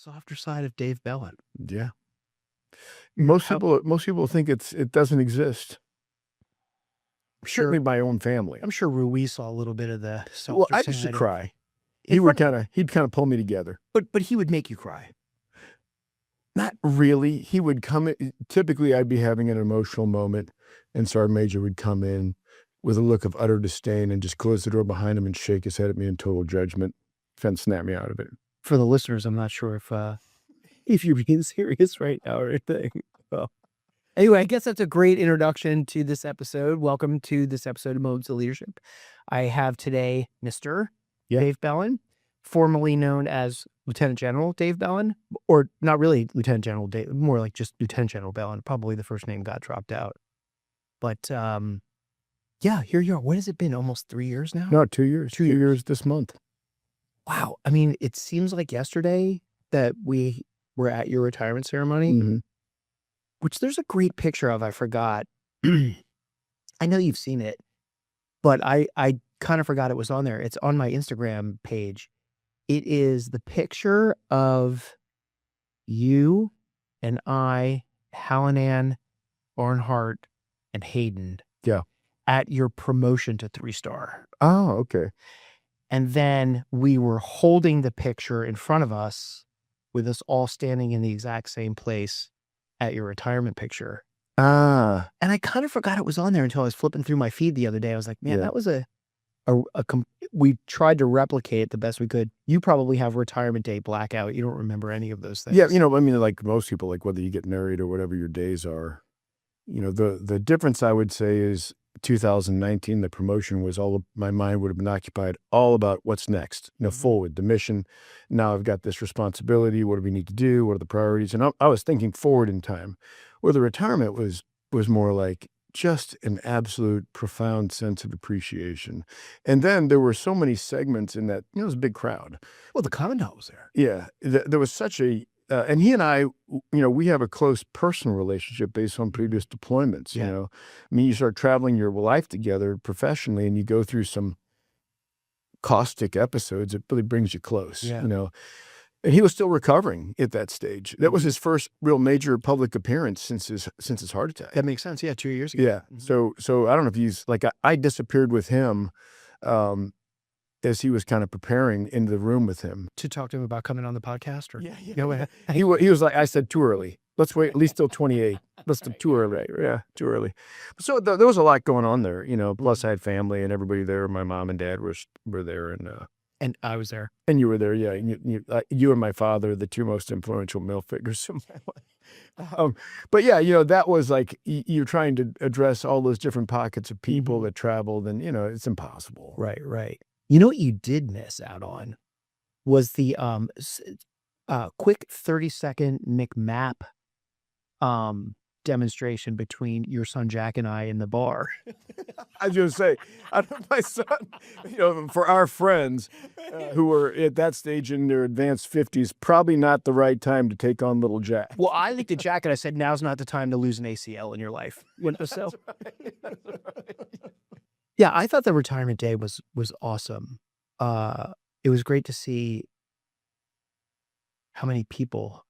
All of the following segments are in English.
Softer side of Dave Bellon. Yeah. Most people think it doesn't exist. Certainly my own family. I'm sure Ruiz saw a little bit of the softer Well, I side. used to cry. He'd kind of pull me together. But he would make you cry. Not really. He would come in. Typically, I'd be having an emotional moment, and Sergeant Major would come in with a look of utter disdain and just close the door behind him and shake his head at me in total judgment, trying to snap me out of it. For the listeners, I'm not sure if you're being serious right now or anything. Well, anyway, I guess that's a great introduction to this episode. Welcome to this episode of Modes of Leadership. I have today Mr. Dave Bellon, formerly known as Lieutenant General Dave Bellon, or not really Lieutenant General Dave, more like just Lieutenant General Bellon. Probably the first name got dropped out. But yeah, here you are. What has it been? Almost 3 years now? No, 2 years. 2 years this month. Wow. I mean, it seems like yesterday that we were at your retirement ceremony, which there's a great picture of. I forgot. I know you've seen it, but I kind of forgot it was on there. It's on my Instagram page. It is the picture of you and I, Hallinan, Barnhart, and Hayden. Yeah. At your promotion to 3-star. Oh, okay. And then we were holding the picture in front of us with us all standing in the exact same place at your retirement picture. And I kind of forgot it was on there until I was flipping through my feed the other day. I was like, man, that was we tried to replicate it the best we could. You probably have retirement day blackout. You don't remember any of those things. Yeah, I mean, like most people, like whether you get married or whatever your days are, the difference I would say is 2019, the promotion was my mind would have been occupied all about what's next, forward, the mission. Now I've got this responsibility. What do we need to do? What are the priorities? And I was thinking forward in time, where the retirement was more like just an absolute profound sense of appreciation. And then there were so many segments in that, it was a big crowd. Well, the commandant was there. Yeah. There was such and he and I, we have a close personal relationship based on previous deployments, I mean, you start traveling your life together professionally and you go through some caustic episodes, it really brings you close, And he was still recovering at that stage. That was his first real major public appearance since his heart attack. That makes sense. Yeah, 2 years ago. Yeah. So I don't know if he's like I disappeared with him as he was kind of preparing in the room with him. To talk to him about coming on the podcast? Or He was like, I said, too early. Let's wait at least till 28. Let's do too early. Yeah, too early. So there was a lot going on there, plus I had family and everybody there. My mom and dad were there. And I was there. And you were there, yeah. You and my father, the two most influential male figures in my life. But yeah, that was like, you're trying to address all those different pockets of people that traveled and, it's impossible. Right. You know what you did miss out on was the quick 30-second McMap demonstration between your son Jack and I in the bar. I was going to say, my son, for our friends who were at that stage in their advanced 50s, probably not the right time to take on little Jack. Well, I looked at Jack and I said, now's not the time to lose an ACL in your life. That's right. Yeah, I thought the retirement day was awesome. It was great to see how many people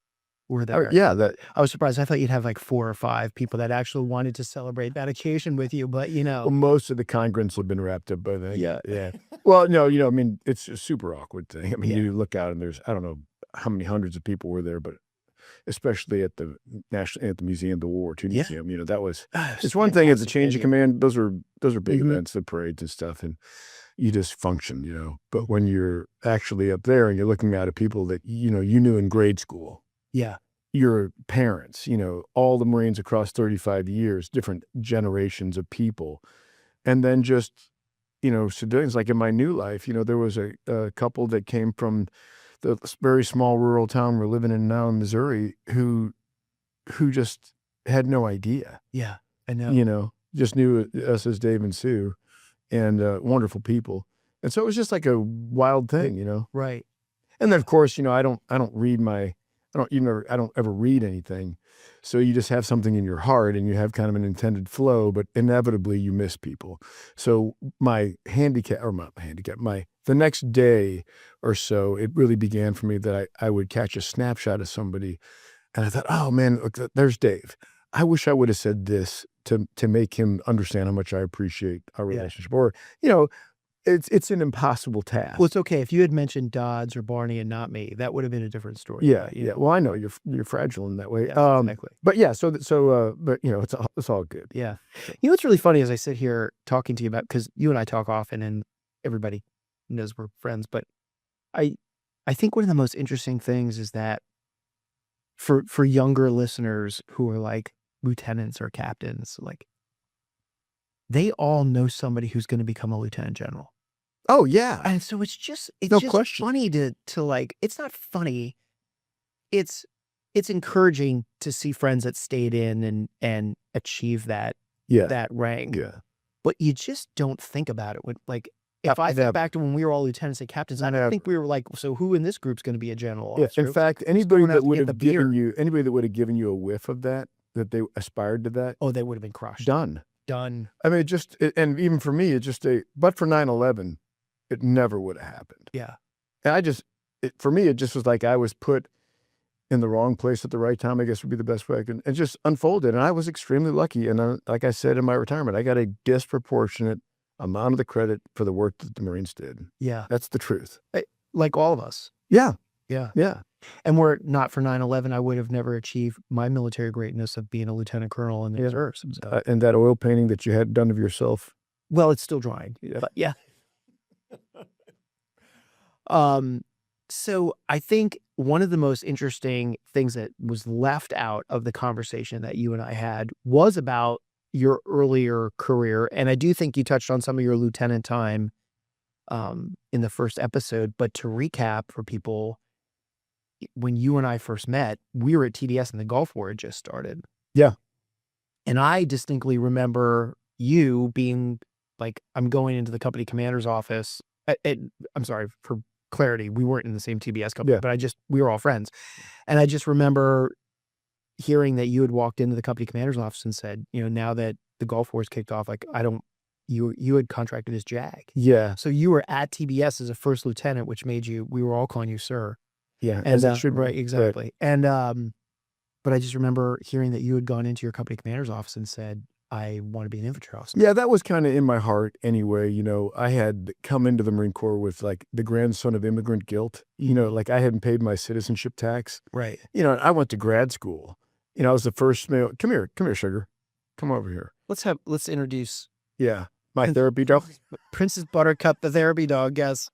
were there. Yeah, I was surprised. I thought you'd have like 4 or 5 people that actually wanted to celebrate that occasion with you, but Well, most of the congregants had been wrapped up by then. Yeah. Well, no, I mean, it's a super awkward thing. I mean, you look out and there's, I don't know how many hundreds of people were there, but especially at the Museum, the World War II Museum, that was, it's one thing as a change of command. Those are big events, the parades and stuff, and you just function, but when you're actually up there and you're looking at people that, you knew in grade school. Yeah. Your parents, all the Marines across 35 years, different generations of people. And then just, civilians, like in my new life, there was a couple that came from the very small rural town we're living in now in Missouri who just had no idea. Yeah, I know. Just knew us as Dave and Sue and wonderful people. And so it was just like a wild thing, Right. And then of course, I don't read I don't ever read anything. So you just have something in your heart and you have kind of an intended flow, but inevitably you miss people. So the next day or so, it really began for me that I would catch a snapshot of somebody and I thought, oh man, look, there's Dave. I wish I would have said this to make him understand how much I appreciate our relationship. Or, it's an impossible task. Well, it's okay. If you had mentioned Dodds or Barney and not me, that would have been a different story. Yeah. Well, I know you're fragile in that way. Yeah, exactly. But yeah, but it's all good. Yeah. What's really funny as I sit here talking to you about, because you and I talk often and everybody knows we're friends, but I think one of the most interesting things is that for younger listeners who are like lieutenants or captains, like they all know somebody who's going to become a lieutenant general. Oh yeah. And so it's just question. funny to like, it's not funny. It's encouraging to see friends that stayed in and achieve that rank. Yeah. But you just don't think about it when, like, if I think back to when we were all lieutenants and captains, I don't think we were like, so who in this group's going to be a general officer? In fact, anybody that would have given you a whiff of that they aspired to that, oh, they would have been crushed. Done. I mean, and even for me, but for 9/11, it never would have happened. Yeah. And for me, it just was like I was put in the wrong place at the right time, I guess would be the best way I can, and just unfolded. And I was extremely lucky. And like I said in my retirement, I got a disproportionate amount of the credit for the work that the Marines did. Yeah. That's the truth. Like all of us. Yeah. Yeah. Yeah. And were it not for 9/11, I would have never achieved my military greatness of being a lieutenant colonel in the reserves. So. And that oil painting that you had done of yourself. Well, it's still drying. Yeah. But yeah. So I think one of the most interesting things that was left out of the conversation that you and I had was about your earlier career. And I do think you touched on some of your lieutenant time in the first episode. But to recap for people, when you and I first met, we were at TDS and the Gulf War had just started. Yeah. And I distinctly remember you being like, I'm going into the company commander's office. I'm sorry, for clarity, we weren't in the same TBS company, but we were all friends. And I just remember hearing that you had walked into the company commander's office and said, now that the Gulf War's kicked off, like, you had contracted as JAG. Yeah. So you were at TBS as a first lieutenant, which made we were all calling you sir. Yeah. And right, exactly. Right. And, but I just remember hearing that you had gone into your company commander's office and said, I want to be an infantry officer. Yeah, that was kind of in my heart anyway. I had come into the Marine Corps with like the grandson of immigrant guilt. Like I hadn't paid my citizenship tax. Right. I went to grad school. I was the first male. Come here, sugar. Come over here. Let's introduce. Yeah. My therapy dog. Princess Buttercup, the therapy dog, yes.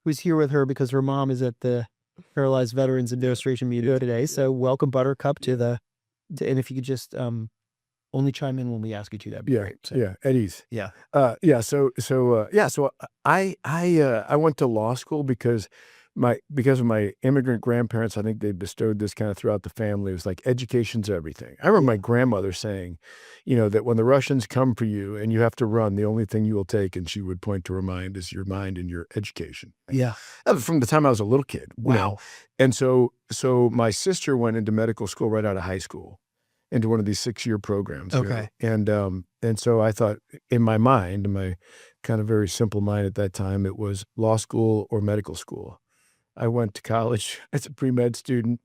Who's here with her because her mom is at the Paralyzed Veterans Administration meeting today. So welcome Buttercup and if you could just only chime in when we ask you to, that'd be great. So. Yeah, at ease. Yeah. So I went to law school because of my immigrant grandparents. I think they bestowed this kind of throughout the family. It was like education's everything. I remember my grandmother saying, that when the Russians come for you and you have to run, the only thing you will take, and she would point to her mind, is your mind and your education. Yeah. That was from the time I was a little kid. Wow. And so my sister went into medical school right out of high school, into one of these 6-year programs. Okay. And so I thought in my mind, in my kind of very simple mind at that time, it was law school or medical school. I went to college as a pre-med student,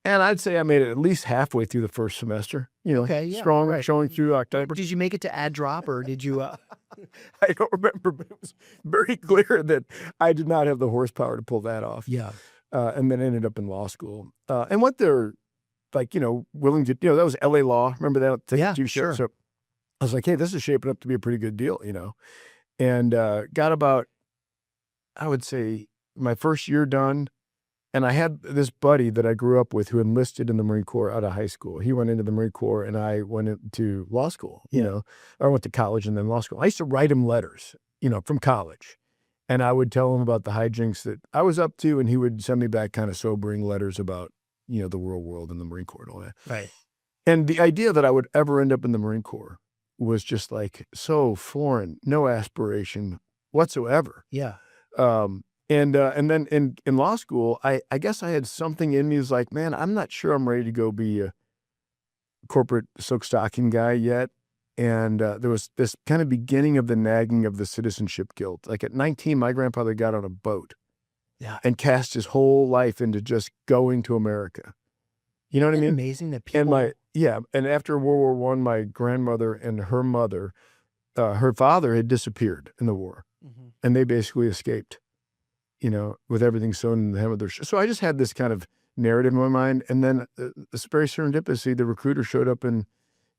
and I'd say I made it at least halfway through the first semester, strong, right. Showing through October. Did you make it to add drop or did you? I don't remember, but it was very clear that I did not have the horsepower to pull that off. Yeah. And then ended up in law school. And what they're like, willing to, that was LA Law. Remember that? Yeah, sure. So I was like, hey, this is shaping up to be a pretty good deal, and got about, I would say, my first year done. And I had this buddy that I grew up with who enlisted in the Marine Corps out of high school. He went into the Marine Corps and I went into law school, or I went to college and then law school. I used to write him letters, from college. And I would tell him about the hijinks that I was up to, and he would send me back kind of sobering letters about, the real world and the Marine Corps and all that. Right. And the idea that I would ever end up in the Marine Corps was just like so foreign, no aspiration whatsoever. Yeah. And then in law school, I guess I had something in me was like, man, I'm not sure I'm ready to go be a corporate silk stocking guy yet. And there was this kind of beginning of the nagging of the citizenship guilt. Like at 19, my grandfather got on a boat and cast his whole life into just going to America. You know what I mean? Amazing that people. And after World War I, my grandmother and her mother, her father had disappeared in the war, and they basically escaped, with everything sewn in the hem of their shirt. So I just had this kind of narrative in my mind, and then it's very serendipity. The recruiter showed up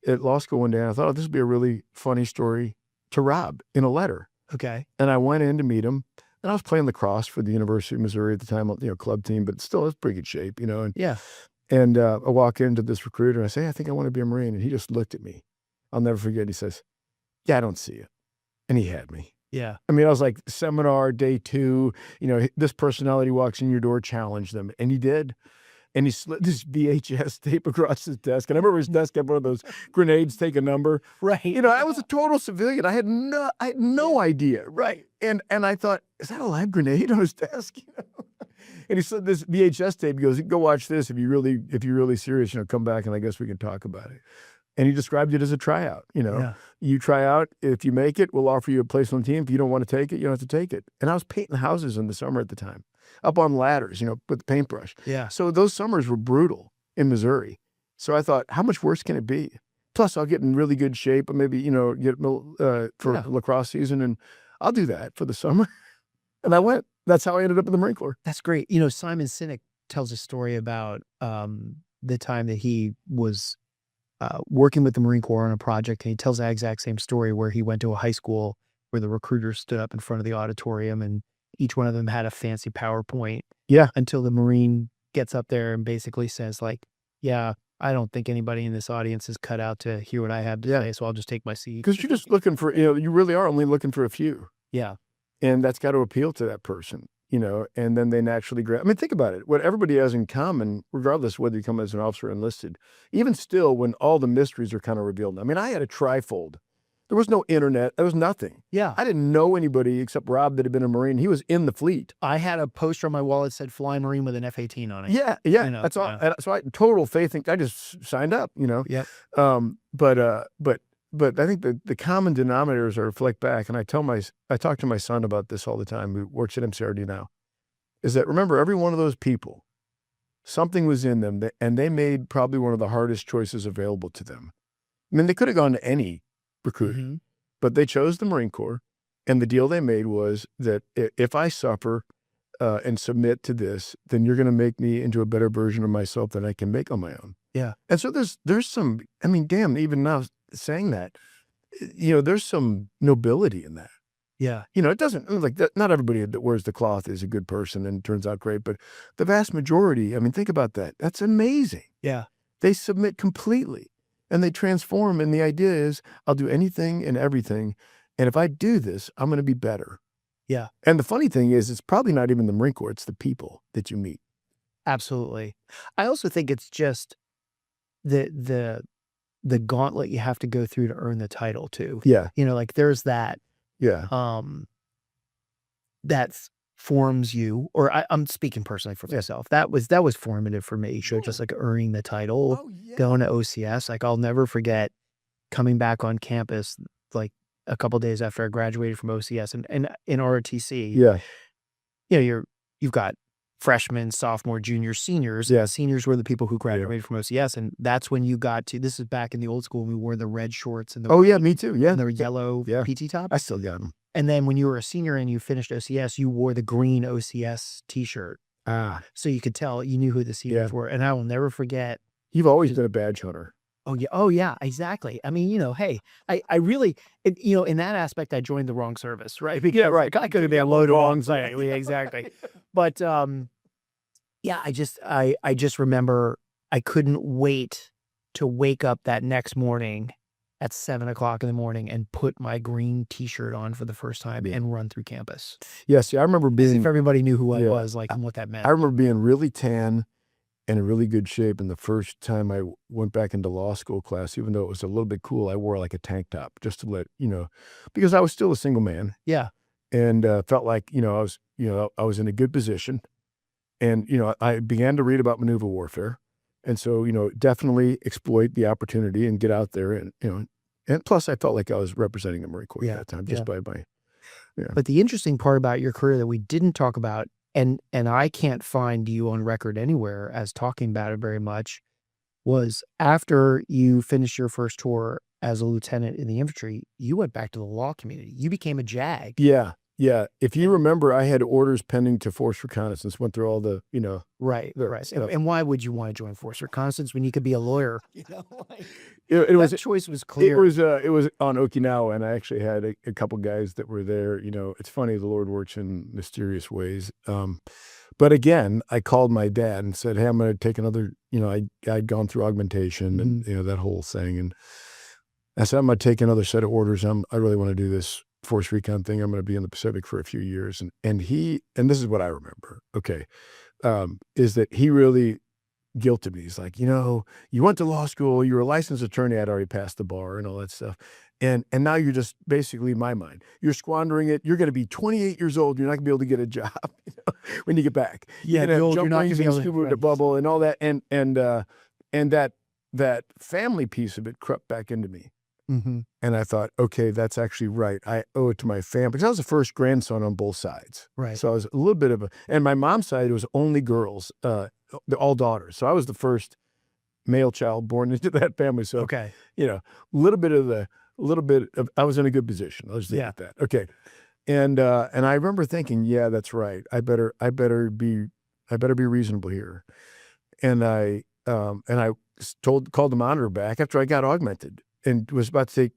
at law school one day, and I thought, this would be a really funny story to Rob in a letter. Okay. And I went in to meet him, and I was playing lacrosse for the University of Missouri at the time, club team, but still, it was pretty good shape, And I walk into this recruiter and I say, I think I want to be a Marine. And he just looked at me. I'll never forget. He says, yeah, I don't see it. And he had me. Yeah. I mean, I was like, seminar, day 2, this personality walks in your door, challenge them. And he did. And he slid this VHS tape across his desk. And I remember his desk had one of those grenades, take a number. Right. I was a total civilian. I had no idea. Right. And I thought, is that a live grenade on his desk? And he said this VHS tape, he goes, go watch this. If you're really serious, come back and I guess we can talk about it. And he described it as a tryout. You try out. If you make it, we'll offer you a place on the team. If you don't want to take it, you don't have to take it. And I was painting houses in the summer at the time, up on ladders, with the paintbrush. Yeah. So those summers were brutal in Missouri. So I thought, how much worse can it be? Plus, I'll get in really good shape, or maybe, get for lacrosse season, and I'll do that for the summer. And I went. That's how I ended up in the Marine Corps. That's great. Simon Sinek tells a story about the time that he was working with the Marine Corps on a project, and he tells that exact same story where he went to a high school where the recruiters stood up in front of the auditorium, and each one of them had a fancy PowerPoint. Yeah. Until the Marine gets up there and basically says, like, yeah, I don't think anybody in this audience is cut out to hear what I have to say, so I'll just take my seat. Because you're just looking for, you really are only looking for a few. Yeah. And that's got to appeal to that person, and then they naturally grab. I mean, think about it. What everybody has in common, regardless whether you come as an officer or enlisted, even still, when all the mysteries are kind of revealed. I mean, I had a trifold. There was no internet. There was nothing. Yeah. I didn't know anybody except Rob that had been a Marine. He was in the fleet. I had a poster on my wall that said "Flying Marine" with an F-18 on it. Yeah. That's all. Yeah. So I total faith. I just signed up. Yep. But I think the common denominators are reflect back, and I talk to my son about this all the time, who works at MCRD now, is that remember, every one of those people, something was in them, and they made probably one of the hardest choices available to them. I mean, they could have gone to any recruit, but they chose the Marine Corps, and the deal they made was that if I suffer and submit to this, then you're going to make me into a better version of myself than I can make on my own. Yeah. And so there's some, I mean, damn, even now saying that, there's some nobility in that. Yeah. It doesn't, like, not everybody that wears the cloth is a good person and turns out great, but the vast majority, I mean, think about that. That's amazing. Yeah. They submit completely and they transform. And the idea is, I'll do anything and everything. And if I do this, I'm going to be better. Yeah. And the funny thing is, it's probably not even the Marine Corps, it's the people that you meet. Absolutely. I also think it's just the gauntlet you have to go through to earn the title too. Yeah. Like there's that. Yeah. That forms you, or I'm speaking personally for myself. That was formative for me. Sure. Just like earning the title, going to OCS. Like I'll never forget coming back on campus, like a couple days after I graduated from OCS and in ROTC. Yeah. You've got freshmen, sophomore, juniors, seniors. Yeah. Seniors were the people who graduated from OCS. And that's when you got to, this is back in the old school, we wore the red shorts and the me too. Yeah. And the yellow PT tops. I still got them. And then when you were a senior and you finished OCS, you wore the green OCS t-shirt. So you could tell, you knew who the seniors were. And I will never forget. You've always been a badge hunter. Oh yeah, exactly. I mean, hey, I really, in that aspect, I joined the wrong service, right? Because I could have been loaded wrong thing. Exactly. But I just remember I couldn't wait to wake up that next morning at 7:00 in the morning and put my green t-shirt on for the first time and run through campus. Yes, I remember being. If everybody knew who I was, like, and what that meant. I remember being really tan and in really good shape. And the first time I went back into law school class, even though it was a little bit cool, I wore like a tank top just to let, because I was still a single man. Yeah. and felt like, I was in a good position. And, I began to read about maneuver warfare. And so, definitely exploit the opportunity and get out there and plus I felt like I was representing the Marine Corps at that time just by my, But the interesting part about your career that we didn't talk about, and I can't find you on record anywhere as talking about it very much, was after you finished your first tour as a lieutenant in the infantry, you went back to the law community. You became a JAG. Yeah. Yeah. If you remember, I had orders pending to force reconnaissance, went through all the, Right. And why would you want to join force reconnaissance when you could be a lawyer? It was, that choice was clear. It was on Okinawa, and I actually had a couple guys that were there. It's funny, the Lord works in mysterious ways. But again, I called my dad and said, hey, I'm going to take another, I'd gone through augmentation and, that whole thing. And I said, I'm going to take another set of orders. I really want to do this force recon thing. I'm going to be in the Pacific for a few years. And this is what I remember. Okay. Is that he really guilted me. He's like, you went to law school, you were a licensed attorney, I'd already passed the bar and all that stuff. And now you're just basically, in my mind, you're squandering it. You're going to be 28 years old. You're not gonna be able to get a job when you get back. Yeah. You're You're not going to be able scuba with the bubble and all that. And that family piece of it crept back into me. And I thought, okay, that's actually right. I owe it to my family because I was the first grandson on both sides. Right. So I was a little bit of and my mom's side, it was only girls, all daughters. So I was the first male child born into that family. So, okay. a little bit of, I was in a good position. I'll just leave it at that. Okay. And I remember thinking, yeah, that's right. I better be reasonable here. And I called the monitor back after I got augmented and was about to take,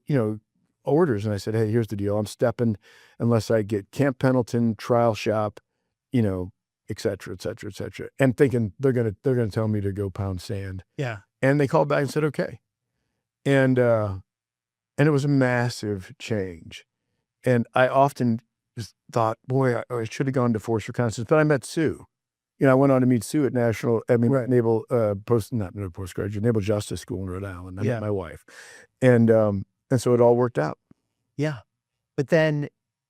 orders. And I said, hey, here's the deal. I'm stepping unless I get Camp Pendleton, trial shop, et cetera, et cetera, et cetera. And thinking they're going to tell me to go pound sand. Yeah. And they called back and said, okay. And it was a massive change. And I often just thought, boy, I should have gone to force reconnaissance, but I met Sue. I went on to meet Sue at Naval Postgraduate Naval Justice School in Rhode Island. I met my wife, and so it all worked out. Yeah, but then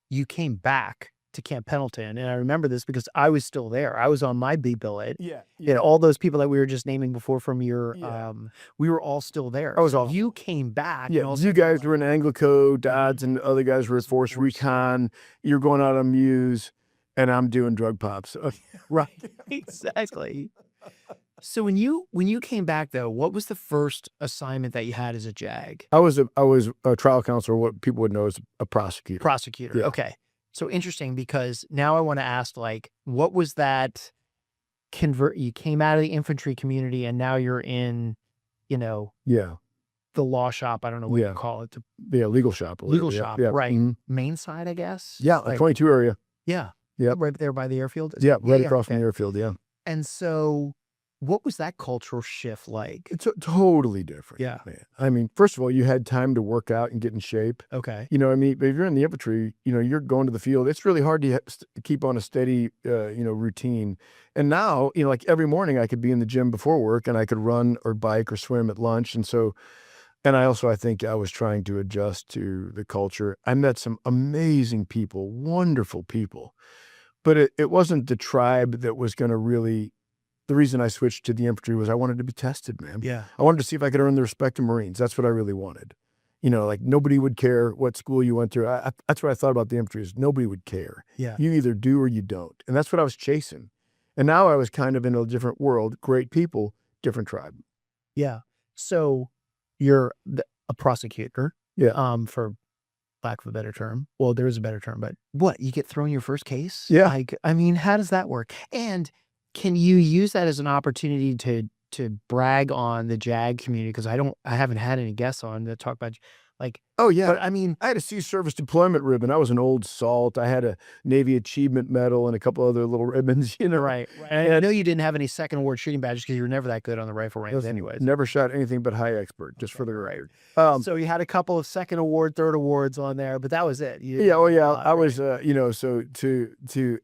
you came back to Camp Pendleton, and I remember this because I was still there. I was on my B billet. And all those people that we were just naming before from your, we were all still there. I was all. You came back. Yeah, you guys were in Anglico, Dodds, and other guys were at Force Recon. You're going out on Muse. And I'm doing drug pops. Right. Exactly. So when you came back though, what was the first assignment that you had as a JAG? I was a trial counselor, what people would know as a prosecutor. Prosecutor. Yeah. Okay. So interesting because now I want to ask what was that you came out of the infantry community and now you're in, the law shop. I don't know what you call it. Legal shop. Legal shop. Yeah. Right. Main side, I guess. Yeah. Like 22 area. Yeah. Yeah. Right there by the airfield? Yeah, right across from the airfield, yeah. And so what was that cultural shift like? It's totally different. Yeah. Man. I mean, first of all, you had time to work out and get in shape. Okay. But if you're in the infantry, you're going to the field. It's really hard to keep on a steady, routine. And now, like every morning I could be in the gym before work and I could run or bike or swim at lunch. And so, I think I was trying to adjust to the culture. I met some amazing people, wonderful people. But it wasn't the tribe that was going to really, the reason I switched to the infantry was I wanted to be tested, man. Yeah. I wanted to see if I could earn the respect of Marines. That's what I really wanted. Like nobody would care what school you went through. That's what I thought about the infantry is nobody would care. Yeah. You either do or you don't. And that's what I was chasing. And now I was kind of in a different world, great people, different tribe. Yeah. So you're a prosecutor. Yeah. For lack of a better term. Well, there is a better term, but what? You get thrown your first case? Yeah. How does that work? And can you use that as an opportunity to brag on the JAG community? Because I haven't had any guests on that talk about oh yeah. But I had a Sea Service Deployment ribbon. I was an old salt. I had a Navy Achievement Medal and a couple other little ribbons, Right. And I know you didn't have any second award shooting badges because you were never that good on the rifle range anyways. Never shot anything but high expert, just for the record. So you had a couple of second award, third awards on there, but that was it. I was, so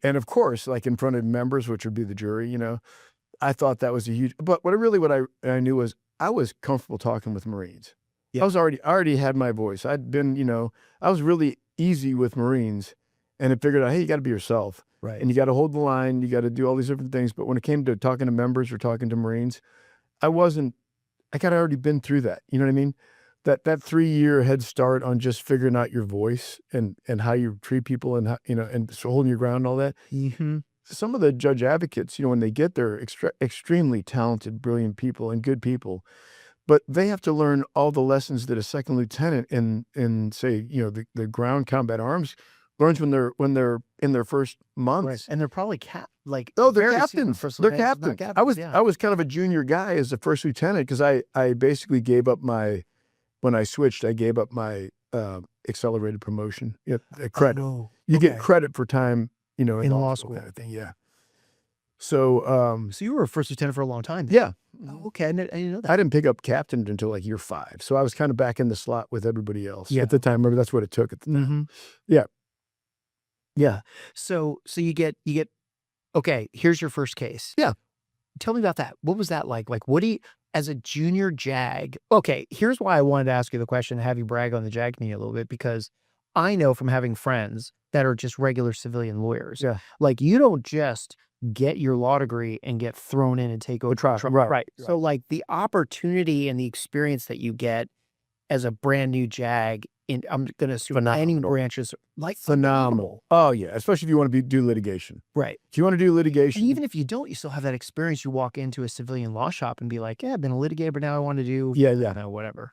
and of course, like in front of members, which would be the jury, I thought that was a huge, but what I knew was I was comfortable talking with Marines. Yeah. I already had my voice. I'd been, I was really easy with Marines. and it figured out, hey, you got to be yourself. Right. And you got to hold the line. You got to do all these different things. But when it came to talking to members or talking to Marines, I kind of already been through that. You know what I mean? That 3-year head start on just figuring out your voice and how you treat people and how, and so holding your ground and all that. Mm-hmm. Some of the judge advocates, when they get there, extremely talented, brilliant people and good people, but they have to learn all the lessons that a second lieutenant in say, the ground combat arms learns when they're in their first months. Right. And they're probably they're very captains. first They're lieutenants, not captains. I was kind of a junior guy as a first lieutenant because I basically gave up when I switched, I gave up my accelerated promotion. Credit. Oh, You get credit for time, in law school kind of thing. Yeah. So, so you were a first lieutenant for a long time then. Yeah. Oh, okay. I didn't know that. I didn't pick up captain until like year 5. So I was kind of back in the slot with everybody else Yeah. at the time. Remember, that's what it took at the time. Mm-hmm. Yeah. Yeah. So you get, okay, here's your first case. Yeah. Tell me about that. What was that like? Like, as a junior JAG, okay, here's why I wanted to ask you the question, have you brag on the JAG community a little bit, because I know from having friends that are just regular civilian lawyers. Yeah. Like, you don't just get your law degree and get thrown in and take over trial. Right. So like the opportunity and the experience that you get as a brand new JAG, I'm going to assume any branches, like phenomenal. Oh yeah. Especially if you want to do litigation. Right. If you want to do litigation. And even if you don't, you still have that experience. You walk into a civilian law shop and be like, yeah, I've been a litigator, but now I want to do whatever.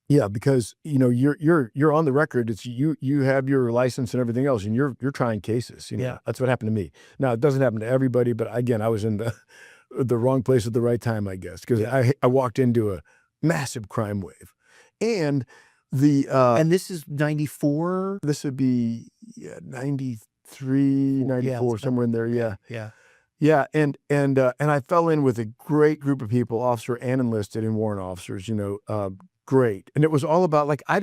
Yeah, because you're on the record. It's you have your license and everything else, and you're trying cases. Yeah. That's what happened to me. Now it doesn't happen to everybody, but again, I was in the wrong place at the right time, I guess, because I walked into a massive crime wave, and and this is 94. This would be 93, 94, somewhere in there. Yeah. Yeah. Yeah, and I fell in with a great group of people, officer and enlisted and warrant officers. Great, and it was all about like I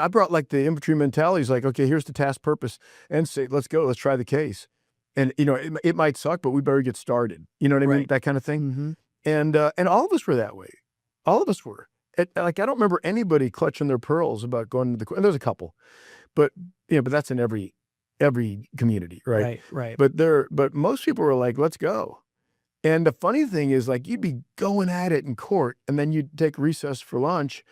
brought like the infantry mentality. It's like, okay, here's the task, purpose, and say, let's go, let's try the case, and it might suck, but we better get started. You know what I mean? That kind of thing. Mm-hmm. And all of us were that way. All of us were. Like I don't remember anybody clutching their pearls about going to the court. And there's a couple, but but that's in every community, right? Right. But most people were like, let's go. And the funny thing is, like, you'd be going at it in court, and then you'd take recess for lunch,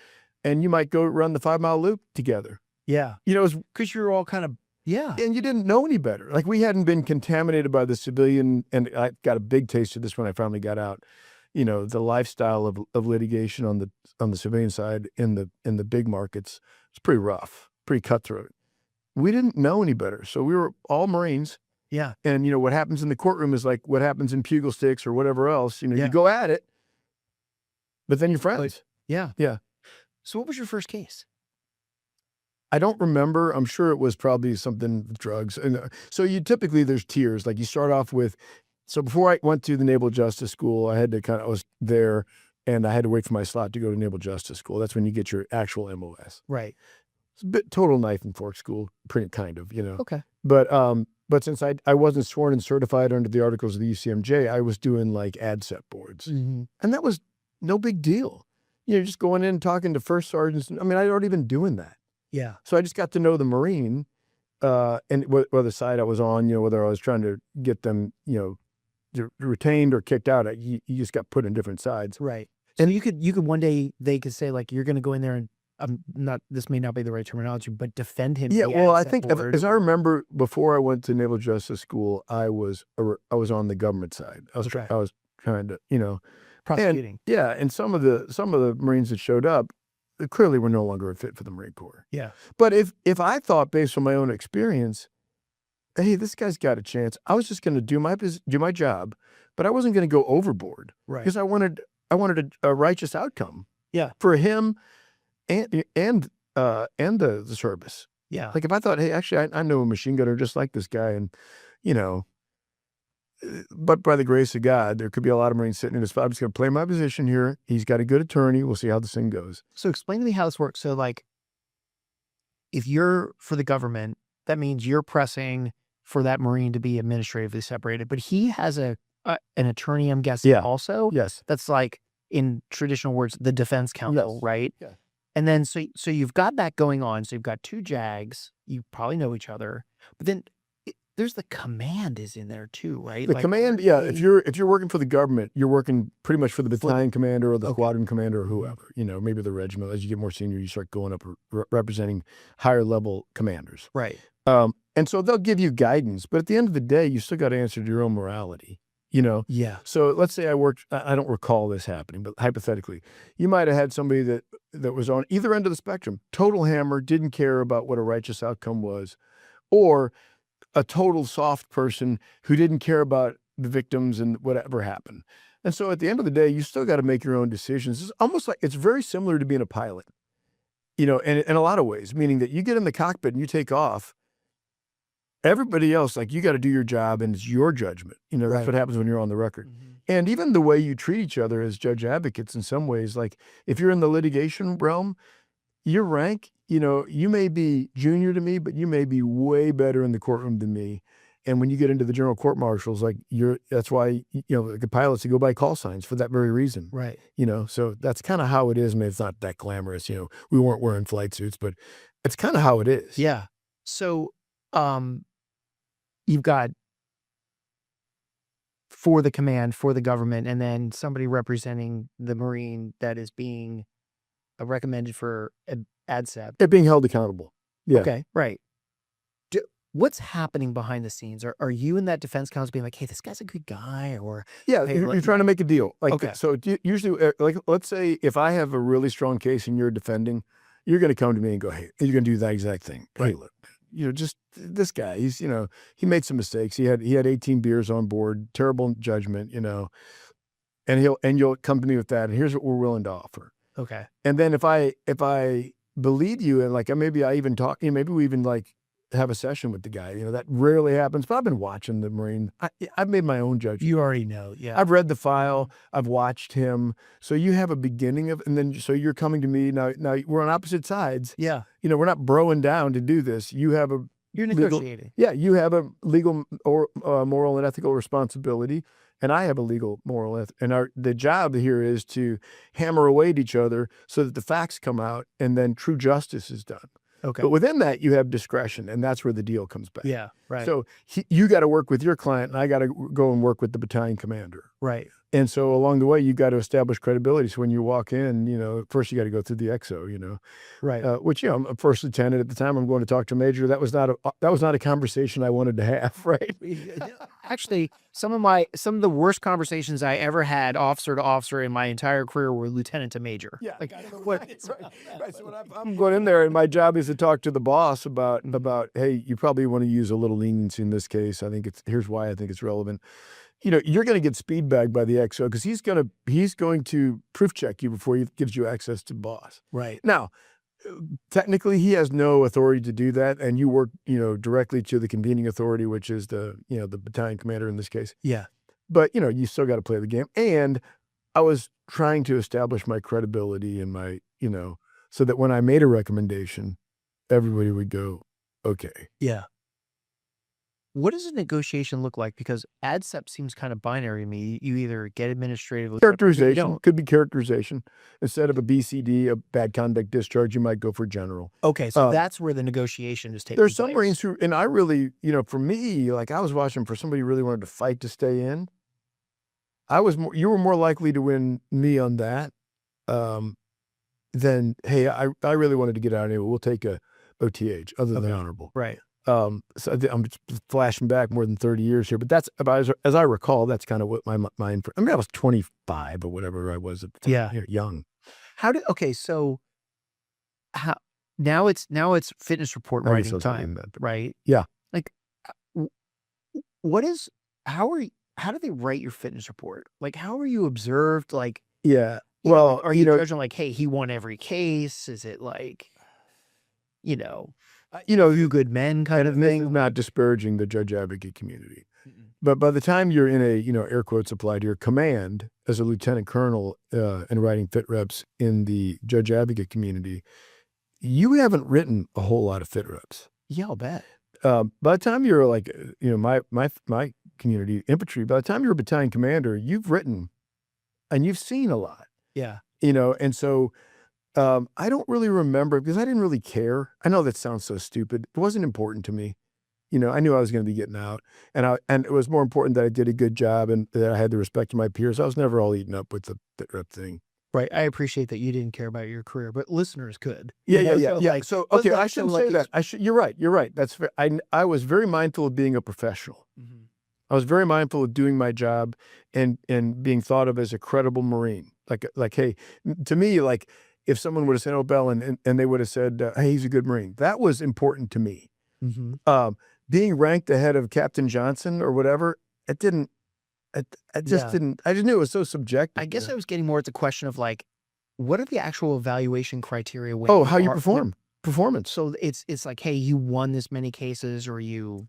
and you might go run the 5-mile loop together. Yeah. Because you're all kind of, and you didn't know any better. Like, we hadn't been contaminated by the civilian, and I got a big taste of this when I finally got out. The lifestyle of litigation on the civilian side in the big markets, it's pretty rough, pretty cutthroat. We didn't know any better. So we were all Marines. Yeah. And, what happens in the courtroom is like what happens in Pugil sticks or whatever else. You go at it, but then you're friends. Yeah. Yeah. So what was your first case? I don't remember. I'm sure it was probably something with drugs. And so there's tiers. Like you start off with, so before I went to the Naval Justice School, I was there and I had to wait for my slot to go to Naval Justice School. That's when you get your actual MOS. Right. It's a bit total knife and fork school, pretty kind of, Okay. But since I wasn't sworn and certified under the articles of the UCMJ, I was doing like ADSEP boards. Mm-hmm. And that was no big deal. Just going in and talking to first sergeants. I mean, I'd already been doing that. Yeah. So I just got to know the Marine and whether side I was on, whether I was trying to get them, retained or kicked out. You just got put in different sides. Right. And you could one day, they could say like, you're going to go in there and this may not be the right terminology, but defend him. Yeah, well, I think as I remember, before I went to Naval Justice School, I was on the government side. I was trying to, prosecuting. And some of the Marines that showed up clearly were no longer a fit for the Marine Corps. Yeah. But if I thought based on my own experience, hey, this guy's got a chance, I was just going to do my job, but I wasn't going to go overboard, right? Because I wanted a righteous outcome. Yeah. For him. And the service. Yeah. Like if I thought, hey, actually, I know a machine gunner just like this guy, and but by the grace of God, there could be a lot of Marines sitting in his spot. I'm just going to play my position here. He's got a good attorney. We'll see how this thing goes. So explain to me how this works. So like, if you're for the government, that means you're pressing for that Marine to be administratively separated, but he has an attorney, I'm guessing, also. Yes. That's like, in traditional words, the defense counsel, right? Yeah. And then, so you've got that going on. So you've got two JAGs. You probably know each other. But then there's the command is in there too, right? The Like, command, aren't yeah. they- If you're working for the government, you're working pretty much for the battalion commander or the Okay. squadron commander or whoever. You know, maybe the regiment. As you get more senior, you start going up representing higher level commanders. Right. And so they'll give you guidance, but at the end of the day, you still got to answer to your own morality. You know. Yeah. So let's say I don't recall this happening, but hypothetically, you might have had somebody that was on either end of the spectrum, total hammer, didn't care about what a righteous outcome was, or a total soft person who didn't care about the victims and whatever happened. And so at the end of the day, you still got to make your own decisions. It's almost like it's very similar to being a pilot, you know, in a lot of ways, meaning that you get in the cockpit and you take off. Everybody else, like, you got to do your job and it's your judgment. You know, that's what happens when you're on the record. And even the way you treat each other as judge advocates in some ways, like if you're in the litigation realm, your rank, you know, you may be junior to me, but you may be way better in the courtroom than me. And when you get into the general court marshals, like that's why, you know, the pilots, you go by call signs for that very reason. Right. You know, so that's kind of how it is. I mean, it's not that glamorous, you know, we weren't wearing flight suits, but it's kind of how it is. Yeah. So, you've got for the command, for the government, and then somebody representing the Marine that is being recommended for ADSEP. It being held accountable. Yeah. Okay. Right. What's happening behind the scenes? Are you in that defense counsel being like, hey, this guy's a good guy, or Yeah, hey, you're trying to make a deal. Like, Okay. so usually, like, let's say if I have a really strong case and you're defending, you're going to come to me and go, hey, you're going to do that exact thing. Hey, Right. look, you know, just this guy, he's, you know, he made some mistakes. He had 18 beers on board, terrible judgment, you know, and you'll come to me with that. And here's what we're willing to offer. Okay. And then if I believe you, and like, maybe I even talk, you know, maybe we even like have a session with the guy, you know, that rarely happens, but I've been watching the Marine. I've made my own judgment. You already know. Yeah. I've read the file. I've watched him. So you have a beginning of, and then, so you're coming to me now we're on opposite sides. Yeah. You know, we're not broing down to do this. You have a You're legal- negotiating. yeah, you have a legal or moral and ethical responsibility, and I have a legal, moral, and the job here is to hammer away at each other so that the facts come out, and then true justice is done. Okay. But within that, you have discretion, and that's where the deal comes back. Yeah. Right. So you got to work with your client, and I got to go and work with the battalion commander. Right. And so along the way, you've got to establish credibility. So when you walk in, you know, first you got to go through the XO, you know, Right. which, you know, I'm a first lieutenant at the time. I'm going to talk to a major. That was not a conversation I wanted to have, right? Actually, some of the worst conversations I ever had, officer to officer, in my entire career were lieutenant to major. Yeah, Like, what? Right. So when I'm going in there, and my job is to talk to the boss about hey, you probably want to use a little leniency in this case. Here's why I think it's relevant. You know, you're going to get speed bagged by the XO because he's going to proof check you before he gives you access to boss. Right. Now, technically, he has no authority to do that, and you work, you know, directly to the convening authority, which is the battalion commander in this case. Yeah. But, you know, you still got to play the game. And I was trying to establish my credibility and my, you know, so that when I made a recommendation, everybody would go, okay. Yeah. What does a negotiation look like? Because ADSEP seems kind of binary to me. You either get administratively. Characterization could be characterization. Instead of a BCD, a bad conduct discharge, you might go for general. Okay, so that's where the negotiation is taking There's some place. Marines who, and I really, you know, for me, like, I was watching for somebody who really wanted to fight to stay in. You were more likely to win me on that than, hey, I really wanted to get out of here. We'll take a OTH, other than honorable. Right. So I'm flashing back more than 30 years here, but that's about, as I recall, that's kind of what my mind. I mean, I was 25 or whatever I was at the time. Yeah. Young. So now it's fitness report I guess I writing was time, thinking that, but- right? Yeah. Like, how do they write your fitness report? Like, how are you observed? Like, Yeah. you know, Well, are you you know, judging like, hey, he won every case? Is it like, you know, you few good men kind of and this is thing? not disparaging the judge advocate community, but by the time you're in a, you know, air quotes applied here, command as a lieutenant colonel and writing fit reps in the judge advocate community, you haven't written a whole lot of fit reps. Yeah, I'll bet. By the time you're like, you know, my community infantry, by the time you're a battalion commander, you've written and you've seen a lot, Yeah. you know, and so I don't really remember because I didn't really care. I know that sounds so stupid. It wasn't important to me. You know, I knew I was going to be getting out, and it was more important that I did a good job and that I had the respect of my peers. I was never all eaten up with the rep thing. Right. I appreciate that you didn't care about your career, but listeners could. Yeah. So, like, So, was okay, that I so, shouldn't like, say that. You're right. You're right. That's fair. I was very mindful of being a professional. Mhm. I was very mindful of doing my job and being thought of as a credible Marine. Like, hey, to me, like if someone would have said, "Oh, Bellon," and they would have said, "Hey, he's a good Marine," that was important to me. Mhm. Being ranked ahead of Captain Johnson or whatever, it didn't. I just Yeah. didn't. I just knew it was so subjective. I guess I was getting more at the question of like, what are the actual evaluation criteria when Oh, how you are- perform, performance. So it's like, hey, you won this many cases, or you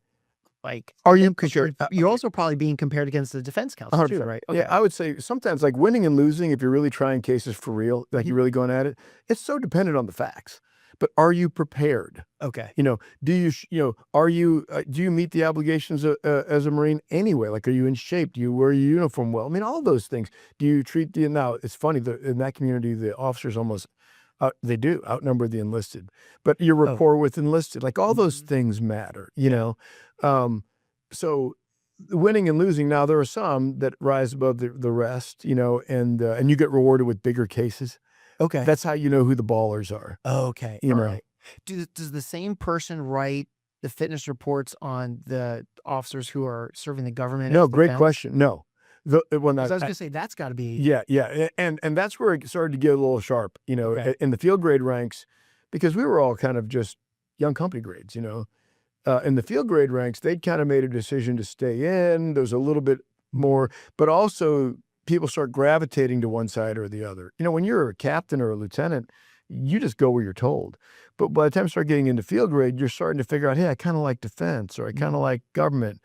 like Are you? because you're also probably being compared against the defense counsel too, 100%. right? Yeah, I would say sometimes like winning and losing, if you're really trying cases for real, like you're really going at it, it's so dependent on the facts. But are you prepared? Okay. You know, do you, are you, do you meet the obligations as a Marine anyway? Like, are you in shape? Do you wear your uniform well? I mean, all those things. Do you treat now it's funny that in that community, the officers almost, they do outnumber the enlisted, but your rapport with enlisted, like all those things matter, you know? So winning and losing, now there are some that rise above the rest, you know, and you get rewarded with bigger cases. Okay. That's how you know who the ballers are. Okay. You All know. right. Does the same person write the fitness reports on the officers who are serving the government? No, as great defense? question. No. When 'Cause I was gonna say that's got to be yeah, and that's where it started to get a little sharp, you know, Okay. in the field grade ranks, because we were all kind of just young company grades, you know. In the field grade ranks, they'd kind of made a decision to stay in. There was a little bit more, but also people start gravitating to one side or the other. You know, when you're a captain or a lieutenant, you just go where you're told. But by the time you start getting into field grade, you're starting to figure out, hey, I kind of like defense, or I kind of like government.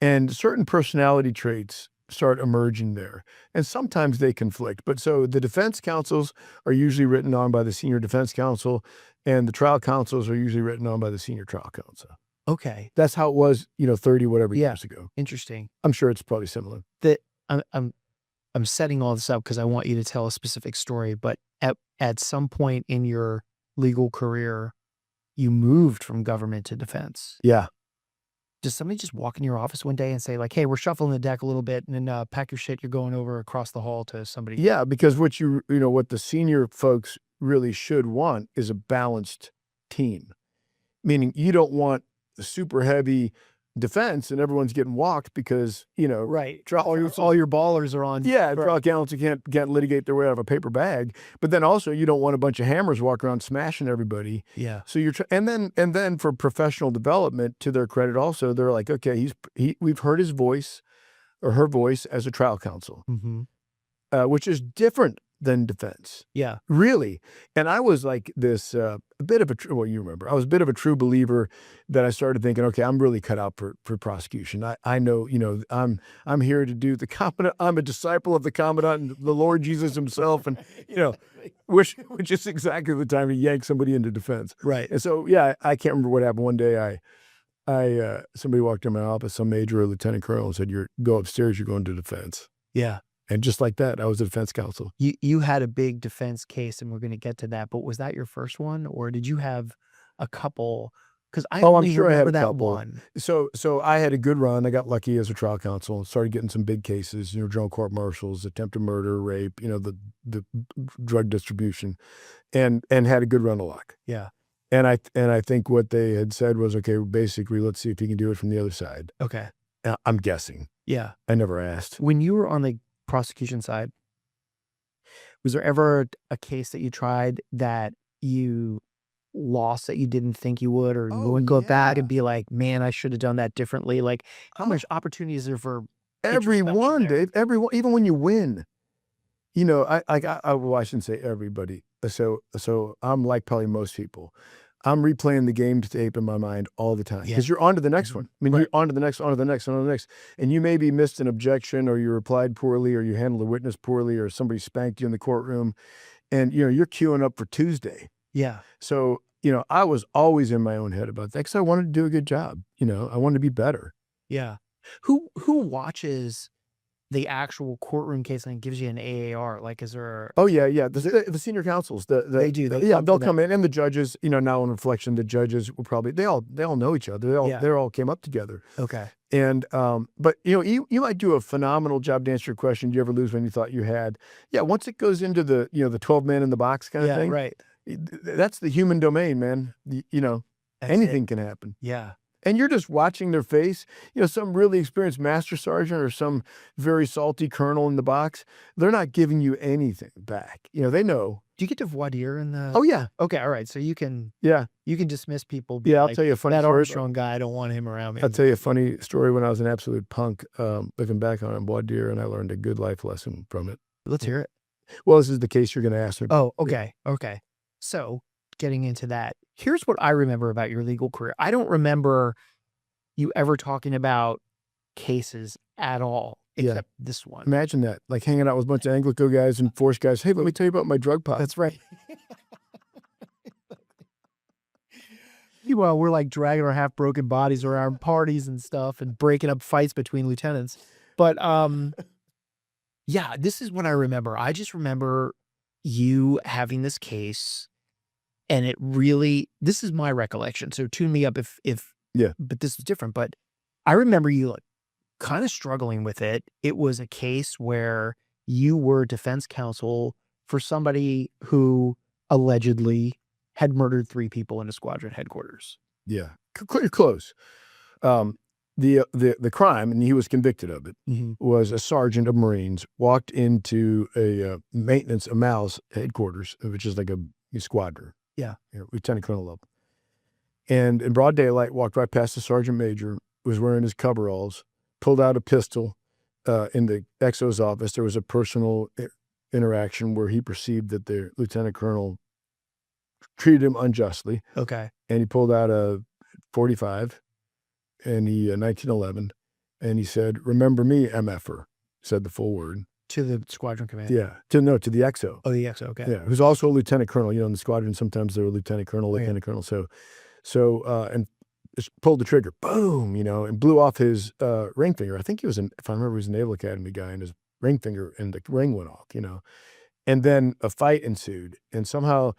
And certain personality traits start emerging there. And sometimes they conflict. But so the defense counsels are usually written on by the senior defense counsel, and the trial counsels are usually written on by the senior trial counsel. Okay. That's how it was, 30 whatever Yeah. years ago. Interesting. I'm sure it's probably similar. That I'm setting all this up because I want you to tell a specific story, but at some point in your legal career, you moved from government to defense. Yeah. Does somebody just walk in your office one day and say like, "Hey, we're shuffling the deck a little bit, and then pack your shit. You're going over across the hall to somebody." Yeah, because what what the senior folks really should want is a balanced team. Meaning you don't want the super heavy defense and everyone's getting walked because, Right. All your ballers are on. yeah, trial counsel can't litigate their way out of a paper bag. But then also you don't want a bunch of hammers walking around smashing everybody. Yeah. So and then for professional development, to their credit, also they're like, okay, we've heard his voice or her voice as a trial counsel, which is different than defense. Yeah. Really. And I was like this, a bit of you remember, I was a bit of a true believer that I started thinking, okay, I'm really cut out for prosecution. I know, I'm here to do the commandant. I'm a disciple of the commandant and the Lord Jesus himself. And, which is exactly the time to yank somebody into defense. Right. And so, yeah, I can't remember what happened. One day somebody walked in my office, some major or lieutenant colonel, and said, go upstairs, you're going to defense. Yeah. And just like that, I was a defense counsel. You had a big defense case, and we're going to get to that. But was that your first one, or did you have a couple? Because I I'm sure I had a that couple. one. So I had a good run. I got lucky as a trial counsel. Started getting some big cases. General court martials, attempted murder, rape. The drug distribution, and had a good run of luck. Yeah. And I think what they had said was, okay, basically, let's see if you can do it from the other side. Okay. I'm guessing. Yeah. I never asked. When you were on the prosecution side, was there ever a case that you tried that you lost that you didn't think you would, or you would go back and be like, man, I should have done that differently? Like, how much opportunity is there for everyone, there? Dave? Everyone, even when you win. I shouldn't say everybody. So I'm like probably most people. I'm replaying the game tape in my mind all the time because you're on to the next one. I mean, you're on to the next, on to the next, on to the next. And you maybe missed an objection, or you replied poorly, or you handled a witness poorly, or somebody spanked you in the courtroom, and you're queuing up for Tuesday. Yeah. So, I was always in my own head about that because I wanted to do a good job. I wanted to be better. Yeah. Who watches the actual courtroom case and gives you an AAR? Like, is there? Oh yeah. The senior counsels, They do. They yeah, come they'll for come in, and the judges, now on reflection, the judges will probably they all know each other. They all came up together. Okay. And but you might do a phenomenal job to answer your question. Do you ever lose when you thought you had? Yeah, once it goes into the the 12 man in the box kind of thing, Right. that's the human domain, man. That's Anything can happen. Yeah. And you're just watching their face. Some really experienced master sergeant or some very salty colonel in the box, they're not giving you anything back. They know. Do you get to voir dire in the? Oh yeah. Okay. All right. So you can dismiss people. Yeah, I'll tell you a funny that story. Armstrong guy, I don't want him around me. I'll tell you a funny story. When I was an absolute punk, looking back on it, voir dire, and I learned a good life lesson from it. Let's hear it. Well, this is the case you're going to ask. Oh, okay. Okay. So getting into that, here's what I remember about your legal career. I don't remember you ever talking about cases at all, except this one. Imagine that, like hanging out with a bunch of Anglico guys and Force guys. Hey, let me tell you about my drug pot. That's right. Well, we're like dragging our half-broken bodies around parties and stuff and breaking up fights between lieutenants. But yeah, this is what I remember. I just remember you having this case, and it really, this is my recollection. So tune me up if but this is different. But I remember you kind of struggling with it. It was a case where you were defense counsel for somebody who allegedly had murdered 3 people in a squadron headquarters. Yeah, close. The crime, and he was convicted of it, was a sergeant of Marines walked into a maintenance, a MAL's headquarters, which is like a squadron. Yeah. Lieutenant colonel level. And in broad daylight, walked right past the sergeant major, was wearing his coveralls, pulled out a pistol in the XO's office. There was a personal interaction where he perceived that the lieutenant colonel treated him unjustly. Okay. And he pulled out a 45 and 1911, and he said, "Remember me, MFer," said the full word. To the squadron commander? Yeah. To the XO. Oh, the XO, okay. Yeah, who's also a lieutenant colonel. In the squadron, sometimes they're a lieutenant colonel, lieutenant colonel. So, and just pulled the trigger, boom, and blew off his ring finger. I think he was if I remember, he was a Naval Academy guy, and his ring finger and the ring went off, And then a fight ensued, and somehow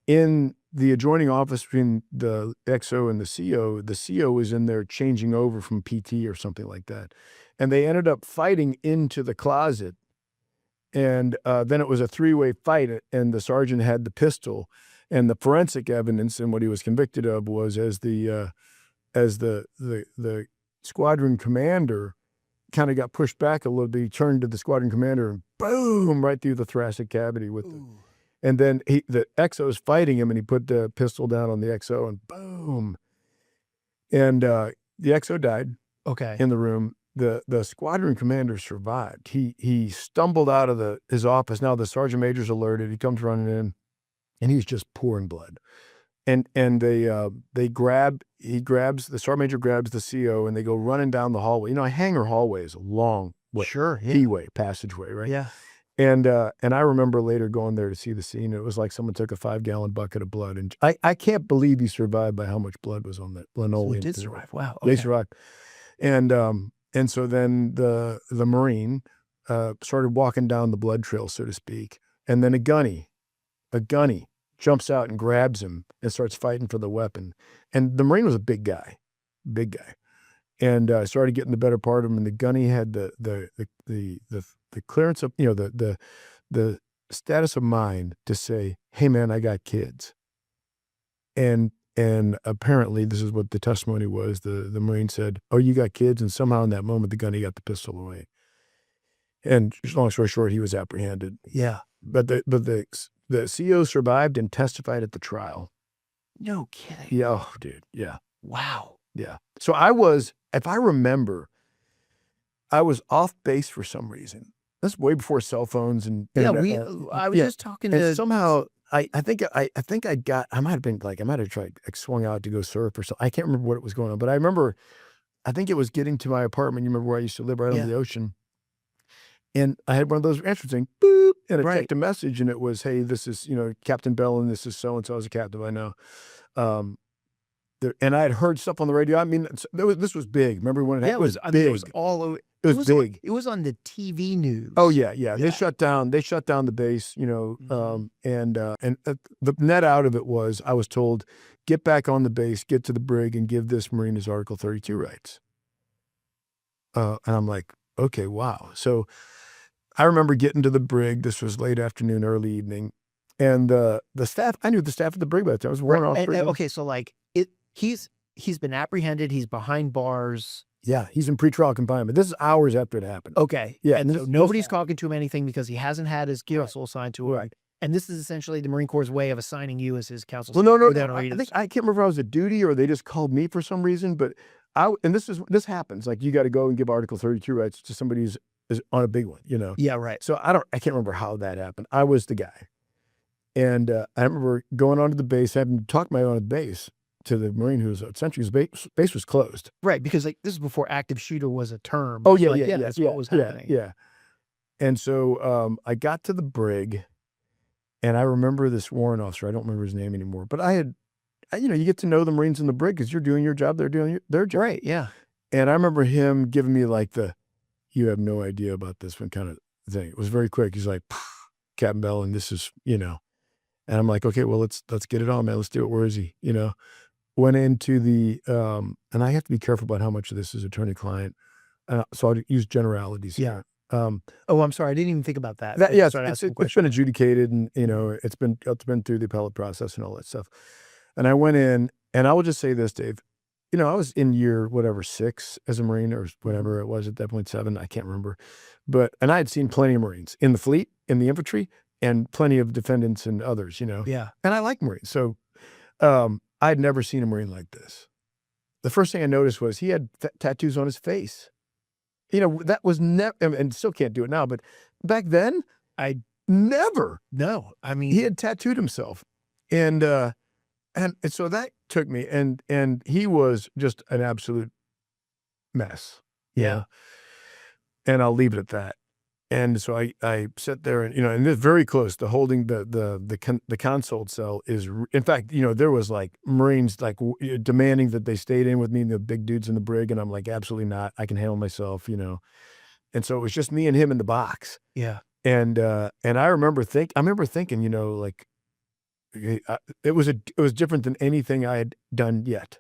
in the adjoining office between the XO and the CO was in there changing over from PT or something like that. And they ended up fighting into the closet. And then it was a 3-way fight, and the sergeant had the pistol. And the forensic evidence and what he was convicted of was as the squadron commander kind of got pushed back a little bit, he turned to the squadron commander and boom, right through the thoracic cavity with it. And then the XO is fighting him, and he put the pistol down on the XO, and boom. And the XO died. Okay. In the room. The squadron commander survived. He stumbled out of his office. Now the sergeant major's alerted. He comes running in, and he's just pouring blood. And the sergeant major grabs the CO, and they go running down the hallway. A hangar hallway is a long way. Sure. Yeah. T-way, passageway, right? Yeah. And I remember later going there to see the scene. It was like someone took a 5-gallon bucket of blood, and I can't believe he survived by how much blood was on that linoleum. So he did survive. Wow. Okay. They survived. And so then the Marine started walking down the blood trail, so to speak. And then a gunny jumps out and grabs him and starts fighting for the weapon. And the Marine was a big guy. And started getting the better part of him. And the gunny had the clearance of, the status of mind to say, "Hey man, I got kids." And apparently, this is what the testimony was. The Marine said, "Oh, you got kids?" And somehow in that moment, the gunny got the pistol away. And long story short, he was apprehended. Yeah. But the CO survived and testified at the trial. No kidding. Yeah. Oh, dude. Yeah. Wow. Yeah. So I was, if I remember, I was off base for some reason. That's way before cell phones and I was just talking to somehow. I think I might have tried, swung out to go surf or something. I can't remember what it was going on, but I remember, I think it was getting to my apartment. You remember where I used to live, right on the ocean. And I had one of those answers saying, boop, and I checked a message, and it was, "Hey, this is, Captain Bellon, this is so-and-so, I was a captain, I know." And I had heard stuff on the radio. I mean, this was big. Remember when it was big? It was all over. It was big. It was on the TV news. Oh yeah. They shut down the base, you know, and the net out of it was I was told, get back on the base, get to the brig, and give this Marine his Article 32 rights. And I'm like, okay, wow. So I remember getting to the brig. This was late afternoon, early evening, and the staff. I knew the staff of the brig by the time. I was warrant officer. Okay, so like he's been apprehended. He's behind bars. Yeah, he's in pretrial confinement. This is hours after it happened. Okay. Yeah, and so nobody's talking to him anything because he hasn't had his counsel assigned to him. Right. And this is essentially the Marine Corps' way of assigning you as his counsel. Well, no. I can't remember if I was at duty or they just called me for some reason. But this happens. Like you got to go and give Article 32 rights to somebody who's is on a big one, you know. Yeah, right. So I can't remember how that happened. I was the guy, and I remember going onto the base, having to talk my way on the base to the Marine who was essentially his base was closed. Right, because like this is before active shooter was a term. Oh So, yeah, that's what was happening. Yeah. And so I got to the brig, and I remember this warrant officer. I don't remember his name anymore, but you get to know the Marines in the brig because you're doing your job, they're doing their job. Right, yeah. And I remember him giving me like you have no idea about this one kind of thing. It was very quick. He's like, Captain Bellon, this is, you know. And I'm like, okay, well, let's get it on, man. Let's do it. Where is he? You know, went into the, and I have to be careful about how much of this is attorney-client. So I'll use generalities. Yeah. Oh, I'm sorry. I didn't even think about that. It's been adjudicated, and, you know, it's been through the appellate process and all that stuff. And I went in, and I will just say this, Dave. You know, I was in year, 6 as a Marine or whatever it was at that point, 7, I can't remember. And I had seen plenty of Marines in the fleet, in the infantry, and plenty of defendants and others, you know. Yeah. And I like Marines. So I'd never seen a Marine like this. The first thing I noticed was he had tattoos on his face. You know, that was never, and still can't do it now, but back then, I never. No, I mean. He had tattooed himself. And so that took me, and he was just an absolute mess. Yeah. And I'll leave it at that. And so I sat there, and, you know, and this very close to holding the console cell is, in fact, you know, there was like Marines like demanding that they stayed in with me, the big dudes in the brig. And I'm like, absolutely not. I can handle myself, you know? And so it was just me and him in the box. Yeah. And I remember thinking, you know, like, it was different than anything I had done yet.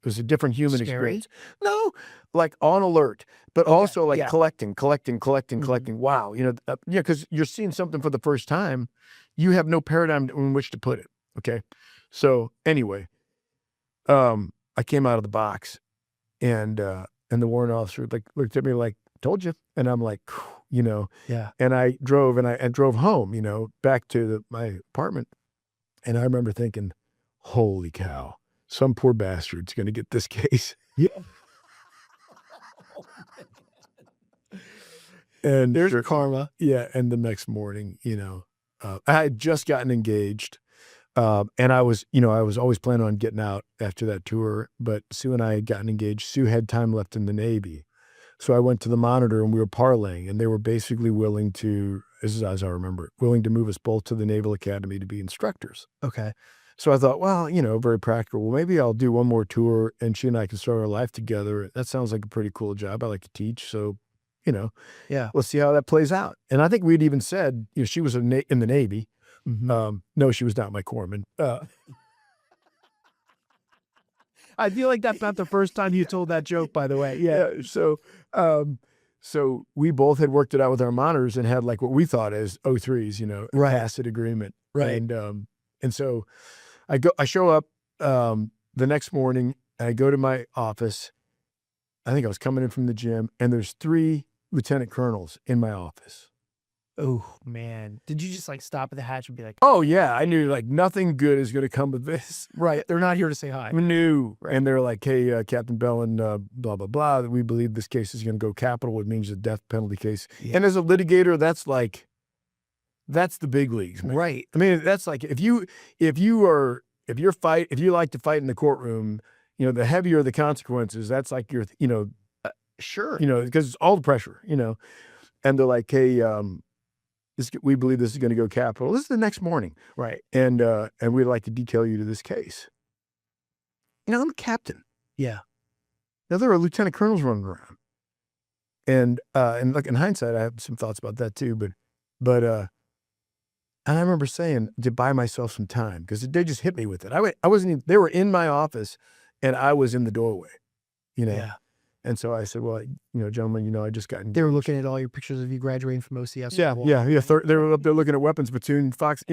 It was a different human experience. No, like on alert, but also like collecting. Wow, you know, because you're seeing something for the first time, you have no paradigm in which to put it. Okay, so anyway, I came out of the box, and the warrant officer like looked at me like, "Told you," and I'm like, you know, yeah. And I drove home, you know, back to my apartment. And I remember thinking, holy cow, some poor bastard's going to get this case. Yeah. And there's karma. Yeah. And the next morning, you know, I had just gotten engaged. And I was always planning on getting out after that tour. But Sue and I had gotten engaged. Sue had time left in the Navy. So I went to the Monitor, and we were parlaying, and they were basically willing to, this is as I remember, willing to move us both to the Naval Academy to be instructors. Okay. So I thought, well, you know, very practical. Well, maybe I'll do one more tour, and she and I can start our life together. That sounds like a pretty cool job. I like to teach. So, you know, yeah, let's see how that plays out. And I think we'd even said, you know, she was in the Navy. Mm-hmm. No, she was not my corpsman. I feel like that's not the first time you told that joke, by the way. Yeah. So we both had worked it out with our monitors and had like what we thought as O3s, you know, right. tacit agreement. Right. And so I show up the next morning, and I go to my office. I think I was coming in from the gym, and there's 3 lieutenant colonels in my office. Oh, man. Did you just like stop at the hatch and be like, oh, yeah, I knew like nothing good is going to come of this. Right. They're not here to say hi. No. Right. And they're like, hey, Captain Bellon, blah, blah, blah. We believe this case is going to go capital, which means a death penalty case. Yeah. And as a litigator, that's the big leagues, man. Right. I mean, that's like, if you like to fight in the courtroom, you know, the heavier the consequences, that's like your, you know, sure. You know, because it's all the pressure, you know, and they're like, hey, we believe this is going to go capital. This is the next morning. Right. And we'd like to detail you to this case. You know, I'm a captain. Yeah. Now there are lieutenant colonels running around. And look, in hindsight, I have some thoughts about that too. But and I remember saying to buy myself some time because they just hit me with it. I wasn't even, they were in my office and I was in the doorway, Yeah. And so I said, well, gentlemen, I just got engaged. They were looking at all your pictures of you graduating from OCS. Yeah. They were up there looking at weapons platoon, Fox,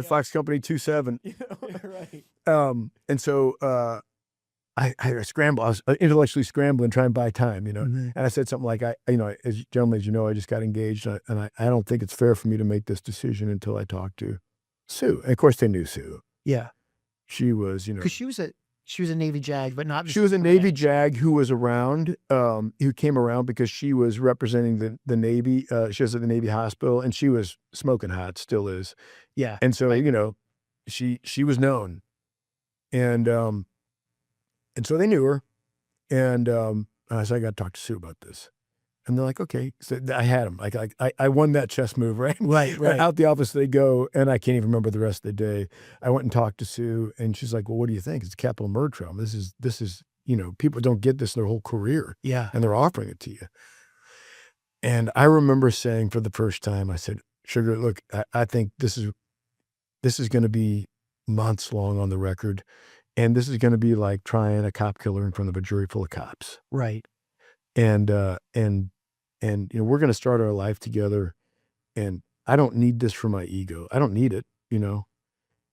Fox Company 27. Right. And so I scrambled. I was intellectually scrambling, trying to buy time, Mhm. And I said something like, gentlemen, as you know, I just got engaged, and I don't think it's fair for me to make this decision until I talk to Sue. And of course, they knew Sue. Yeah. She was, Because she was a Navy JAG, but not. She was a Navy JAG who was around, who came around because she was representing the Navy. She was at the Navy hospital, and she was smoking hot, still is. Yeah. And so, she was known. And so they knew her. And I said, I got to talk to Sue about this. And they're like, okay. So I had them. Like I won that chess move, right? Right. Out the office they go, and I can't even remember the rest of the day. I went and talked to Sue, and she's like, well, what do you think? It's a capital murder trial. This is, people don't get this their whole career. Yeah. And they're offering it to you. And I remember saying for the first time, I said, Sugar, look, I think this is going to be months long on the record. And this is going to be like trying a cop killer in front of a jury full of cops. Right. And we're going to start our life together, and I don't need this for my ego. I don't need it,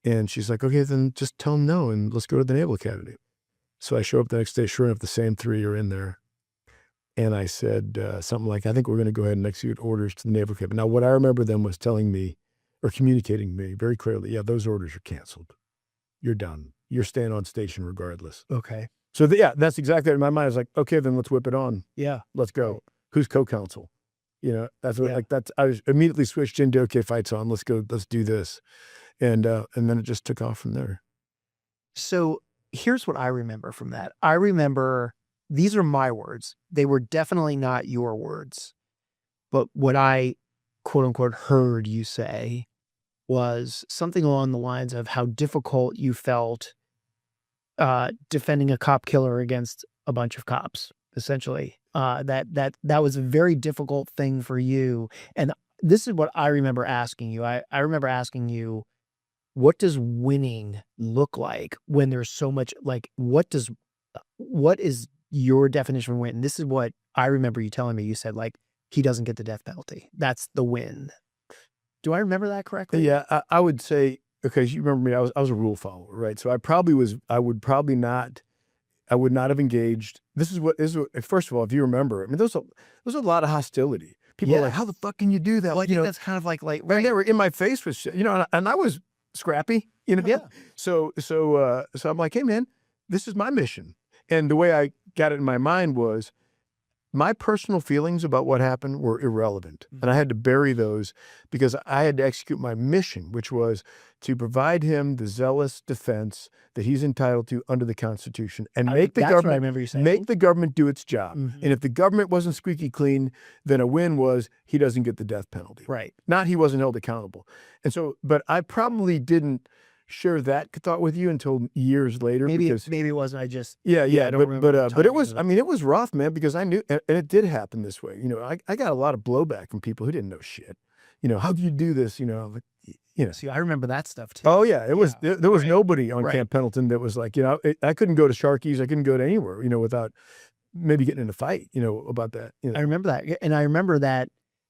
And she's like, okay, then just tell them no, and let's go to the Naval Academy. So I show up the next day, sure enough, the same three are in there. And I said something like, I think we're going to go ahead and execute orders to the Naval Academy. Now, what I remember them was telling me, or communicating to me very clearly, yeah, those orders are canceled. You're done. You're staying on station regardless. Okay. So that's exactly what in my mind. I was like, okay, then let's whip it on. Yeah. Let's go. Right. Who's co-counsel? That's what I was immediately switched into, okay, fight's on. Let's go. Let's do this. And then it just took off from there. So here's what I remember from that. I remember, these are my words. They were definitely not your words. But what I, quote unquote, heard you say was something along the lines of how difficult you felt defending a cop killer against a bunch of cops, essentially. That was a very difficult thing for you. And this is what I remember asking you. I remember asking you, what does winning look like when there's so much, like, what is your definition of win? And this is what I remember you telling me. You said, like, he doesn't get the death penalty. That's the win. Do I remember that correctly? Yeah, I would say, okay, you remember me, I was a rule follower, right? So I would not have engaged. This is what, first of all, if you remember, I mean, there's a lot of hostility. People are like, how the fuck can you do that? Well, I think that's kind of like, right. They were in my face with shit, and I was scrappy, Yeah. So I'm like, hey man, this is my mission. And the way I got it in my mind was, my personal feelings about what happened were irrelevant. Mm-hmm. And I had to bury those because I had to execute my mission, which was to provide him the zealous defense that he's entitled to under the Constitution, and make the government, what I remember you saying. Make the government do its job. Mm-hmm. And if the government wasn't squeaky clean, then a win was he doesn't get the death penalty. Right. Not he wasn't held accountable. And so, but I probably didn't share that thought with you until years later. Maybe it wasn't. I just I don't remember. But it was. I mean, it was rough, man, because I knew, and it did happen this way. I got a lot of blowback from people who didn't know shit. How do you do this? See, I remember that stuff too. Oh yeah, it was. There was nobody on Camp Pendleton that was like, I couldn't go to Sharky's. I couldn't go to anywhere, without maybe getting in a fight, about that. I remember that, and I remember that.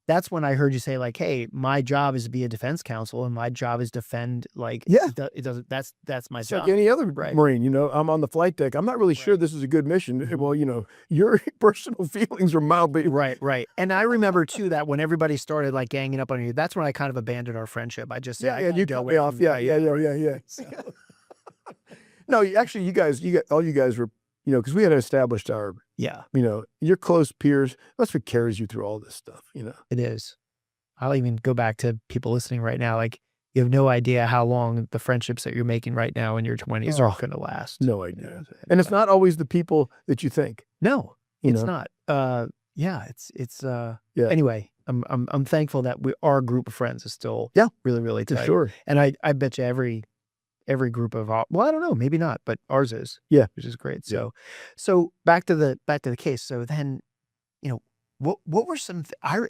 That's when I heard you say, like, hey, my job is to be a defense counsel and my job is defend, like, it doesn't, that's my job. Like any other Marine, I'm on the flight deck. I'm not really sure this is a good mission. Well, your personal feelings are mildly. Right. And I remember too, that when everybody started like ganging up on you, that's when I kind of abandoned our friendship. I just said, you cut me off. Yeah. So. No, actually all you guys were, because we had established our, your close peers. That's what carries you through all this stuff, It is. I'll even go back to people listening right now. Like, you have no idea how long the friendships that you're making right now in your 20s are going to last. No idea. And it's not always the people that you think. No, it's not. Anyway, I'm thankful that our group of friends is still really, really tight. Sure. And I bet you every group of, well, I don't know, maybe not, but ours is, which is great. So back to the case. So then, What were some?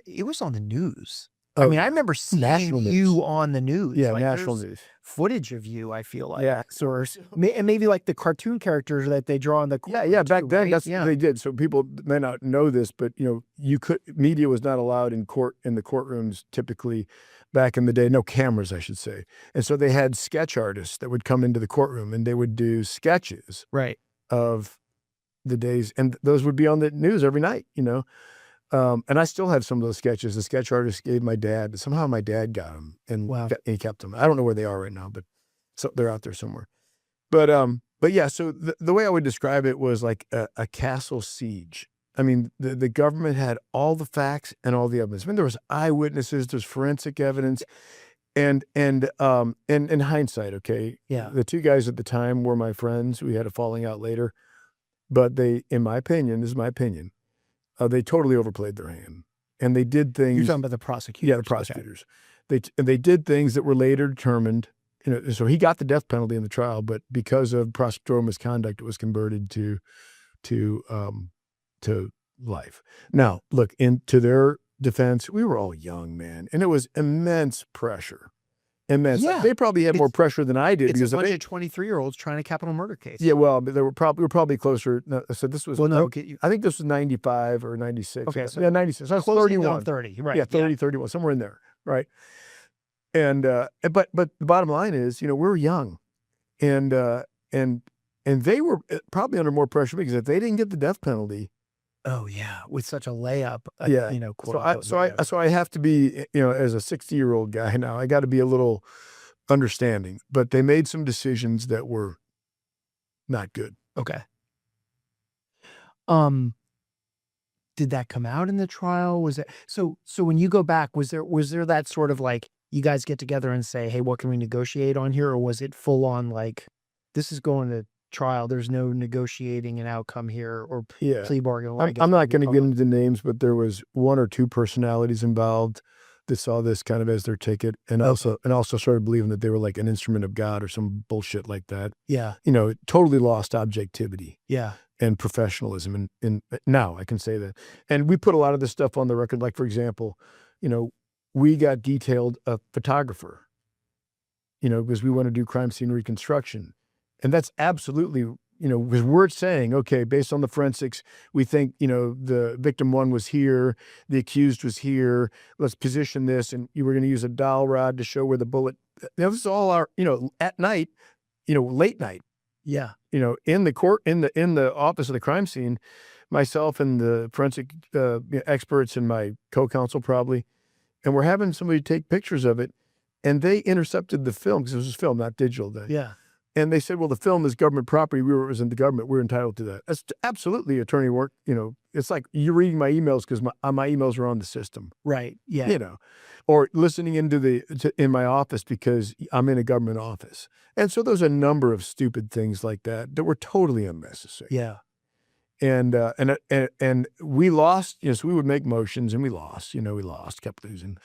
It was on the news. I Oh, mean, I remember seeing national you news. on the news. Yeah, like, national there's news. footage of you. I feel like, Yeah. or and maybe like the cartoon characters that they draw in the Yeah, back too, then right? that's Yeah. what they did. So people may not know this, but media was not allowed in the courtrooms typically back in the day. No cameras, I should say. And so they had sketch artists that would come into the courtroom and they would do sketches Right. of the days, and those would be on the news every night. And I still have some of those sketches. The sketch artist gave my dad. Somehow my dad got them, and Wow. he kept them. I don't know where they are right now, but they're out there somewhere. But yeah, so the way I would describe it was like a castle siege. I mean, the government had all the facts and all the evidence. I mean, there was eyewitnesses, there's forensic evidence, and in hindsight, okay, Yeah. the two guys at the time were my friends. We had a falling out later, but they, in my opinion, this is my opinion, they totally overplayed their hand, and they did things. You're talking about the prosecutors. Yeah, the prosecutors. They did things that were later determined. So he got the death penalty in the trial, but because of prosecutorial misconduct, it was converted to life. Now, look, into their defense, we were all young, man, and it was immense pressure. Immense. Yeah. They probably had more pressure than I did It's because a bunch of 23-year-olds trying a capital murder case. Yeah, well, but we were probably closer. No, so this was. Well, no, I think this was 95 or 96. Okay, so yeah, 96. I was closing 31. on 30, right? Yeah, 30, 31, somewhere in there, right? And but the bottom line is, we were young, and they were probably under more pressure because if they didn't get the death penalty, Oh yeah, with such a layup. yeah, quote so I have to be, as a 60-year-old guy now, I got to be a little understanding. But they made some decisions that were not good. Okay. Did that come out in the trial? Was it so when you go back, was there that sort of like you guys get together and say, hey, what can we negotiate on here? Or was it full on like this is going to trial, there's no negotiating an outcome here or Yeah. plea bargain? I'm not going to get into names, but there was one or two personalities involved that saw this kind of as their ticket, and also started believing that they were like an instrument of God or some bullshit like that. Yeah. Totally lost objectivity. Yeah. And professionalism. And now I can say that. And we put a lot of this stuff on the record. Like, for example, we got detailed a photographer, because we want to do crime scene reconstruction. And that's absolutely, because we're saying, okay, based on the forensics, we think, the victim one was here, the accused was here, let's position this. And you were going to use a dowel rod to show where the bullet, this is all our, at night, late night. Yeah. In the court, in the office of the crime scene, myself and the forensic experts and my co-counsel probably, and we're having somebody take pictures of it, and they intercepted the film because it was film, not digital then. Yeah. And they said, well, the film is government property. It was in the government. We're entitled to that. That's absolutely attorney work. It's like you're reading my emails because my emails are on the system. Right. Yeah. Or listening in my office because I'm in a government office. And so there's a number of stupid things like that were totally unnecessary. Yeah. And we lost, so we would make motions and we lost, kept losing.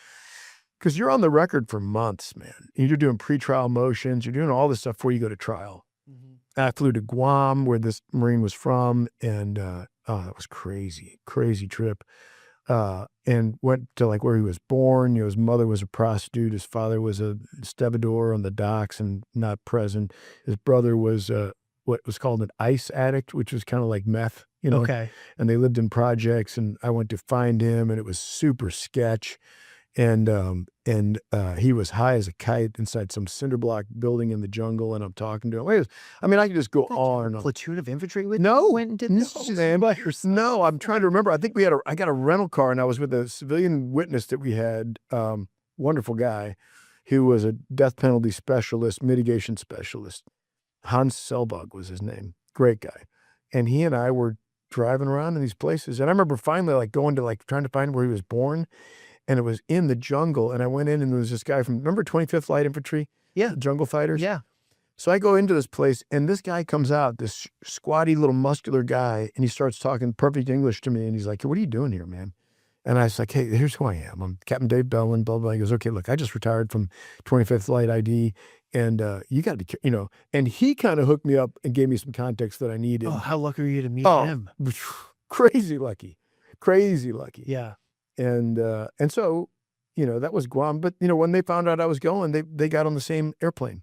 Because you're on the record for months, man. You're doing pretrial motions. You're doing all this stuff before you go to trial. Mm-hmm. I flew to Guam, where this Marine was from, and that was crazy trip. And went to like where he was born. His mother was a prostitute. His father was a stevedore on the docks and not present. His brother was what was called an ice addict, which was kind of like meth, Okay. And they lived in projects. And I went to find him, and it was super sketch. And he was high as a kite inside some cinder block building in the jungle, and I'm talking to him. I could just go on. A platoon of infantry went and did this? No, man. By yourself. No, I'm trying to remember. I think I got a rental car, and I was with a civilian witness that we had, wonderful guy, who was a death penalty specialist, mitigation specialist. Hans Selbach was his name. Great guy. And he and I were driving around in these places. And I remember finally going to trying to find where he was born. And it was in the jungle. And I went in, and there was this guy from, remember 25th Light Infantry? Yeah. The jungle fighters? Yeah. So I go into this place, and this guy comes out, this squatty little muscular guy, and he starts talking perfect English to me. And he's like, hey, what are you doing here, man? And I was like, hey, here's who I am. I'm Captain Dave Bellon, blah, blah. He goes, okay, look, I just retired from 25th Light ID. And you got to be, and he kind of hooked me up and gave me some context that I needed. Oh, how lucky are you to meet him? Crazy lucky. crazy lucky. Yeah. And so, that was Guam. But, when they found out I was going, they got on the same airplane.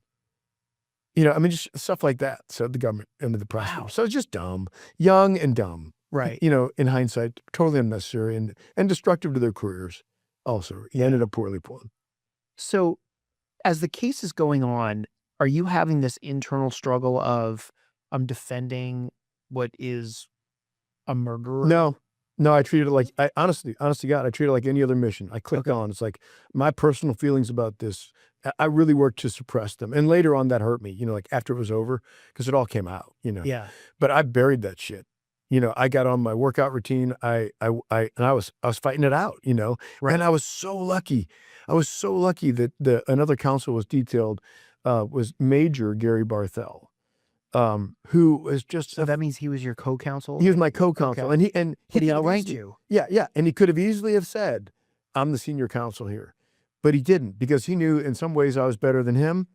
I mean, just stuff like that. So the government and the prosecutor. Wow. So it's just dumb, young and dumb. Right. In hindsight, totally unnecessary and destructive to their careers. Also, he ended up poorly for them. So as the case is going on, are you having this internal struggle of I'm defending what is a murderer? No, I treat it like, honestly, God, I treat it like any other mission. I clicked on. It's like my personal feelings about this. I really worked to suppress them. And later on that hurt me, like after it was over, because it all came out, Yeah. But I buried that shit. I got on my workout routine. I was fighting it out, Right. and I was so lucky. I was so lucky that another counsel was detailed, was Major Gary Barthel, who was just. So that means he was your co-counsel? He was my co-counsel, Okay. and he outranked you. Yeah, and he could have easily have said, "I'm the senior counsel here," but he didn't, because he knew in some ways I was better than him,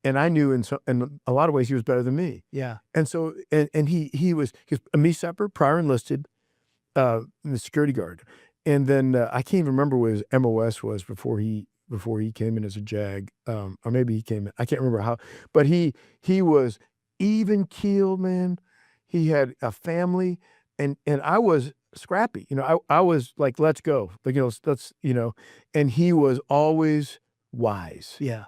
and I knew in a lot of ways he was better than me. Yeah. And so, and he was a me-sepper, prior enlisted, the security guard, and then I can't even remember what his MOS was before he came in as a JAG, or maybe he came in. I can't remember how, but he was even keeled, man. He had a family, and I was scrappy. I was like, let's go. Like, let's, and he was always wise. Yeah.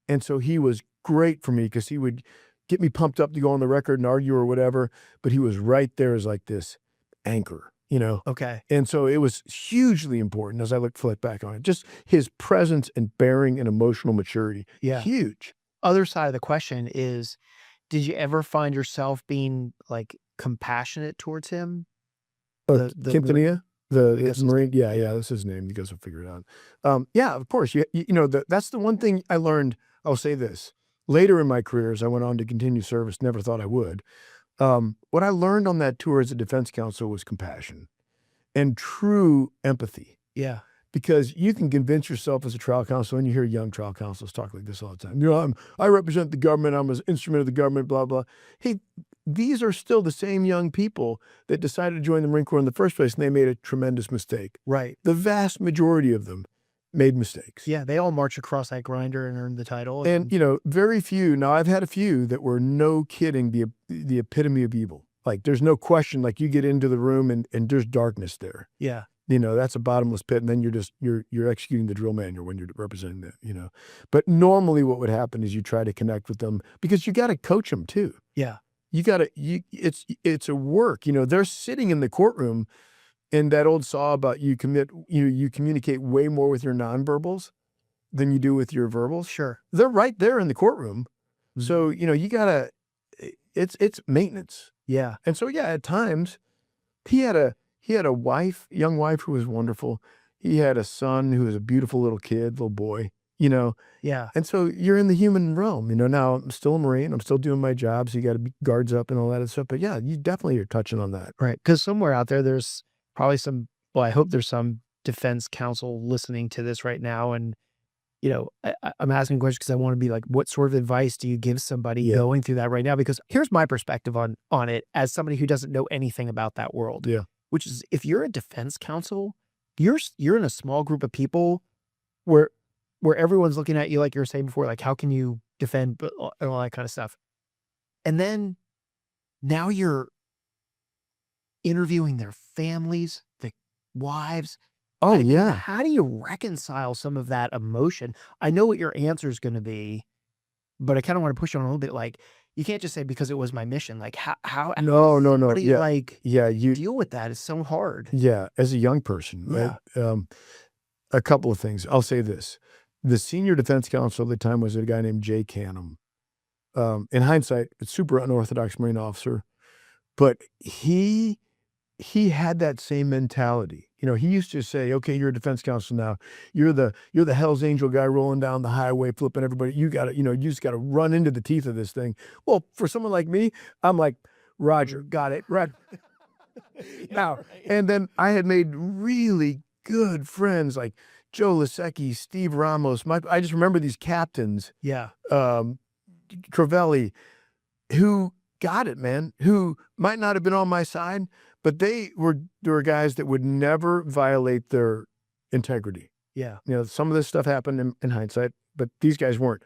And so he was great for me, because he would get me pumped up to go on the record and argue or whatever, but he was right there as like this anchor, Okay. And so it was hugely important as I look back on it. Just his presence and bearing and emotional maturity. Yeah. Huge. Other side of the question is, did you ever find yourself being like compassionate towards him? Quintanilla? The Marine, yeah, that's his name. You guys will figure it out. Yeah, of course. That's the one thing I learned. I'll say this. Later in my career, as I went on to continue service, never thought I would. What I learned on that tour as a defense counsel was compassion and true empathy. Yeah. Because you can convince yourself as a trial counsel, and you hear young trial counsels talk like this all the time. I represent the government. I'm an instrument of the government, blah, blah. Hey, these are still the same young people that decided to join the Marine Corps in the first place, and they made a tremendous mistake. Right. The vast majority of them made mistakes. Yeah, they all march across that grinder and earn the title. And, very few. Now, I've had a few that were, no kidding, the epitome of evil. Like, there's no question. Like, you get into the room and there's darkness there. Yeah. That's a bottomless pit, and then you're executing the drill manual when you're representing that, But normally what would happen is you try to connect with them, because you got to coach them too. Yeah. It's a work, they're sitting in the courtroom, and that old saw about you communicate way more with your nonverbals than you do with your verbals. Sure. They're right there in the courtroom. Mm-hmm. So, you gotta, it's maintenance. Yeah. And so, yeah, at times he had a young wife who was wonderful. He had a son who was a beautiful little boy, Yeah. And so you're in the human realm, now I'm still a Marine. I'm still doing my job. So you got to be guards up and all that stuff. But yeah, you definitely are touching on that. Right. Because somewhere out there's probably I hope there's some defense counsel listening to this right now. And, I'm asking questions because I want to be like, what sort of advice do you give somebody going through that right now? Because here's my perspective on it as somebody who doesn't know anything about that world. Yeah. Which is, if you're a defense counsel, you're in a small group of people where everyone's looking at you, like you were saying before, like, how can you defend and all that kind of stuff. And then now you're interviewing their families, the wives. Oh, yeah. How do you reconcile some of that emotion? I know what your answer is going to be, but I kind of want to push on a little bit. Like, you can't just say, because it was my mission. Like, how No. you deal with that? It's so hard. Yeah. As a young person, yeah. Right? A couple of things. I'll say this. The senior defense counsel at the time was a guy named Jay Canham. In hindsight, a super unorthodox Marine officer, but he had that same mentality. He used to say, okay, you're a defense counsel now. You're the Hell's Angel guy rolling down the highway, flipping everybody. You just got to run into the teeth of this thing. Well, for someone like me, I'm like, Roger, got it. Right. Now, and then I had made really good friends like Joe Lasecki, Steve Ramos. I just remember these captains. Yeah. Travelli, who got it, man, who might not have been on my side, but there were guys that would never violate their integrity. Yeah. You know, some of this stuff happened in hindsight, but these guys weren't.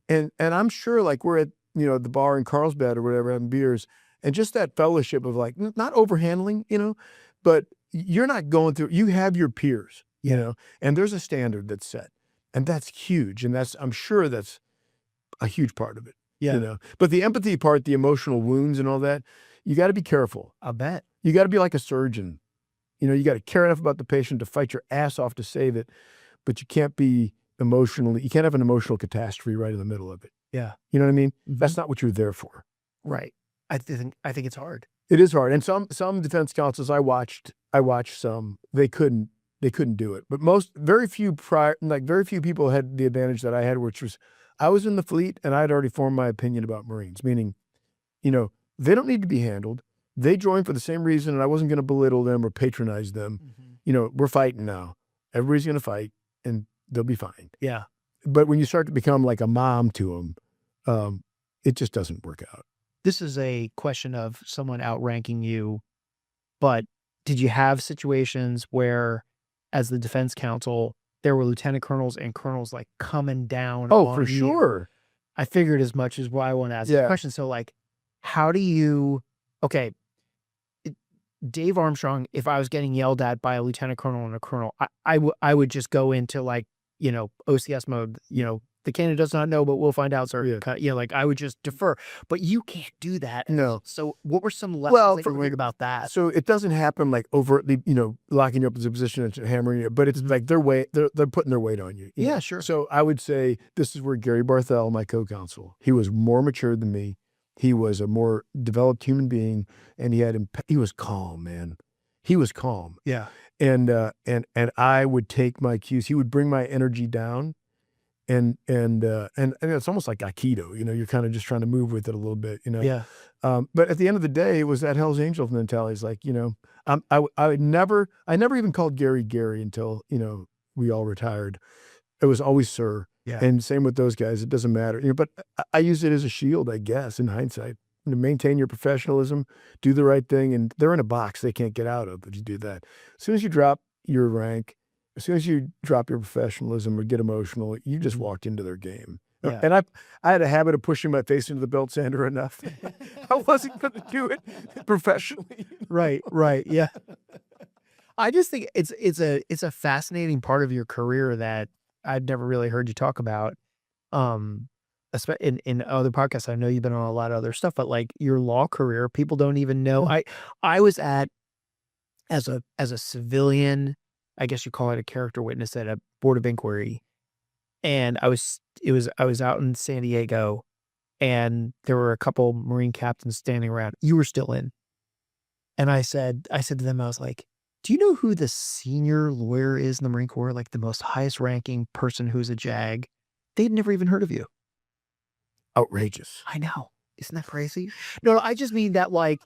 And I'm sure, like, we're at, you know, the bar in Carlsbad or whatever, having beers, and just that fellowship of, like, not overhandling, you know, but you're not going through, you have your peers, you know, and there's a standard that's set, and that's huge. And I'm sure that's a huge part of it, you know, but the empathy part, the emotional wounds and all that, you got to be careful. I'll bet. You got to be like a surgeon. You know, you got to care enough about the patient to fight your ass off to save it, but you can't have an emotional catastrophe right in the middle of it. Yeah. You know what I mean? That's not what you're there for. Right. I think it's hard. It is hard. And some defense counsels I watched some, they couldn't do it. But very few people had the advantage that I had, which was I was in the fleet and I had already formed my opinion about Marines, meaning, you know, they don't need to be handled. They joined for the same reason, and I wasn't going to belittle them or patronize them. You know, we're fighting now. Everybody's going to fight, and they'll be fine. Yeah. But when you start to become like a mom to them, it just doesn't work out. This is a question of someone outranking you, but did you have situations where, as the defense counsel, there were lieutenant colonels and colonels like coming down? Oh, for sure. I figured as much, as why I want to ask the question. So, like, how do you? Okay, Dave Armstrong, if I was getting yelled at by a lieutenant colonel and a colonel, I would just go into, like, you know, OCS mode, you know, the candidate does not know, but we'll find out, sir. You know, like, I would just defer. But you can't do that. No. So what were some lessons that you learned about that? So it doesn't happen like overtly, you know, locking you up in a position and hammering you, but it's like they're putting their weight on you. Yeah, sure. So I would say this is where Gary Barthel, my co-counsel, he was more mature than me. He was a more developed human being, and he was calm, man. He was calm. Yeah. And I would take my cues. He would bring my energy down, and it's almost like Aikido, you know, you're kind of just trying to move with it a little bit, you know? Yeah. But at the end of the day, it was that Hell's Angels mentality. It's like, you know, I never even called Gary until, you know, we all retired. It was always sir. Yeah. And same with those guys. It doesn't matter. You know, but I use it as a shield, I guess, in hindsight, to maintain your professionalism, do the right thing. And they're in a box they can't get out of if you do that. As soon as you drop your rank, as soon as you drop your professionalism or get emotional, you just walked into their game. Yeah. And I had a habit of pushing my face into the belt sander enough. I wasn't going to do it professionally. Right. Yeah. I just think it's a fascinating part of your career that I've never really heard you talk about. In other podcasts, I know you've been on a lot of other stuff, but like your law career, people don't even know. I was as a civilian, I guess you call it a character witness at a board of inquiry, and I was out in San Diego, and there were a couple Marine captains standing around. You were still in, and I said to them, I was like, do you know who the senior lawyer is in the Marine Corps? Like the most highest ranking person who's a JAG? They'd never even heard of you. Outrageous. I know. Isn't that crazy? No, I just mean that, like,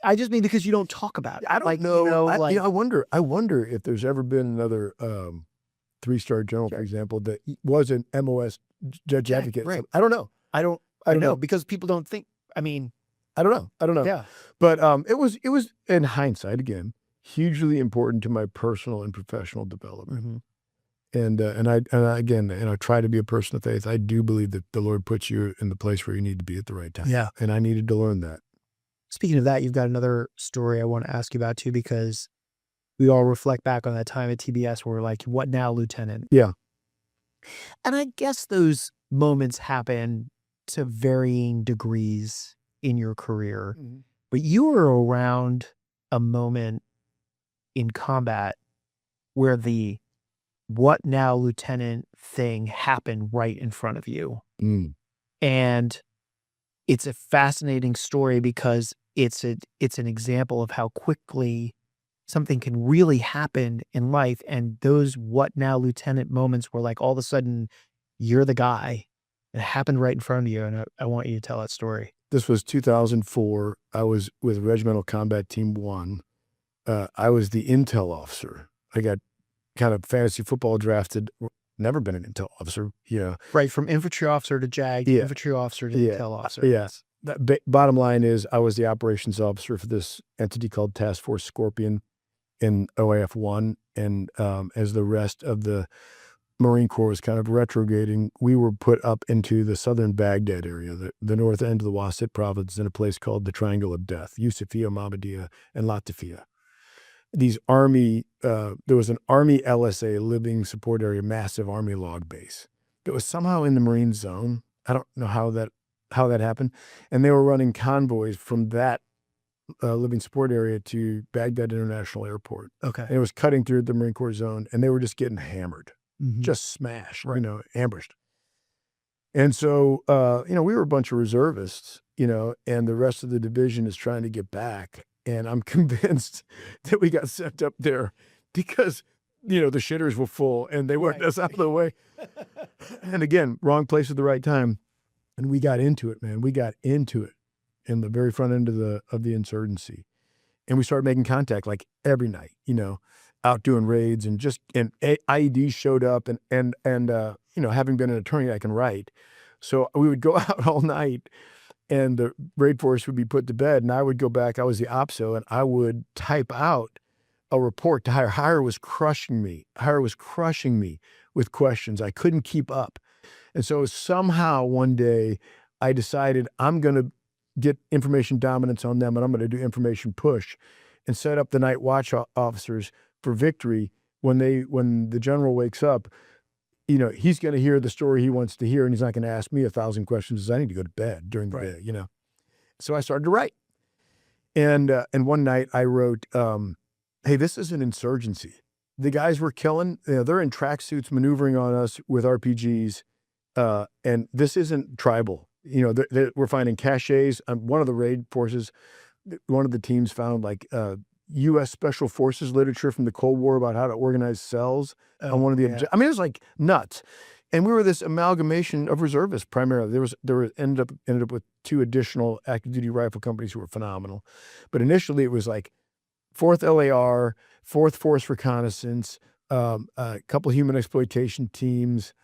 because you don't talk about it. I don't know. You know, I wonder if there's ever been another 3-star general, for example, that was an MOS judge advocate. Right. I don't know. I don't know, because people don't think, I mean. I don't know. Yeah. But it was in hindsight, again, hugely important to my personal and professional development. And I try to be a person of faith. I do believe that the Lord puts you in the place where you need to be at the right time. Yeah. And I needed to learn that. Speaking of that, you've got another story I want to ask you about too, because we all reflect back on that time at TBS where we're like, what now, Lieutenant? Yeah. And I guess those moments happen to varying degrees in your career, but you were around a moment in combat where the what now, Lieutenant thing happened right in front of you. And it's a fascinating story because it's an example of how quickly something can really happen in life. And those what now, Lieutenant moments were like, all of a sudden you're the guy. It happened right in front of you. And I want you to tell that story. This was 2004. I was with Regimental Combat Team 1. I was the intel officer. I got kind of fantasy football drafted. Never been an intel officer. Yeah. Right. From infantry officer to JAG, infantry officer to intel officer. Yeah. bottom line is I was the operations officer for this entity called Task Force Scorpion in OAF-1. And as the rest of the Marine Corps was kind of retrograding, we were put up into the southern Baghdad area, the north end of the Wasit province, in a place called the Triangle of Death, Yusufia, Mahmudiya, and Latifia. These army, there was an Army LSA, living support area, massive Army log base that was somehow in the Marine zone. I don't know how that happened. And they were running convoys from that living support area to Baghdad International Airport. Okay. And it was cutting through the Marine Corps zone, and they were just getting hammered, just smashed, Right. ambushed. And so, we were a bunch of reservists, and the rest of the division is trying to get back. And I'm convinced that we got sent up there because, the shitters were full and they worked us out of the way. And again, wrong place at the right time. And we got into it, man. We got into it in the very front end of the insurgency. And we started making contact like every night, out doing raids, and IEDs showed up, and having been an attorney, I can write. So we would go out all night, and the raid force would be put to bed, and I would go back. I was the OPSO, and I would type out a report to Hire. Hire was crushing me. Hire was crushing me with questions. I couldn't keep up. And so somehow one day I decided I'm going to get information dominance on them, and I'm going to do information push and set up the night watch officers for victory. When the general wakes up, he's going to hear the story he wants to hear, and he's not going to ask me 1,000 questions because I need to go to bed during the day, So I started to write. And one night I wrote, hey, this is an insurgency. The guys were killing, they're in tracksuits maneuvering on us with RPGs. And this isn't tribal. We're finding caches. One of the raid forces, one of the teams found U.S. Special Forces literature from the Cold War about how to organize cells on one of the. I mean, it was like nuts. And we were this amalgamation of reservists primarily. There ended up with 2 additional active duty rifle companies who were phenomenal, but initially it was like 4th LAR, 4th Force Reconnaissance, a couple human exploitation teams.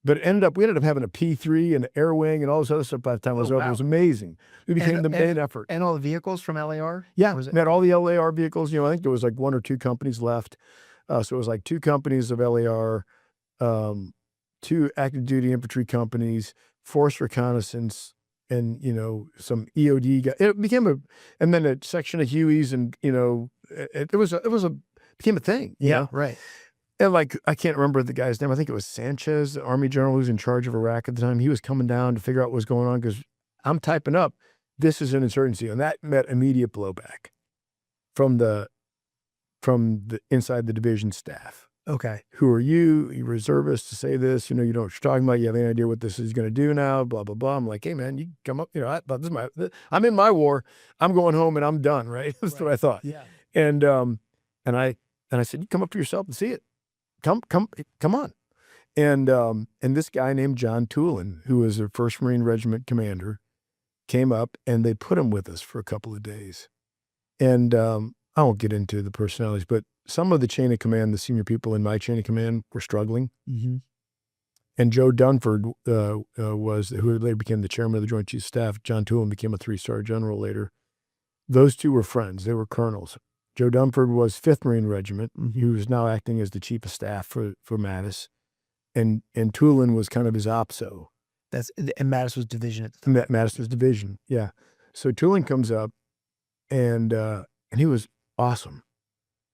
But we ended up having a P3 and an air wing and all this other stuff by the time I was over. It was amazing. We became the main effort. And all the vehicles from LAR? Yeah, we had all the LAR vehicles. I think there was 1 or 2 companies left. So it was 2 companies of LAR, 2 active duty infantry companies, Force Reconnaissance, and, some EOD guys. It became and then a section of Hueys, and, it became a thing. Yeah, right. And I can't remember the guy's name. I think it was Sanchez, the Army general who was in charge of Iraq at the time. He was coming down to figure out what was going on because I'm typing up, this is an insurgency. And that met immediate blowback from the inside the division staff. Okay. Who are you? You reservists to say this, you know what you're talking about. You have any idea what this is going to do now, blah, blah, blah. I'm like, hey man, you come up, I'm in my war. I'm going home and I'm done. Right. That's what I thought. Yeah. And I said, you come up for yourself and see it. Come on. And this guy named John Toulon, who was a 1st Marine Regiment commander, came up, and they put him with us for a couple of days. And I won't get into the personalities, but some of the chain of command, the senior people in my chain of command, were struggling. Mm-hmm. And Joe Dunford who later became the chairman of the Joint Chiefs of Staff. John Toulon became a 3-star general later. Those 2 were friends. They were colonels. Joe Dunford was 5th Marine Regiment. Mm-hmm. He was now acting as the chief of staff for Mattis. And Toulon was kind of his OPSO. And Mattis was division at the time. Mattis was division, yeah. So Toulon comes up, and he was awesome.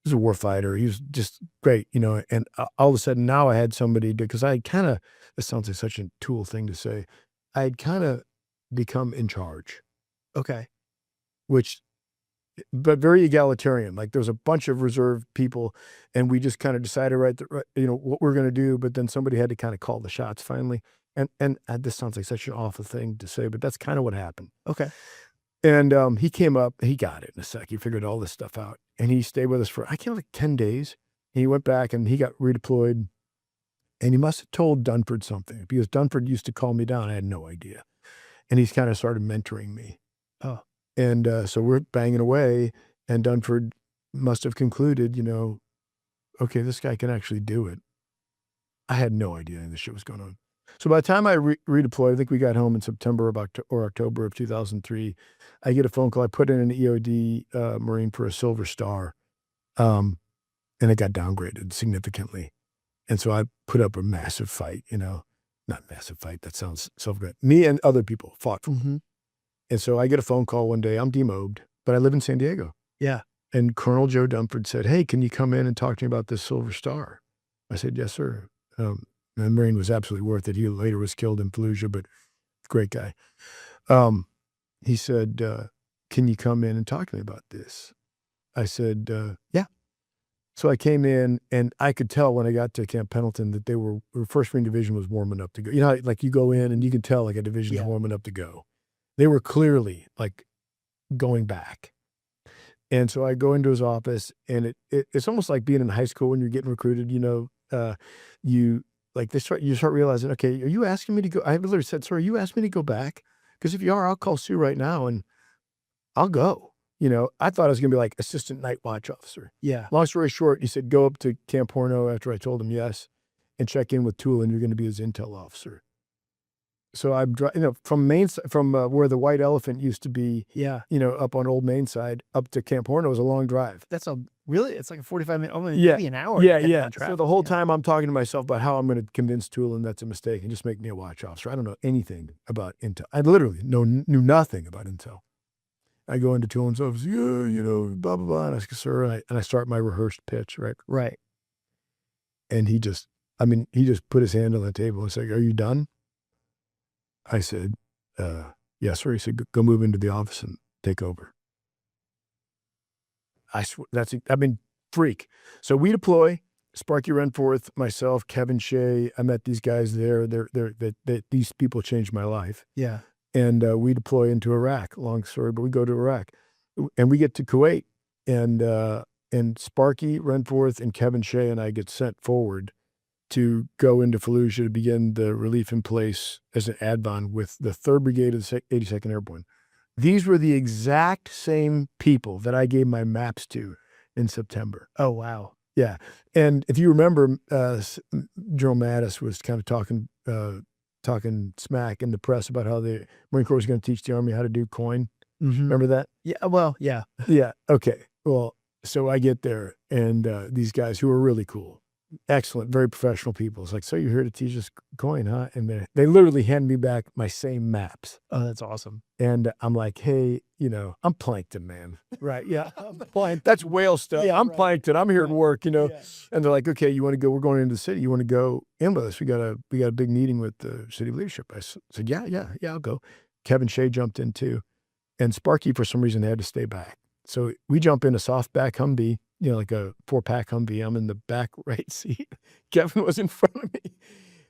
He was a war fighter. He was just great, and all of a sudden now I had somebody, because I had kind of, this sounds like such a Tool thing to say, I had kind of become in charge. Okay. But very egalitarian. There was a bunch of reserve people, and we just kind of decided what we're going to do. But then somebody had to kind of call the shots finally. And this sounds like such an awful thing to say, but that's kind of what happened. Okay. And he came up, he got it in a sec. He figured all this stuff out, and he stayed with us for 10 days. And he went back and he got redeployed, and he must have told Dunford something, because Dunford used to call me down. I had no idea. And he's kind of started mentoring me. Oh. And so we're banging away, and Dunford must have concluded, okay, this guy can actually do it. I had no idea any of this shit was going on. So by the time I redeployed, I think we got home in September or October of 2003. I get a phone call. I put in an EOD Marine for a Silver Star, and it got downgraded significantly. And so I put up a massive fight, not massive fight. That sounds self-good. Me and other people fought for Mm-hmm. And so I get a phone call one day. I'm demobbed, but I live in San Diego. Yeah. And Colonel Joe Dunford said, "Hey, can you come in and talk to me about this Silver Star?" I said, "Yes, sir." The Marine was absolutely worth it. He later was killed in Fallujah, but great guy. He said, "Can you come in and talk to me about this?" I said, "Yeah." So I came in, and I could tell when I got to Camp Pendleton that the 1st Marine Division was warming up to go. You know, like you go in and you can tell like a division's warming up to go. They were clearly like going back. And so I go into his office, and it's almost like being in high school when you're getting recruited. You start realizing, okay, are you asking me to go? I literally said, "Sir, are you asking me to go back? Because if you are, I'll call Sue right now and I'll go." I thought I was going to be like assistant night watch officer. Yeah. Long story short, he said, "Go up to Camp Horno," after I told him yes, and check in with Toole, and you're going to be his intel officer. So I'm from where the White Elephant used to be, up on Old Main Side, up to Camp Horno was a long drive. It's like a 45-minute, maybe an hour. Yeah. So the whole time I'm talking to myself about how I'm going to convince Toole that's a mistake and just make me a watch officer. I don't know anything about intel. I literally knew nothing about intel. I go into Toole's office, blah, blah, blah. And I say, "Sir," and I start my rehearsed pitch, right? Right. And he just put his hand on the table and said, "Are you done?" I said, "Yes, sir." He said, "Go move into the office and take over." I swear, freak. So we deploy, Sparky Renforth, myself, Kevin Shea. I met these guys there. These people changed my life. Yeah. And we deploy into Iraq. Long story, but we go to Iraq. And we get to Kuwait. And Sparky Renforth and Kevin Shea and I get sent forward to go into Fallujah to begin the relief in place as an ADVON with the 3rd Brigade of the 82nd Airborne. These were the exact same people that I gave my maps to in September. Oh, wow. Yeah. And if you remember, General Mattis was kind of talking smack in the press about how the Marine Corps was going to teach the Army how to do coin. Mm-hmm. Remember that? Yeah. Well, yeah. Yeah. Okay. Well, so I get there, and these guys who are really cool, excellent, very professional people. It's like, "So you're here to teach us coin, huh?" And they literally hand me back my same maps. Oh, that's awesome. And I'm like, "Hey, I'm plankton, man." Right. Yeah. That's whale stuff. Yeah, I'm plankton. I'm here to work, Yeah. And they're like, "Okay, you want to go? We're going into the city. You want to go in with us? We got a big meeting with the city leadership." I said, yeah, I'll go. Kevin Shea jumped in too. And Sparky, for some reason, had to stay back. So we jump in a softback Humvee, like a 4-pack Humvee. I'm in the back right seat. Kevin was in front of me.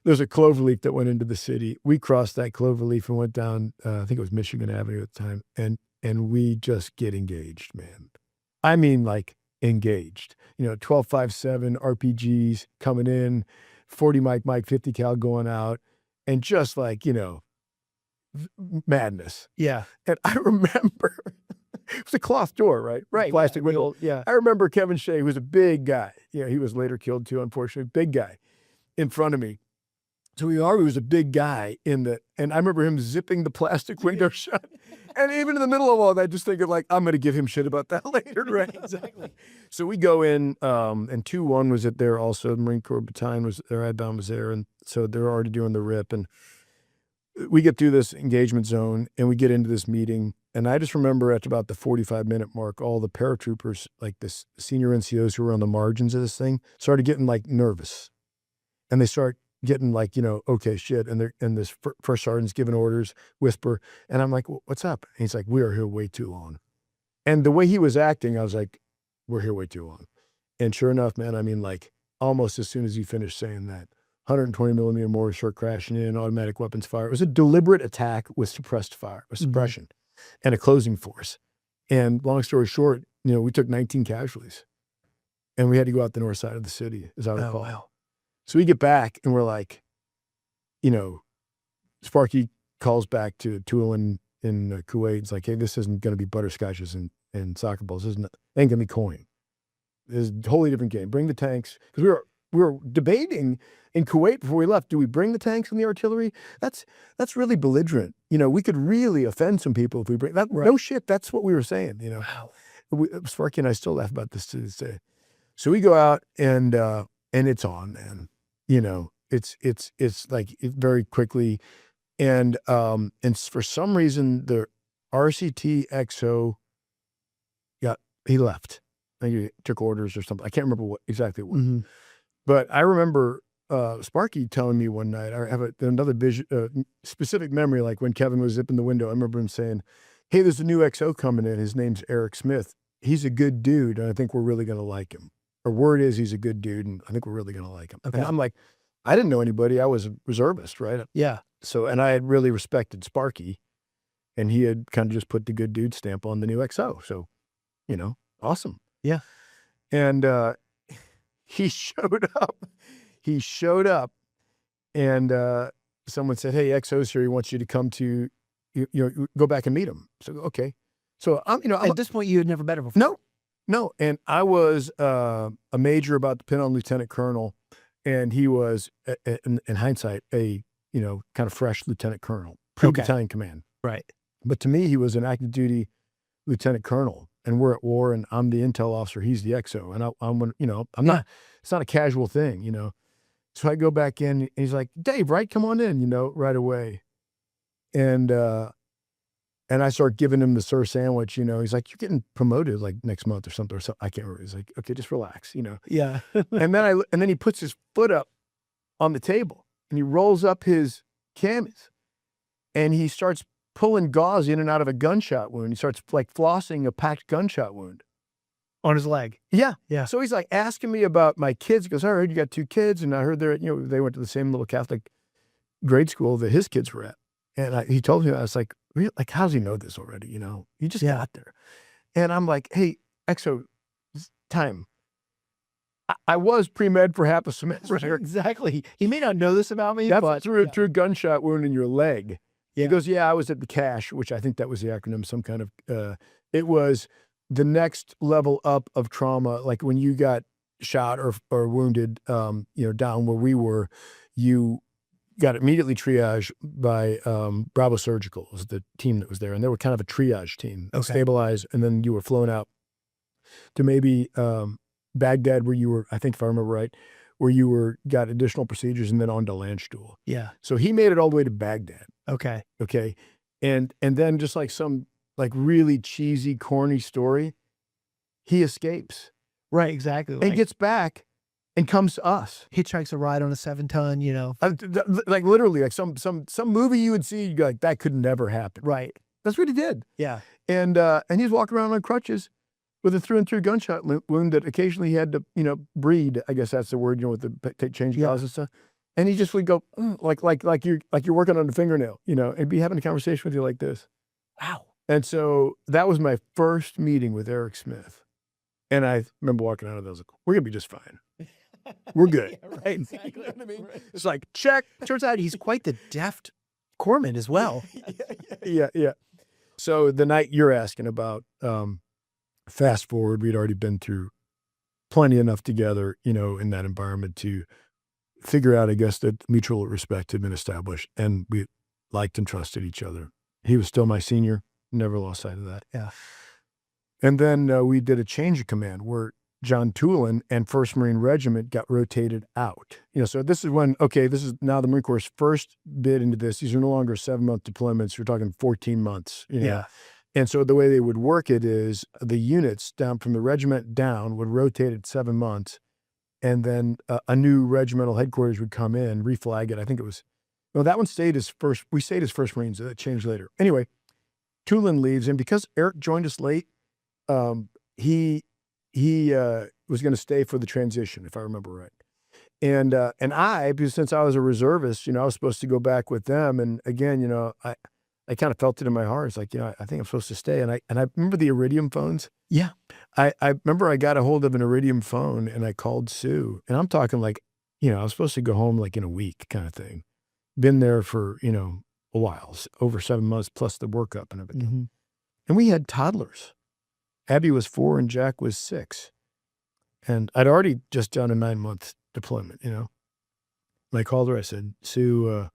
There's a cloverleaf that went into the city. We crossed that cloverleaf and went down, I think it was Michigan Avenue at the time. And we just get engaged, man. I mean, like engaged, 12.57 RPGs coming in, 40 Mike, 50 cal going out, and just like, madness. Yeah. And I remember it was a cloth door, right? Right. Plastic window. Yeah. I remember Kevin Shea, who was a big guy. He was later killed too, unfortunately. Big guy in front of me. So he was a big guy and I remember him zipping the plastic window shut. And even in the middle of all that, just thinking like, I'm going to give him shit about that later. Right. Exactly. So we go in, and 2-1 was there also. The Marine Corps battalion was there, ADVON was there. And so they're already doing the RIP. And we get through this engagement zone and we get into this meeting. And I just remember at about the 45-minute mark, all the paratroopers, like the senior NCOs who were on the margins of this thing, started getting like nervous. And they start getting like, okay, shit. And this first sergeant's giving orders, whisper. And I'm like, "What's up?" And he's like, "We are here way too long." And the way he was acting, I was like, "We're here way too long." And sure enough, man, I mean, like almost as soon as he finished saying that, 120 millimeter mortars start crashing in, automatic weapons fire. It was a deliberate attack with suppressed fire, with suppression, and a closing force. And long story short, we took 19 casualties, and we had to go out the north side of the city, as I recall. Wow. So we get back, and we're like, Sparky calls back to Toole in Kuwait. It's like, "Hey, this isn't going to be butterscotches and soccer balls. This ain't going to be coin. This is a wholly different game. Bring the tanks." Because we were debating in Kuwait before we left. Do we bring the tanks and the artillery? That's really belligerent. We could really offend some people if we bring that. Right. No shit. That's what we were saying. Wow. Sparky and I still laugh about this to this day. So we go out and it's on, man. It's like very quickly, and for some reason the RCT XO he left. He took orders or something. I can't remember exactly what. Mm-hmm. But I remember Sparky telling me one night. I have another specific memory, like when Kevin was zipping the window. I remember him saying, "Hey, there's a new XO coming in. His name's Eric Smith. He's a good dude, and I think we're really going to like him." Or word is he's a good dude, and I think we're really going to like him. Okay. And I'm like, I didn't know anybody. I was a reservist, right? Yeah. So, and I had really respected Sparky, and he had kind of just put the good dude stamp on the new XO. So, awesome. Yeah. And he showed up. He showed up, and someone said, "Hey, XO's here. He wants you to come to, go back and meet him." So, okay. So I'm, At this point, you had never met him before. No. And I was a major about to pin on lieutenant colonel, and he was, in hindsight, a kind of fresh lieutenant colonel, pre-battalion command. Right. But to me, he was an active duty lieutenant colonel, and we're at war, and I'm the intel officer. He's the XO, and I'm not. It's not a casual thing, So I go back in, and he's like, "Dave, right? Come on in," right away, and I start giving him the sir sandwich. He's like, "You're getting promoted like next month or something." I can't remember. He's like, "Okay, just relax," Yeah. and then he puts his foot up on the table, and he rolls up his camis, and he starts pulling gauze in and out of a gunshot wound. He starts like flossing a packed gunshot wound On his leg. Yeah. Yeah. So he's like asking me about my kids. He goes, "I heard you got 2 kids, and I heard they went to the same little Catholic grade school that his kids were at." And he told me, I was like, "Really? Like, how does he know this already? He just got there." And I'm like, "Hey, XO, time. I was pre-med for half a semester." Right, exactly. He may not know this about me, That's but through a gunshot wound in your leg. Yeah. He goes, "Yeah, I was at the CASH," which I think that was the acronym, some kind of, it was the next level up of trauma. Like when you got shot or wounded, down where we were, you got immediately triaged by Bravo Surgical, was the team that was there. And they were kind of a triage team, stabilized. And then you were flown out to maybe Baghdad, where you were, I think if I remember right, where you got additional procedures, and then on to Landstuhl. Yeah. So he made it all the way to Baghdad. Okay. Okay. And then just like some like really cheesy, corny story, he escapes. Right, exactly. And gets back and comes to us. Hitchhikes a ride on a 7-ton, Like literally, like some movie you would see, you'd go like, that could never happen. Right. That's what he did. Yeah. And he's walking around on crutches with a through-and-through gunshot wound that occasionally he had to, breed. I guess that's the word, with the change gauze and stuff. And he just would go, like you're working on a fingernail, and be having a conversation with you like this. Wow. And so that was my first meeting with Eric Smith. And I remember walking out of there, I was like, "We're going to be just fine. We're good." Yeah, right, exactly. You know what I mean? Right. It's like, check. Turns out he's quite the deft corpsman as well. Yeah. So the night you're asking about, fast forward, we'd already been through plenty enough together, in that environment to figure out, I guess, that mutual respect had been established, and we liked and trusted each other. He was still my senior. Never lost sight of that. Yeah. And then we did a change of command where John Tulin and 1st Marine Regiment got rotated out. So this is when, this is now the Marine Corps' first bid into this. These are no longer 7-month deployments. We're talking 14 months. Yeah. And so the way they would work it is the units down from the regiment down would rotate at 7 months, and then a new regimental headquarters would come in, reflag it. I think it was, that one stayed as first. We stayed as 1st Marines. That changed later. Anyway, Tulin leaves, and because Eric joined us late, he was going to stay for the transition, if I remember right. And because since I was a reservist, I was supposed to go back with them. And again, I kind of felt it in my heart. It's like, I think I'm supposed to stay. And I remember the Iridium phones. Yeah. I remember I got a hold of an Iridium phone, and I called Sue, and I'm talking like, I was supposed to go home like in a week kind of thing. Been there for, a while, over 7 months plus the workup and everything. Mm-hmm. And we had toddlers. Abby was 4 and Jack was 6. And I'd already just done a 9-month deployment, And I called her. I said, Sue,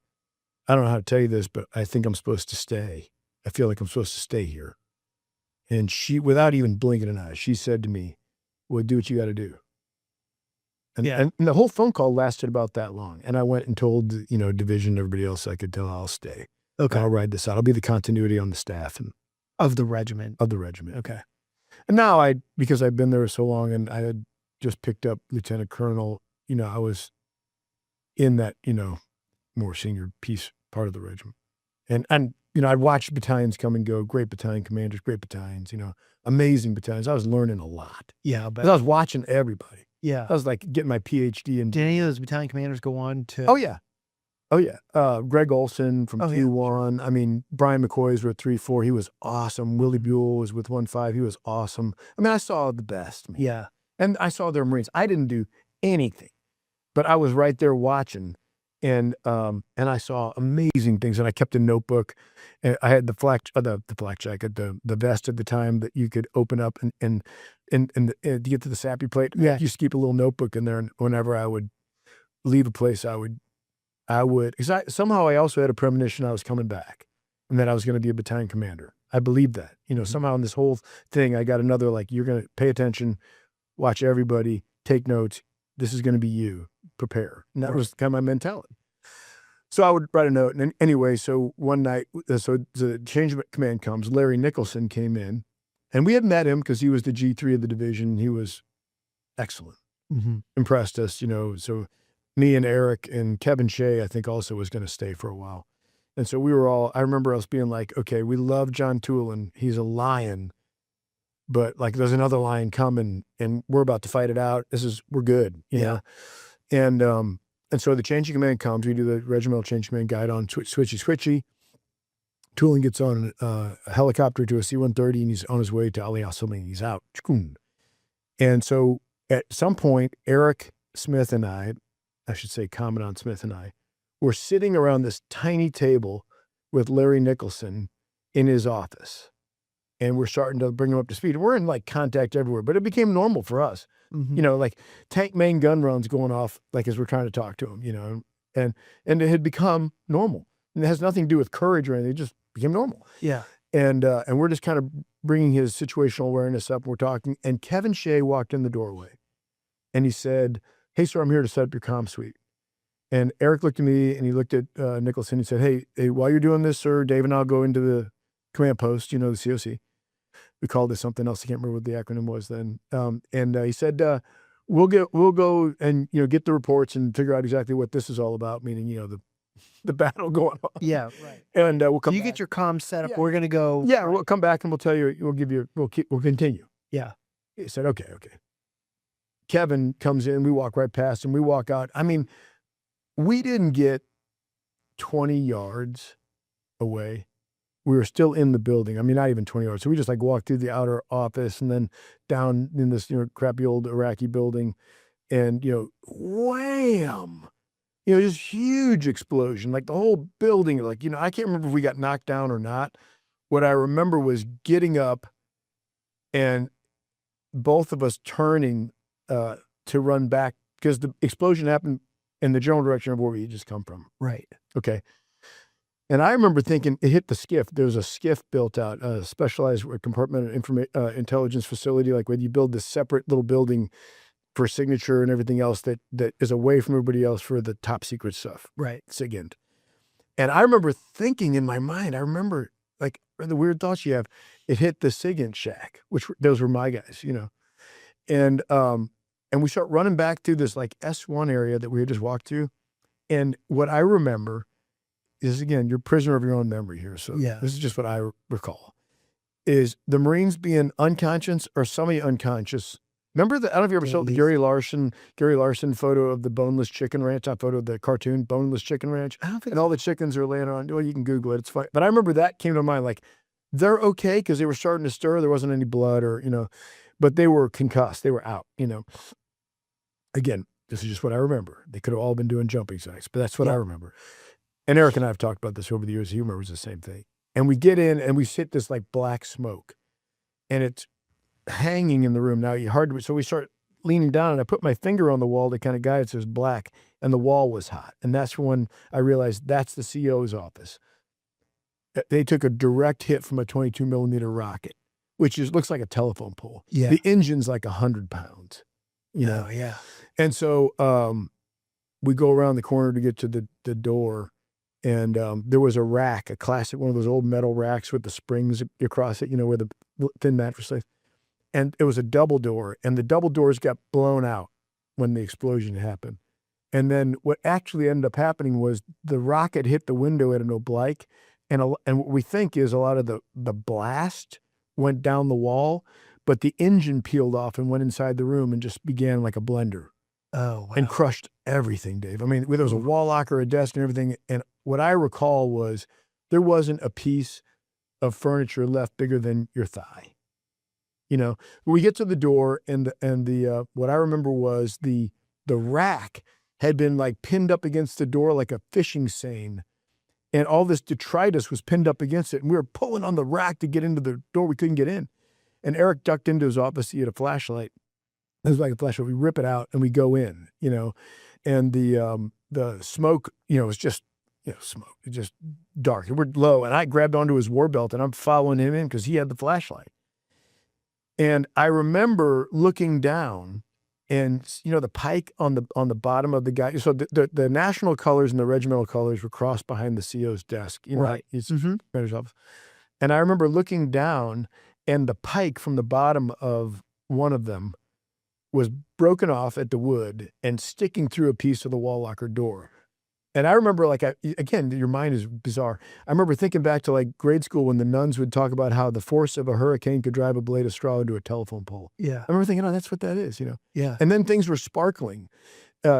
I don't know how to tell you this, but I think I'm supposed to stay. I feel like I'm supposed to stay here. And she, without even blinking an eye, she said to me, well, do what you got to do. And the whole phone call lasted about that long. And I went and told, division, everybody else I could tell, I'll stay. Okay. I'll ride this out. I'll be the continuity on the staff. Of the regiment. Okay. And now because I've been there so long and I had just picked up lieutenant colonel, I was in that, more senior piece part of the regiment. And I'd watched battalions come and go, great battalion commanders, great battalions, amazing battalions. I was learning a lot. Yeah. But I was watching everybody. Yeah. I was like getting my PhD in. Did any of those battalion commanders go on to? Oh, yeah. Greg Olson from 2-1. Yeah. I mean, Brian McCoy's were 3-4. He was awesome. Willie Buell was with 1-5. He was awesome. I mean, I saw the best, man. Yeah. And I saw their Marines. I didn't do anything, but I was right there watching. And I saw amazing things. And I kept a notebook. And I had the flak jacket, the vest at the time that you could open up and to get to the sappy plate. Yeah. I used to keep a little notebook in there. And whenever I would leave a place, I would, because somehow I also had a premonition I was coming back and that I was going to be a battalion commander. I believed that, somehow in this whole thing, I got another, you're going to pay attention, watch everybody, take notes. This is going to be you, prepare. And that was kind of my mentality. So I would write a note. And anyway, so one night, so the change of command comes, Larry Nicholson came in and we had met him because he was the G3 of the division. He was excellent, impressed us, so me and Eric and Kevin Shea, I think also was going to stay for a while. And so we were all, I remember us being like, okay, we love John Toulon. He's a lion, but there's another lion coming and we're about to fight it out. We're good, you know? And so the change of command comes, we do the regimental change of command guide on switchy. Toulon gets on a helicopter to a C-130 and he's on his way to Ali Al-Salem. He's out. And so at some point, Eric Smith and I should say Commandant Smith and I, were sitting around this tiny table with Larry Nicholson in his office. And we're starting to bring him up to speed. We're in contact everywhere, but it became normal for us. Tank main gun runs going off as we're trying to talk to him, and it had become normal. And it has nothing to do with courage or anything. It just became normal. Yeah. And we're just kind of bringing his situational awareness up. We're talking, and Kevin Shea walked in the doorway and he said, hey, sir, I'm here to set up your comm suite. And Eric looked at me and he looked at Nicholson. He said, hey, while you're doing this, sir, Dave and I'll go into the command post, the COC. We called it something else. I can't remember what the acronym was then. And he said, we'll go and, get the reports and figure out exactly what this is all about, meaning, the battle going on. Yeah, right. And we'll come You back. get your comms set up. Yeah. We're going to go. Yeah, we'll come back and we'll tell you, we'll continue. Yeah. He said, okay. Kevin comes in, we walk right past him, we walk out. I mean, we didn't get 20 yards away. We were still in the building. I mean, not even 20 yards. So we just walked through the outer office and then down in this, crappy old Iraqi building and, wham, just huge explosion, the whole building, I can't remember if we got knocked down or not. What I remember was getting up and both of us turning to run back because the explosion happened in the general direction of where we had just come from. Right. Okay. And I remember thinking it hit the SCIF. There was a SCIF built out, a specialized compartment intelligence facility, where you build this separate little building for signature and everything else that is away from everybody else for the top secret stuff. Right. SIGINT. And I remember thinking in my mind, the weird thoughts you have, it hit the SIGINT shack, which those were my guys, And we start running back through this S1 area that we had just walked through. And what I remember is, again, you're prisoner of your own memory here. So this is just what I recall, is the Marines being unconscious or semi-unconscious. Remember I don't know if you ever saw the Gary Larson photo of the boneless chicken ranch, that photo of the cartoon, boneless chicken ranch. I don't think and all the chickens are laying on, you can Google it. It's fine. But I remember that came to mind, they're okay because they were starting to stir. There wasn't any blood or, but they were concussed. They were out, Again, this is just what I remember. They could have all been doing jumping sacks, but that's what I remember. And Eric and I have talked about this over the years. He remembers the same thing. And we get in and we sit black smoke and it's hanging in the room. Now so we start leaning down and I put my finger on the wall to kind of guide it so it was black, and the wall was hot. And that's when I realized that's the CO's office. They took a direct hit from a 22 millimeter rocket, which looks like a telephone pole. Yeah. The engine's like 100 pounds, you know? Oh, yeah. And so we go around the corner to get to the door, and there was a rack, a classic, one of those old metal racks with the springs across it, you know, where the thin mattress lays. And it was a double door, and the double doors got blown out when the explosion happened. And then what actually ended up happening was the rocket hit the window at an oblique, and what we think is a lot of the blast went down the wall, but the engine peeled off and went inside the room and just began like a blender. Oh, wow. And crushed everything, Dave. I mean, there was a wall locker, a desk, and everything. And what I recall was there wasn't a piece of furniture left bigger than your thigh. You know, we get to the door, and the what I remember was the rack had been like pinned up against the door like a fishing seine, and all this detritus was pinned up against it, and we were pulling on the rack to get into the door. We couldn't get in, and Eric ducked into his office. He had a flashlight. It was like a flashlight. We rip it out and we go in, you know, and the smoke, you know, was just, you know, smoke, just dark. We're low, and I grabbed onto his war belt, and I'm following him in because he had the flashlight. And I remember looking down, and you know, the pike on the bottom of the guy. So the national colors and the regimental colors were crossed behind the CO's desk. You know, Right. his commander's office. And I remember looking down, and the pike from the bottom of one of them was broken off at the wood and sticking through a piece of the wall locker door. And I remember, like, again, your mind is bizarre. I remember thinking back to like grade school when the nuns would talk about how the force of a hurricane could drive a blade of straw into a telephone pole. Yeah. I remember thinking, oh, that's what that is, you know? Yeah. And then things were sparkling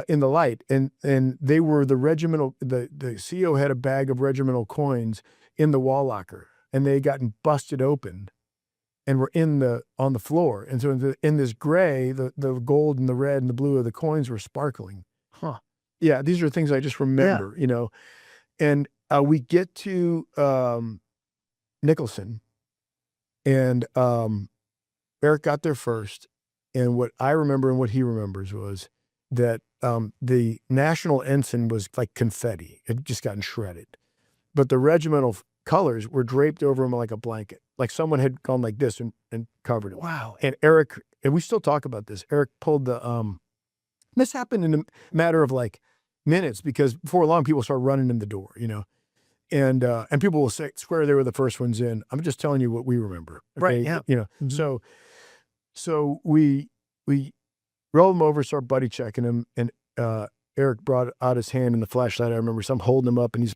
in the light, and they were the regimental, the CO had a bag of regimental coins in the wall locker, and they had gotten busted open and were on the floor. And so in this gray, the gold and the red and the blue of the coins were sparkling. Huh. Yeah, these are things I just remember, you know. And we get to Nicholson, and Eric got there first. And what I remember and what he remembers was that the national ensign was like confetti. It had just gotten shredded. But the regimental colors were draped over him like a blanket. Like someone had gone like this and covered it. Wow. And Eric, and we still talk about this, Eric pulled this happened in a matter of like minutes, because before long people start running in the door, you know, and people will swear they were the first ones in. I'm just telling you what we remember. Okay? Right. Yeah. You know, so we roll him over, start buddy checking him, and Eric brought out his hand in the flashlight. I remember, so I'm holding him up, and he's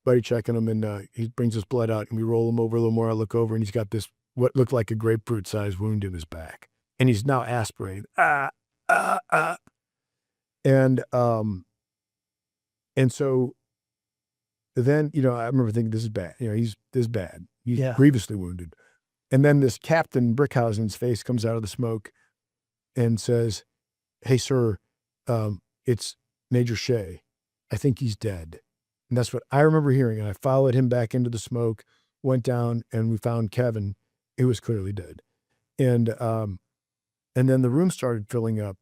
buddy checking him, and he brings his blood out, and we roll him over a little more. I look over, and he's got this what looked like a grapefruit-sized wound in his back, and he's now aspirating. And so then, you know, I remember thinking, this is bad. You know, this is bad. He's grievously wounded. And then this Captain Brickhausen's face comes out of the smoke and says, "Hey, sir, it's Major Shea. I think he's dead." And that's what I remember hearing. And I followed him back into the smoke, went down, and we found Kevin. He was clearly dead. And then the room started filling up.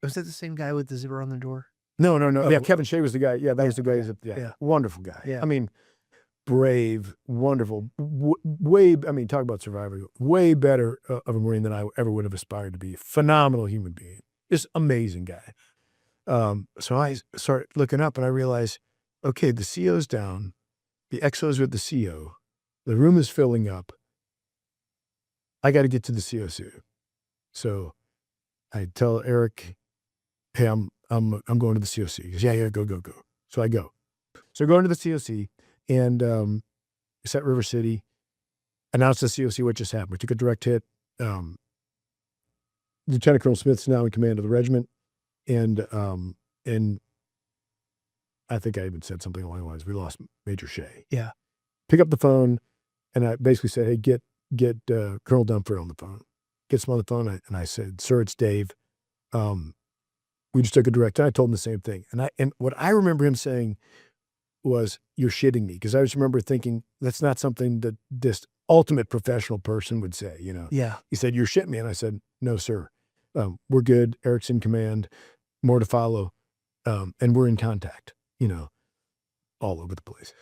Was that the same guy with the zipper on the door? No. Oh. Yeah, Kevin Shea was the guy. Yeah, that was the guy. Yeah. Wonderful guy. Yeah. I mean, brave, wonderful, talk about survivor. Way better of a Marine than I ever would have aspired to be. Phenomenal human being. Just amazing guy. So I start looking up, and I realize, okay, the CO's down. The XO's with the CO. The room is filling up. I got to get to the COC. So I tell Eric, "Hey, I'm going to the COC." He goes, yeah, go. So I go. So going to the COC, and set River City, announced to the COC what just happened. We took a direct hit. Lieutenant Colonel Smith's now in command of the regiment, and I think I even said something along the lines, we lost Major Shea. Yeah. Pick up the phone, and I basically said, "Hey, get Colonel Dunford on the phone." Gets him on the phone, and I said, "Sir, it's Dave. We just took a direct." And I told him the same thing. And what I remember him saying was, "You're shitting me," because I just remember thinking that's not something that this ultimate professional person would say. You know. Yeah. He said, "You're shitting me," and I said, "No, sir. we're good. Eric's in command, more to follow. And we're in contact, all over the place.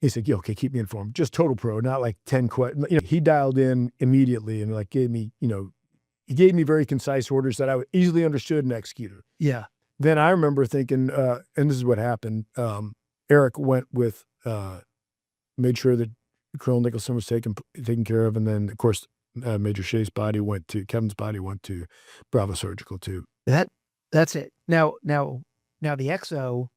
He said, okay, keep me informed. Just total pro, not like 10 questions. He dialed in immediately and like gave me, he gave me very concise orders that I would easily understood and executed. Yeah. Then I remember thinking, and this is what happened. Eric went with, made sure that Colonel Nicholson was taken care of. And then, of course, Major Shea's body Kevin's body went to Bravo Surgical too. That's it. Now the XO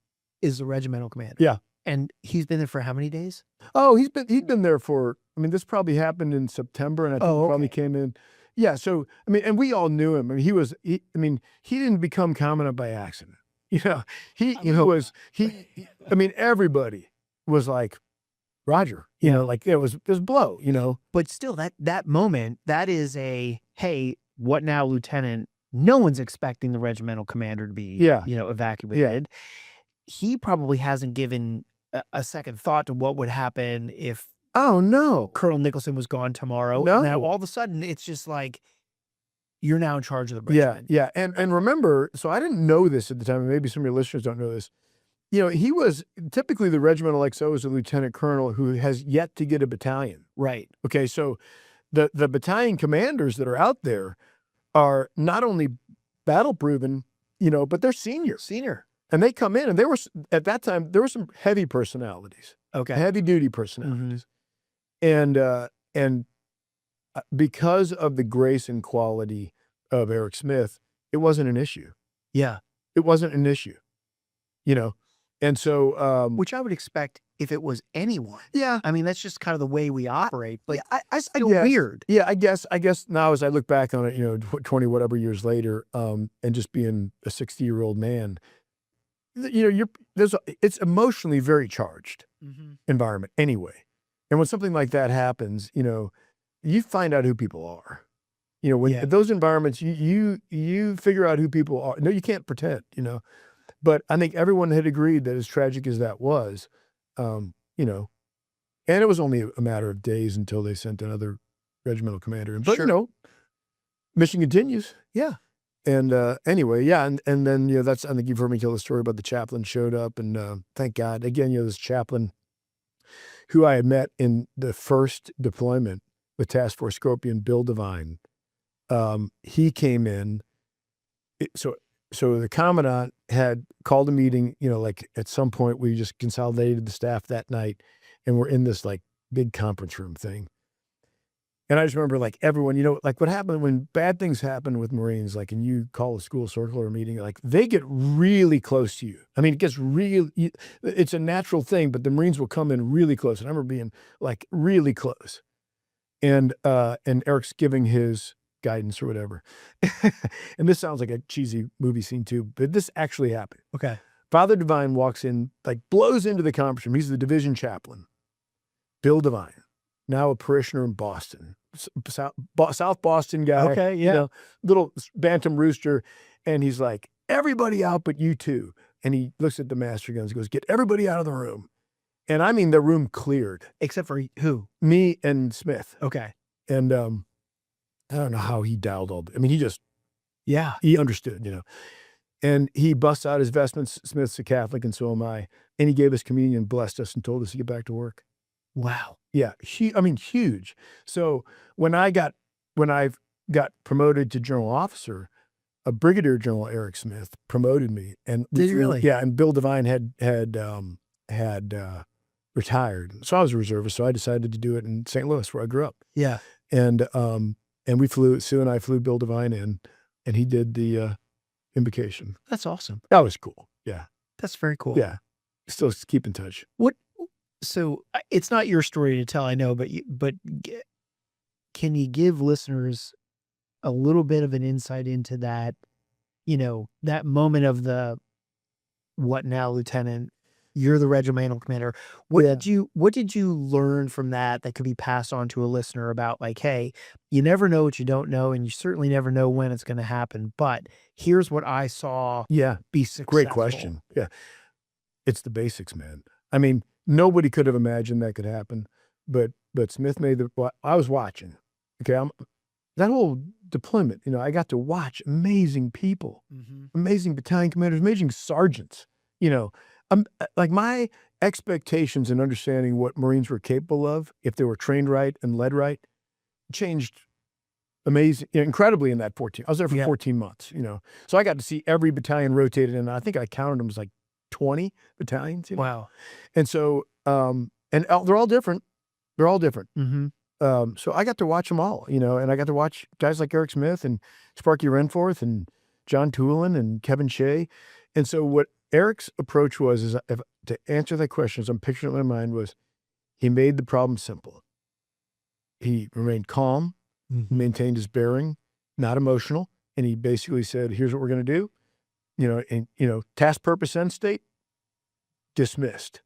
is the regimental commander. Yeah. And he's been there for how many days? Oh, he'd been there for, this probably happened in September, and I think he probably came in. Yeah. So, and we all knew him. He didn't become commandant by accident. Everybody was like, Roger, like it was blow, But still that moment, that is hey, what now, Lieutenant? No one's expecting the regimental commander to be, evacuated. Yeah. He probably hasn't given a second thought to what would happen if Colonel Nicholson was gone tomorrow. No. Now all of a sudden it's just like you're now in charge of the regiment. Yeah. And remember, so I didn't know this at the time, and maybe some of your listeners don't know this. He was typically the regimental XO is a lieutenant colonel who has yet to get a battalion. Right. Okay. So the battalion commanders that are out there are not only battle proven, but they're senior. And they come in, and at that time, there were some heavy personalities. Okay. Heavy duty personalities. Mm-hmm. And because of the grace and quality of Eric Smith, it wasn't an issue. Yeah. It wasn't an issue, And so, which I would expect if it was anyone. Yeah. That's just kind of the way we operate, but it's still weird. Yeah. I guess now as I look back on it, 20 whatever years later, and just being a 60-year-old man, it's emotionally very charged environment anyway. And when something like that happens, you find out who people are. When those environments, you figure out who people are. No, you can't pretend, But I think everyone had agreed that as tragic as that was, and it was only a matter of days until they sent another regimental commander in. But, mission continues. Yeah. And anyway, yeah. And then, I think you've heard me tell the story about the chaplain showed up, and thank God, again, this chaplain who I had met in the first deployment with Task Force Scorpion, Bill Devine, he came in. So the commandant had called a meeting, like at some point we just consolidated the staff that night, and we're in this like big conference room thing. And I just remember like everyone, like what happened when bad things happen with Marines, like, and you call a school circle or a meeting, like they get really close to you. It gets it's a natural thing, but the Marines will come in really close. And I remember being like really close. And Eric's giving his guidance or whatever. And this sounds like a cheesy movie scene too, but this actually happened. Okay. Father Devine walks in, like blows into the conference room. He's the division chaplain. Bill Devine, now a parishioner in Boston, South Boston guy. Okay. Yeah. Little bantam rooster. And he's like, everybody out but you two. And he looks at the master guns and goes, get everybody out of the room. And the room cleared. Except for who? Me and Smith. Okay. And I don't know how he dialed all. He understood, And he busts out his vestments. Smith's a Catholic, and so am I. And he gave us communion, blessed us, and told us to get back to work. Wow. Yeah, huge. So when I got promoted to general officer, a Brigadier General Eric Smith promoted me. And did you really? Yeah, and Bill Devine had retired, so I was a reservist. So I decided to do it in St. Louis, where I grew up. Yeah, and we flew. Sue and I flew Bill Devine in, and he did the invocation. That's awesome. That was cool. Yeah, that's very cool. Yeah, still keep in touch. So it's not your story to tell, I know, but can you give listeners a little bit of an insight into that, that moment of the, what now, Lieutenant? You're the regimental commander. What did you learn from that could be passed on to a listener about like, hey, you never know what you don't know, and you certainly never know when it's going to happen, but here's what I saw be successful. Great question. Yeah. It's the basics, man. Nobody could have imagined that could happen, but Smith made I was watching. Okay. That whole deployment, I got to watch amazing people, amazing battalion commanders, amazing sergeants, like my expectations and understanding what Marines were capable of, if they were trained right and led right, changed incredibly in that 14. I was there for 14 months, So I got to see every battalion rotated, and I think I counted them as like 20 battalions. Wow. And so, and they're all different. They're all different. So I got to watch them all, and I got to watch guys like Eric Smith and Sparky Renforth and John Toulon and Kevin Shea. And so what Eric's approach was, to answer that question, as I'm picturing it in my mind, was he made the problem simple. He remained calm, maintained his bearing, not emotional. And he basically said, here's what we're going to do, task, purpose, end state, dismissed.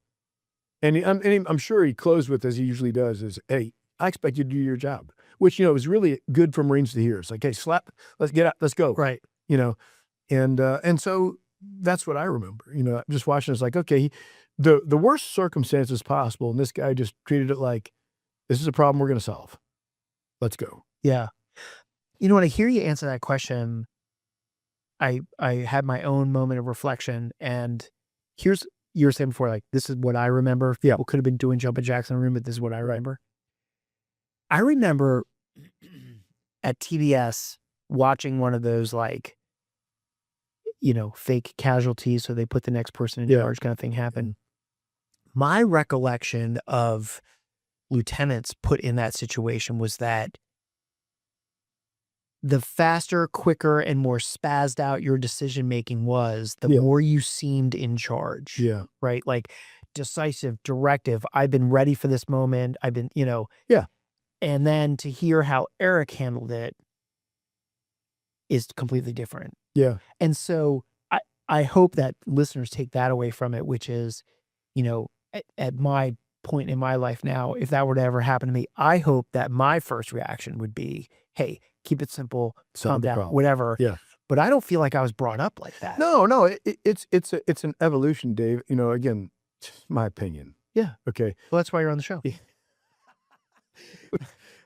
And I'm sure he closed with, as he usually does, is, hey, I expect you to do your job, which, is really good for Marines to hear. It's like, hey, let's get out, let's go. Right. And so that's what I remember, just watching. It's like, okay, the worst circumstances possible. And this guy just treated it like, this is a problem we're going to solve. Let's go. Yeah. When I hear you answer that question, I had my own moment of reflection, and you were saying before, like, this is what I remember. Yeah. What could have been doing jumping jacks in a room, but this is what I remember. I remember at TBS watching one of those, like, fake casualties, so they put the next person in charge kind of thing happen. My recollection of lieutenants put in that situation was that the faster, quicker, and more spazzed out your decision-making was, the more you seemed in charge. Yeah. Right? Like, decisive, directive. I've been ready for this moment. I've been, Yeah. And then to hear how Eric handled it is completely different. Yeah. And so I hope that listeners take that away from it, which is, at my point in my life now, if that were to ever happen to me, I hope that my first reaction would be, hey, keep it simple, calm down, whatever. Yeah. But I don't feel like I was brought up like that. No, it's an evolution, Dave. Again, my opinion. Yeah. Okay. Well, that's why you're on the show. Yeah.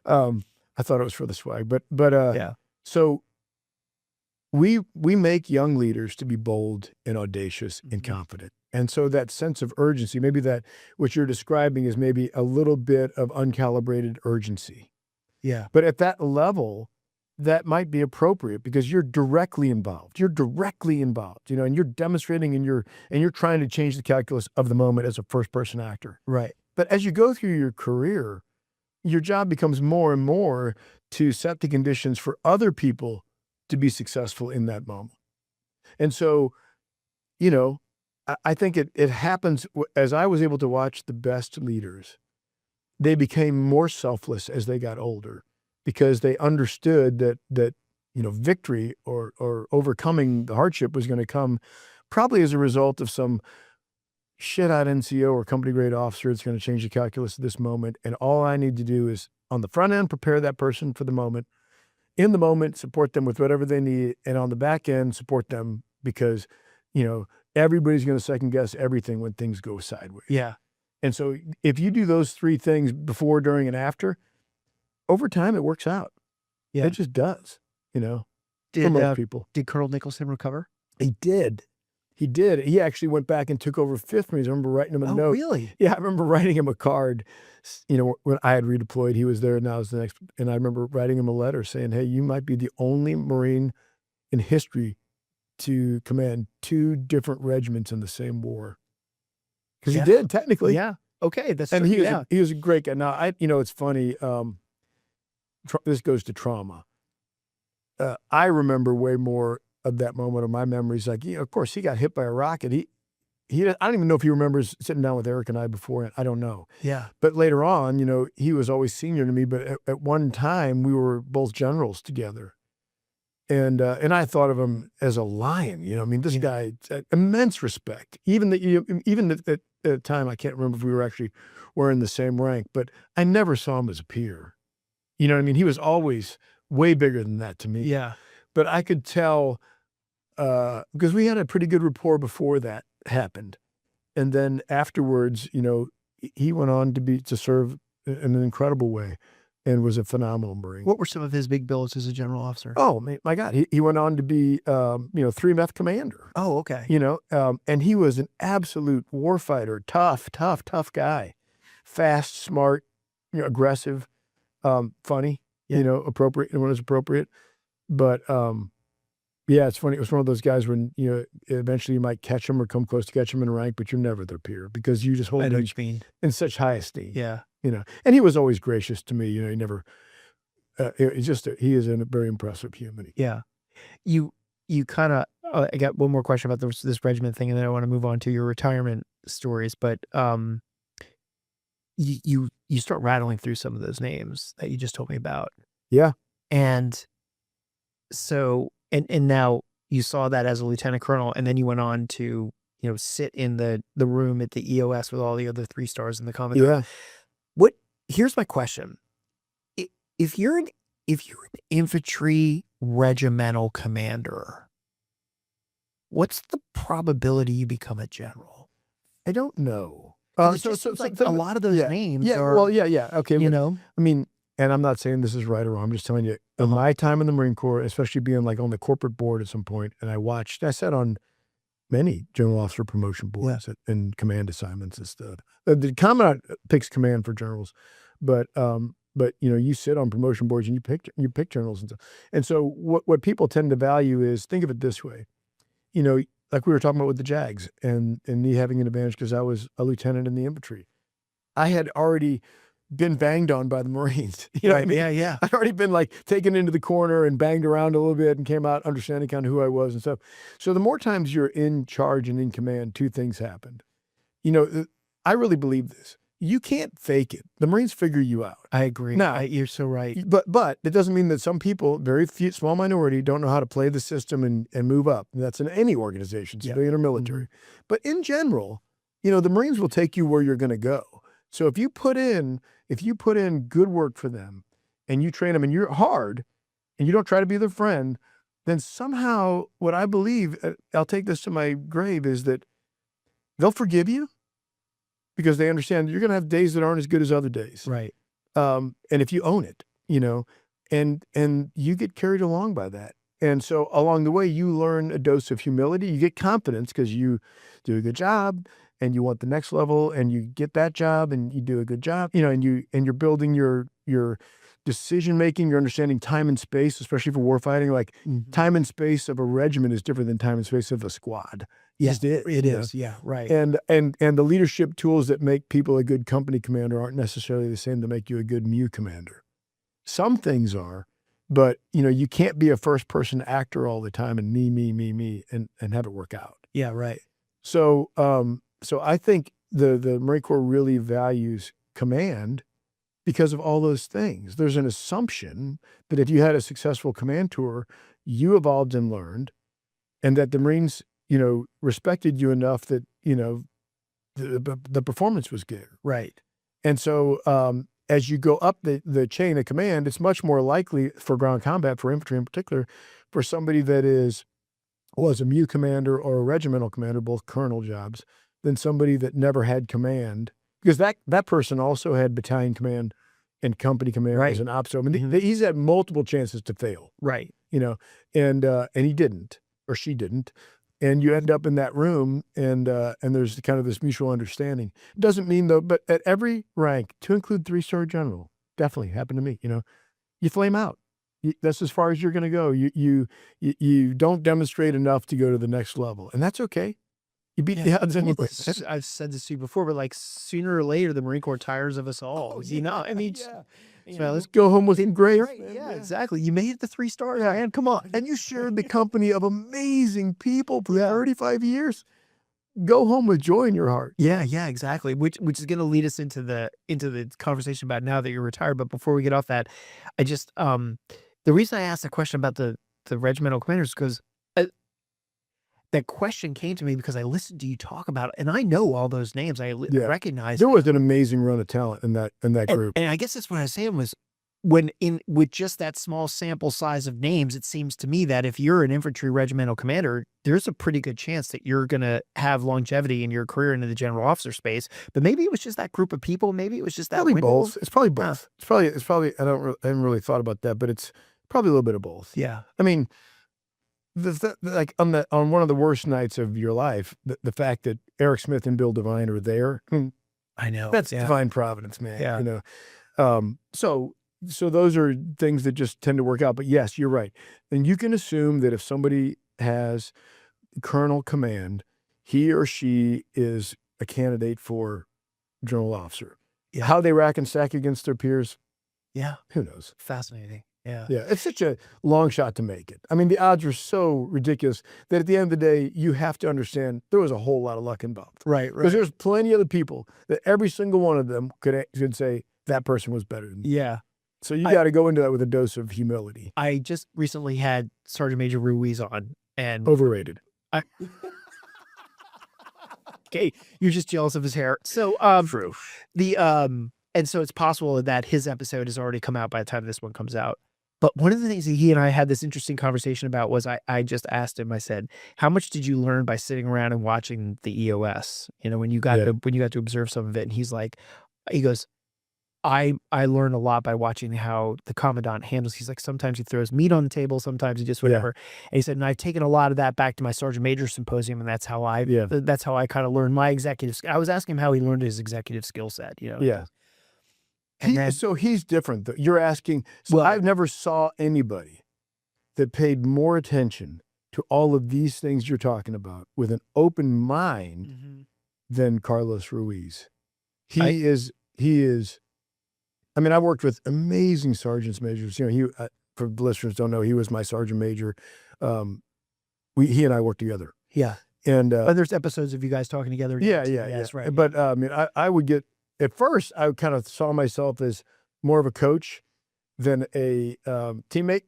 I thought it was for the swag, but yeah. So we make young leaders to be bold and audacious and confident. And so that sense of urgency, maybe that what you're describing is maybe a little bit of uncalibrated urgency. Yeah. But at that level, that might be appropriate because you're directly involved. You're directly involved, and you're demonstrating and you're trying to change the calculus of the moment as a first person actor. Right. But as you go through your career, your job becomes more and more to set the conditions for other people to be successful in that moment. And so, I think it happens as I was able to watch the best leaders. They became more selfless as they got older because they understood that victory or overcoming the hardship was going to come probably as a result of some shit-out NCO or company grade officer that's going to change the calculus at this moment. And all I need to do is, on the front end, prepare that person for the moment. In the moment, support them with whatever they need. And on the back end, support them because, everybody's going to second guess everything when things go sideways. Yeah. And so if you do those three things before, during, and after, over time, it works out. Yeah. It just does, for most people. Did Colonel Nicholson recover? He did. He did. He actually went back and took over 5th Marines. I remember writing him a note. Oh, really? Yeah, I remember writing him a card. When I had redeployed, he was there, and I was the next. And I remember writing him a letter saying, hey, you might be the only Marine in history to command 2 different regiments in the same war. Because he did, technically. Yeah. Okay. That's and true. he was a great guy. Now, it's funny. This goes to trauma. I remember way more of that moment of my memories. Like, of course, he got hit by a rocket. I don't even know if he remembers sitting down with Eric and I before. I don't know. Yeah. But later on, he was always senior to me. But at one time, we were both generals together. And I thought of him as a lion. This guy, immense respect. Even at the time, I can't remember if we were actually wearing the same rank, but I never saw him as a peer. He was always way bigger than that to me. Yeah. But I could tell, because we had a pretty good rapport before that happened. And then afterwards, he went on to serve in an incredible way. and was a phenomenal Marine. What were some of his big bills as a general officer? Oh, my God. He went on to be, 3 Meth commander, Oh, okay. and he was an absolute warfighter, tough guy, fast, smart, aggressive, funny, Yeah. appropriate when it's appropriate. But, yeah, it's funny. It was one of those guys when, eventually you might catch him or come close to catch him in rank, but you're never their peer because you just I hold know him what you mean. in such high esteem. Yeah. And he was always gracious to me. He never, he is a very impressive human. Yeah. You kind of, I got one more question about this regiment thing, and then I want to move on to your retirement stories. But you start rattling through some of those names that you just told me about. Yeah. And so, and now you saw that as a lieutenant colonel, and then you went on to, sit in the room at the EOS with all the other 3 stars in the commandant. Yeah. Here's my question. If you're an infantry regimental commander, what's the probability you become a general? I don't know. It just seems like a lot of those names are, okay. I mean, and I'm not saying this is right or wrong. I'm just telling you, in my time in the Marine Corps, especially being like on the corporate board at some point, and I sat on many general officer promotion boards and command assignments and stuff. The commandant picks command for generals, but you sit on promotion boards and you pick generals and stuff. And so what people tend to value is, think of it this way, like we were talking about with the JAGs and me having an advantage because I was a lieutenant in the infantry. I had already been banged on by the Marines. You know what I mean? Yeah. I'd already been like taken into the corner and banged around a little bit and came out understanding kind of who I was and stuff. So the more times you're in charge and in command, 2 things happened. I really believe this. You can't fake it. The Marines figure you out. I agree. Now, You're so right. But it doesn't mean that some people, very few, small minority, don't know how to play the system and move up. That's in any organization, civilian or military. Mm-hmm. But in general, the Marines will take you where you're going to go. So if you put in good work for them and you train them and you're hard and you don't try to be their friend, then somehow what I believe, I'll take this to my grave, is that they'll forgive you because they understand you're going to have days that aren't as good as other days. Right. And if you own it, and you get carried along by that. And so along the way, you learn a dose of humility. You get confidence because you do a good job and you want the next level and you get that job and you do a good job, and you're building your decision-making, you're understanding time and space, especially for warfighting. Like time and space of a regiment is different than time and space of a squad. Yeah, it is. Yeah, right. And the leadership tools that make people a good company commander aren't necessarily the same that make you a good MU commander. Some things are, but you can't be a first-person actor all the time and me, and have it work out. Yeah, right. So I think the Marine Corps really values command because of all those things. There's an assumption that if you had a successful command tour, you evolved and learned, and that the Marines, respected you enough that, the performance was good. Right. And so as you go up the chain of command, it's much more likely for ground combat, for infantry in particular, for somebody that was a MU commander or a regimental commander, both colonel jobs, than somebody that never had command. Because that person also had battalion command and company command as an ops. I mean, he's had multiple chances to fail. Right. And he didn't, or she didn't. And you end up in that room and there's kind of this mutual understanding. It doesn't mean though, but at every rank, to include 3-star general, definitely happened to me, you flame out. That's as far as you're going to go. You don't demonstrate enough to go to the next level. And that's okay. You beat the odds anyway. I've said this to you before, but like sooner or later, the Marine Corps tires of us all. I mean, let's go home with grace. Right, yeah, exactly. You made it to 3 stars, man. Come on. And you shared the company of amazing people for 35 years. Go home with joy in your heart. Yeah, exactly. Which is going to lead us into the conversation about now that you're retired. But before we get off that, I just the reason I asked the question about the regimental commanders is because that question came to me because I listened to you talk about it, and I know all those names. I recognize. There was an amazing run of talent in that group. And I guess that's what I was saying was, with just that small sample size of names, it seems to me that if you're an infantry regimental commander, there's a pretty good chance that you're going to have longevity in your career into the general officer space. But maybe it was just that group of people. Maybe it was just that Probably window. both. It's probably both. It's probably. I haven't really thought about that, but it's probably a little bit of both. Yeah. I mean, like on one of the worst nights of your life, the fact that Eric Smith and Bill Devine are there. I know That's divine providence, man. Yeah. You know, so those are things that just tend to work out. But yes, you're right. And you can assume that if somebody has colonel command, he or she is a candidate for general officer. Yeah. How they rack and stack against their peers, yeah, who knows? Fascinating. Yeah. Yeah, it's such a long shot to make it. I mean, the odds are so ridiculous that at the end of the day, you have to understand there was a whole lot of luck involved. Right. Because there's plenty of the people that every single one of them could say that person was better than me. Yeah. So you got to go into that with a dose of humility. I just recently had Sergeant Major Ruiz on, and Overrated. Okay, you're just jealous of his hair. So True. And so it's possible that his episode has already come out by the time this one comes out. But one of the things that he and I had this interesting conversation about was I just asked him, I said, how much did you learn by sitting around and watching the EOS? You know, when you got to observe some of it. And he goes, I learned a lot by watching how the commandant handles. He's like, sometimes he throws meat on the table, sometimes he just whatever. And he said, and I've taken a lot of that back to my sergeant major symposium, and that's how I kind of learned my executive. I was asking him how he learned his executive skill set. You know. Yeah. So he's different. Though. You're asking. So Well, I've never saw anybody that paid more attention to all of these things you're talking about with an open mind than Carlos Ruiz. He is. I mean, I worked with amazing sergeants majors. You know, for listeners don't know, he was my sergeant major. He and I worked together. Yeah. And there's episodes of you guys talking together. Yeah. That's right. But I mean, I would get, at first, I kind of saw myself as more of a coach than a teammate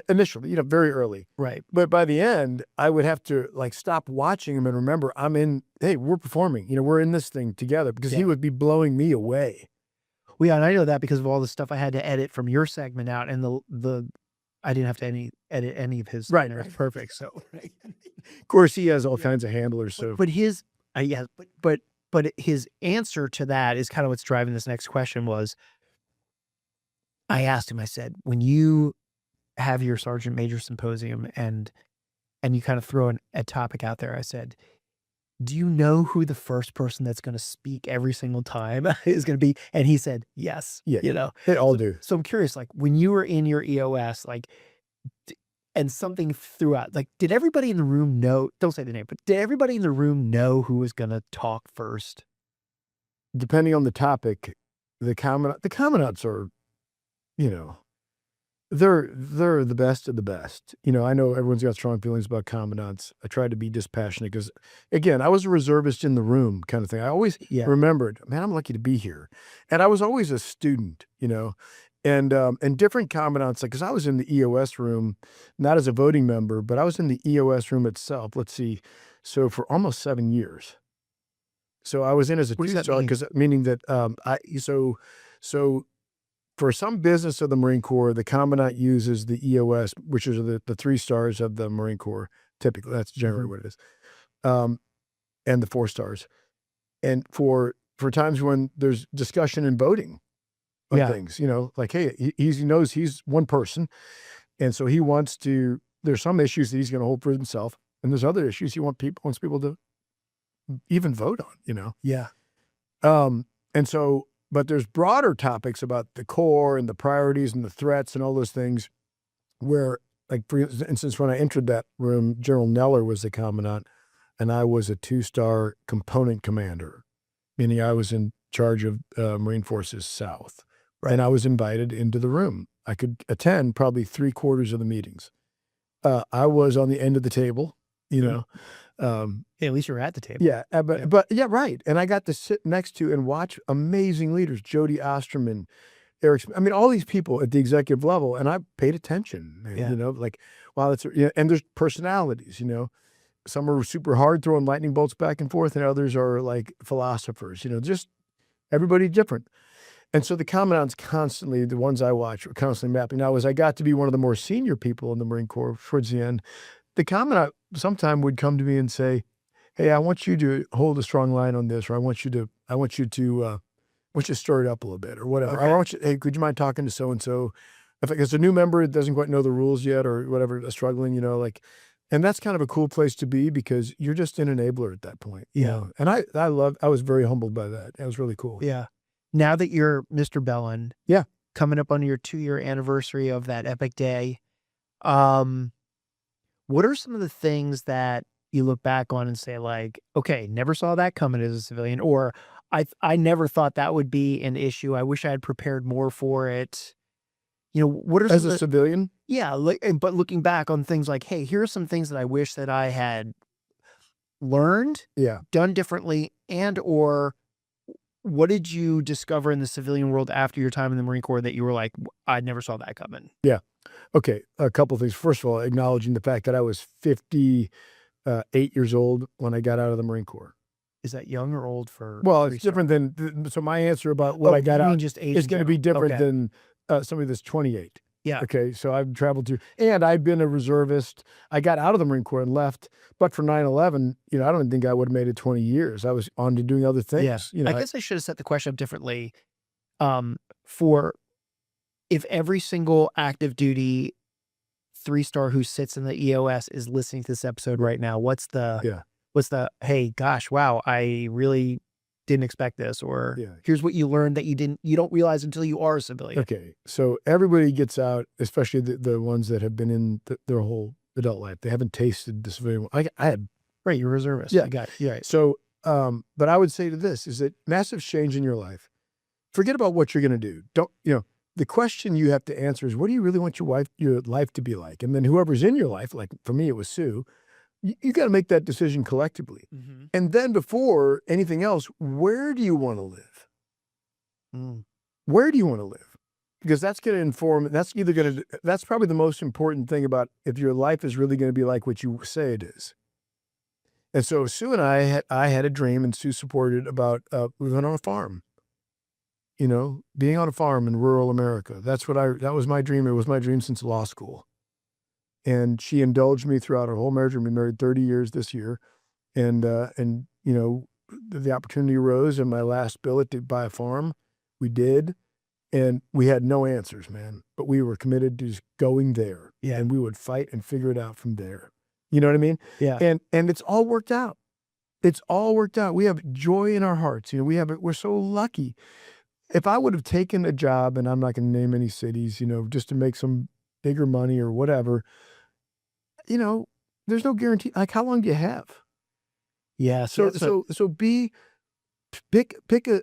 initially, you know, very early. Right. But by the end, I would have to like stop watching him and remember hey, we're performing, you know, we're in this thing together, because he would be blowing me away. Well, yeah, and I know that because of all the stuff I had to edit from your segment out, and I didn't have to edit any of his. Right. Perfect. So, of course, he has all kinds of handlers. So, but his, but his answer to that is kind of what's driving this next question. Was I asked him? I said, when you have your sergeant major symposium and you kind of throw a topic out there, I said, do you know who the first person that's going to speak every single time is going to be? And he said, yes. Yeah, you know, they all do. So I'm curious, like when you were in your EOS, like, and something throughout, like, did everybody in the room know, don't say the name, but did everybody in the room know who was going to talk first? Depending on the topic, the commandants are, you know, they're the best of the best. You know, I know everyone's got strong feelings about commandants. I try to be dispassionate because, again, I was a reservist in the room kind of thing. I always remembered, man, I'm lucky to be here. And I was always a student, you know, and different commandants, like, because I was in the EOS room, not as a voting member, but I was in the EOS room itself. Let's see. So for almost 7 years. So I was in as a two-star, because meaning that so for some business of the Marine Corps, the commandant uses the EOS, which is the 3 stars of the Marine Corps. Typically, that's generally what it is, and the 4 stars. And for times when there's discussion and voting on things, you know, like, hey, he knows he's one person, and so he wants to. There's some issues that he's going to hold for himself, and there's other issues he wants people to even vote on. You know. Yeah. And so. But there's broader topics about the Corps and the priorities and the threats and all those things where, like, for instance, when I entered that room, General Neller was the commandant, and I was a 2-star component commander, meaning I was in charge of Marine Forces South. Right. And I was invited into the room. I could attend probably 3/4 of the meetings. I was on the end of the table, you know. At least you're at the table. Yeah, but right. And I got to sit next to and watch amazing leaders, Jody Osterman, Eric. I mean, all these people at the executive level, and I paid attention. You know, like, wow, and there's personalities. You know, some are super hard, throwing lightning bolts back and forth, and others are like philosophers. You know, just everybody different. And so the commandants constantly, the ones I watch, were constantly mapping. Now, as I got to be one of the more senior people in the Marine Corps towards the end, the commandant sometime would come to me and say, "Hey, I want you to hold a strong line on this, or I want you to stir it up a little bit, or whatever. Okay. I want you, hey, could you mind talking to so-and-so? If it's a new member that doesn't quite know the rules yet or whatever, struggling, like, and that's kind of a cool place to be because you're just an enabler at that point. Yeah. And I was very humbled by that. It was really cool. Yeah. Now that you're Mr. Bellon, Yeah. coming up on your 2-year anniversary of that epic day, what are some of the things that you look back on and say, like, okay, never saw that coming as a civilian, or I never thought that would be an issue. I wish I had prepared more for it. What are As some a of the, civilian, yeah, but looking back on things like, hey, here are some things that I wish that I had learned, yeah. done differently, and or what did you discover in the civilian world after your time in the Marine Corps that you were like, I never saw that coming? Okay, a couple of things. First of all, acknowledging the fact that I was 58 years old when I got out of the Marine Corps. Is that young or old for? Well, it's three-star? different than, so my answer about what I got You mean out just age is in going to be general? different Okay. than somebody that's 28. Yeah. Okay, so I've traveled to, and I've been a reservist. I got out of the Marine Corps and left, but for 9/11, I don't think I would have made it 20 years. I was on to doing other things. I guess I should have set the question up differently. For if every single active duty 3-star who sits in the EOS is listening to this episode right now, what's the, hey, gosh, wow, I really didn't expect this, or Yeah. here's what you learned that you don't realize until you are a civilian. Okay, so everybody gets out, especially the ones that have been in their whole adult life. They haven't tasted the civilian. I had. Right, you're a reservist. Yeah. I got it. You're right. So, but I would say to this is that massive change in your life. Forget about what you're going to do. Don't, the question you have to answer is, what do you really want your life to be like? And then whoever's in your life, like for me, it was Sue, you got to make that decision collectively. Mm-hmm. And then before anything else, where do you want to live? Where do you want to live? Because that's going to inform, that's probably the most important thing about if your life is really going to be like what you say it is. And so Sue and I had a dream, and Sue supported about living on a farm. Being on a farm in rural America. That was my dream. It was my dream since law school. And she indulged me throughout our whole marriage. We've been married 30 years this year. And the opportunity arose in my last billet to buy a farm. We did. And we had no answers, man. But we were committed to just going there. Yeah. And we would fight and figure it out from there. You know what I mean? Yeah. And it's all worked out. It's all worked out. We have joy in our hearts. We're so lucky. If I would have taken a job, and I'm not going to name any cities, just to make some bigger money or whatever, there's no guarantee. Like, how long do you have? Yeah. So pick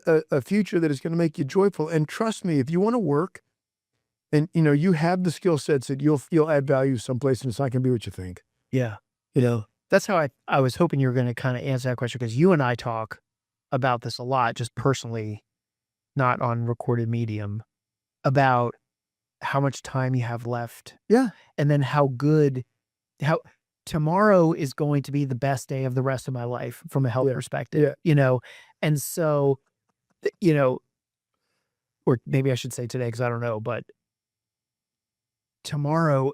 a future that is going to make you joyful. And trust me, if you want to work and, you have the skill sets that you'll add value someplace, and it's not going to be what you think. Yeah. That's how I was hoping you were going to kind of answer that question, because you and I talk about this a lot, just personally, not on recorded medium, about how much time you have left. Yeah. And then how tomorrow is going to be the best day of the rest of my life from a health perspective, And so, or maybe I should say today, because I don't know, but tomorrow,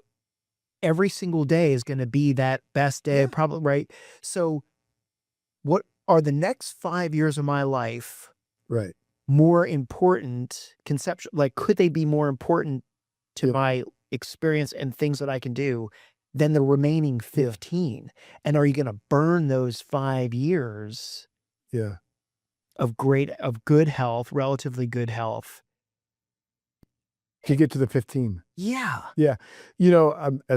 every single day is going to be that best day, probably, right? So what are the next 5 years of my life? Right. More important conceptual, like, could they be more important to my experience and things that I can do than the remaining 15? And are you going to burn those 5 years of good health, relatively good health, to get to the 15? Yeah.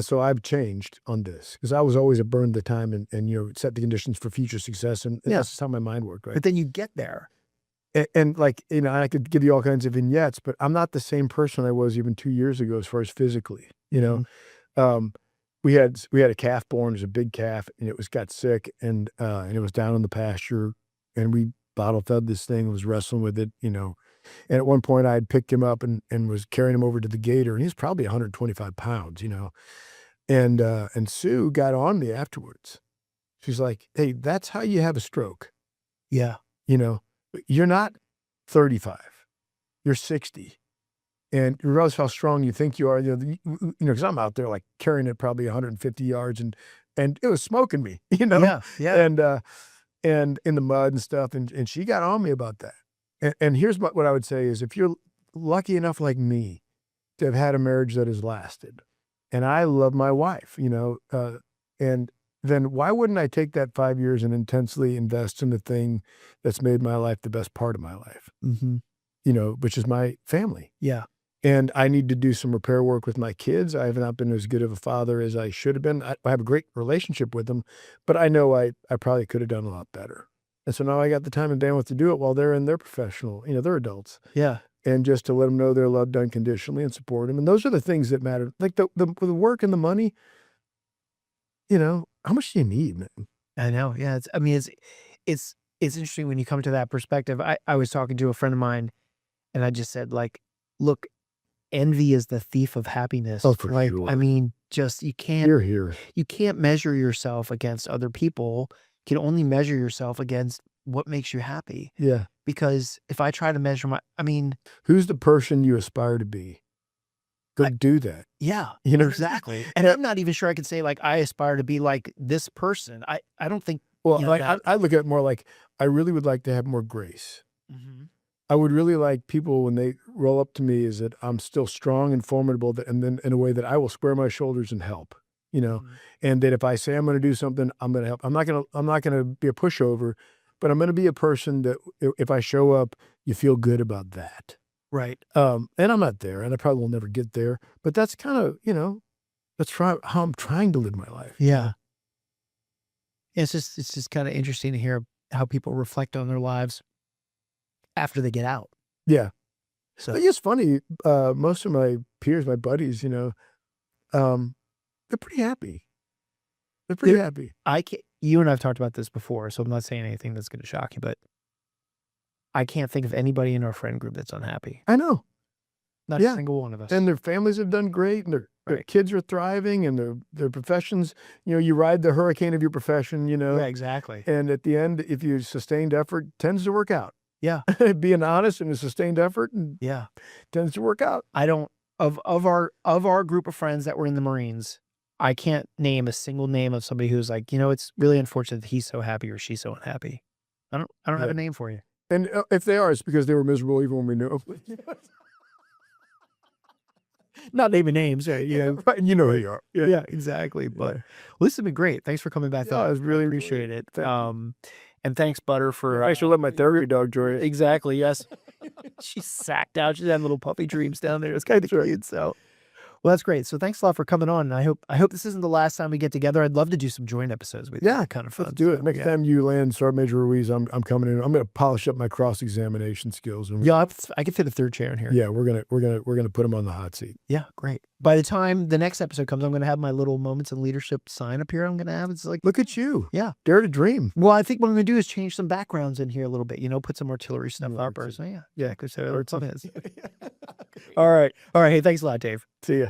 So I've changed on this, because I was always a burn the time and set the conditions for future success. And that's just how my mind worked, right? But then you get there. And I could give you all kinds of vignettes, but I'm not the same person I was even 2 years ago as far as physically. We had a calf born. It was a big calf, and it got sick, and it was down in the pasture, and we bottle fed this thing, was wrestling with it, And at one point I had picked him up and was carrying him over to the gator, and he was probably 125 pounds, And Sue got on me afterwards. She's like, "Hey, that's how you have a stroke. Yeah. You're not 35. you're 60. And you realize how strong you think you are, because I'm out there like carrying it probably 150 yards and it was smoking me, Yeah. and in the mud and stuff. And she got on me about that. And here's what I would say is, if you're lucky enough like me to have had a marriage that has lasted, and I love my wife, and then why wouldn't I take that 5 years and intensely invest in the thing that's made my life the best part of my life, which is my family. Yeah. And I need to do some repair work with my kids. I have not been as good of a father as I should have been. I have a great relationship with them, but I know I probably could have done a lot better. And so now I got the time and bandwidth to do it while they're in their professional, they're adults. Yeah. And just to let them know they're loved unconditionally and support them. And those are the things that matter. Like the work and the money, how much do you need, man? I know. Yeah. It's interesting when you come to that perspective. I was talking to a friend of mine and I just said, like, look, envy is the thief of happiness. Oh, for sure. I mean, just you can't measure yourself against other people. You can only measure yourself against what makes you happy. Yeah. Because if I try to measure who's the person you aspire to be? Go do that. Yeah, exactly. And I'm not even sure I could say like I aspire to be like this person. I don't think. Well, I look at it more like I really would like to have more grace. I would really like people when they roll up to me is that I'm still strong and formidable, and then in a way that I will square my shoulders and help, and that if I say I'm going to do something, I'm going to help. I'm not going to be a pushover, but I'm going to be a person that if I show up, you feel good about that. Right. And I'm not there, and I probably will never get there, but that's kind of, that's how I'm trying to live my life. Yeah. It's just kind of interesting to hear how people reflect on their lives after they get out. Yeah. So but it's funny. Most of my peers, my buddies, they're pretty happy. They're pretty happy. You and I've talked about this before, so I'm not saying anything that's going to shock you, but I can't think of anybody in our friend group that's unhappy. I know. Not a single one of us. And their families have done great, and their kids are thriving, and their professions, you ride the hurricane of your profession, Yeah, exactly. And at the end, if you sustained effort, tends to work out. Yeah. Being honest and a sustained effort tends to work out. I don't, of our group of friends that were in the Marines, I can't name a single name of somebody who's like, it's really unfortunate that he's so happy or she's so unhappy. I don't have a name for you. And if they are, it's because they were miserable even when we knew them. Not naming names, right? But you know who you are. Yeah, exactly. But well, this has been great. Thanks for coming back. I really appreciate it. And thanks, Butter, for I should let my therapy dog join it. Exactly. Yes, she's sacked out. She's had little puppy dreams down there. It's kind of cute. So, well, that's great. So thanks a lot for coming on. And I hope this isn't the last time we get together. I'd love to do some joint episodes with you. Yeah, kind of fun. Let's do it. Next time you land Sergeant Major Ruiz, I'm coming in. I'm going to polish up my cross-examination skills. And I can fit a third chair in here. Yeah, we're gonna put him on the hot seat. Yeah, great. By the time the next episode comes, I'm going to have my little Moments in Leadership sign up here. I'm going to have it's like, look at you. Yeah, dare to dream. Well, I think what I'm going to do is change some backgrounds in here a little bit. Put some artillery stuff up. So yeah, because that's what it is. All right. Hey, thanks a lot, Dave. See ya.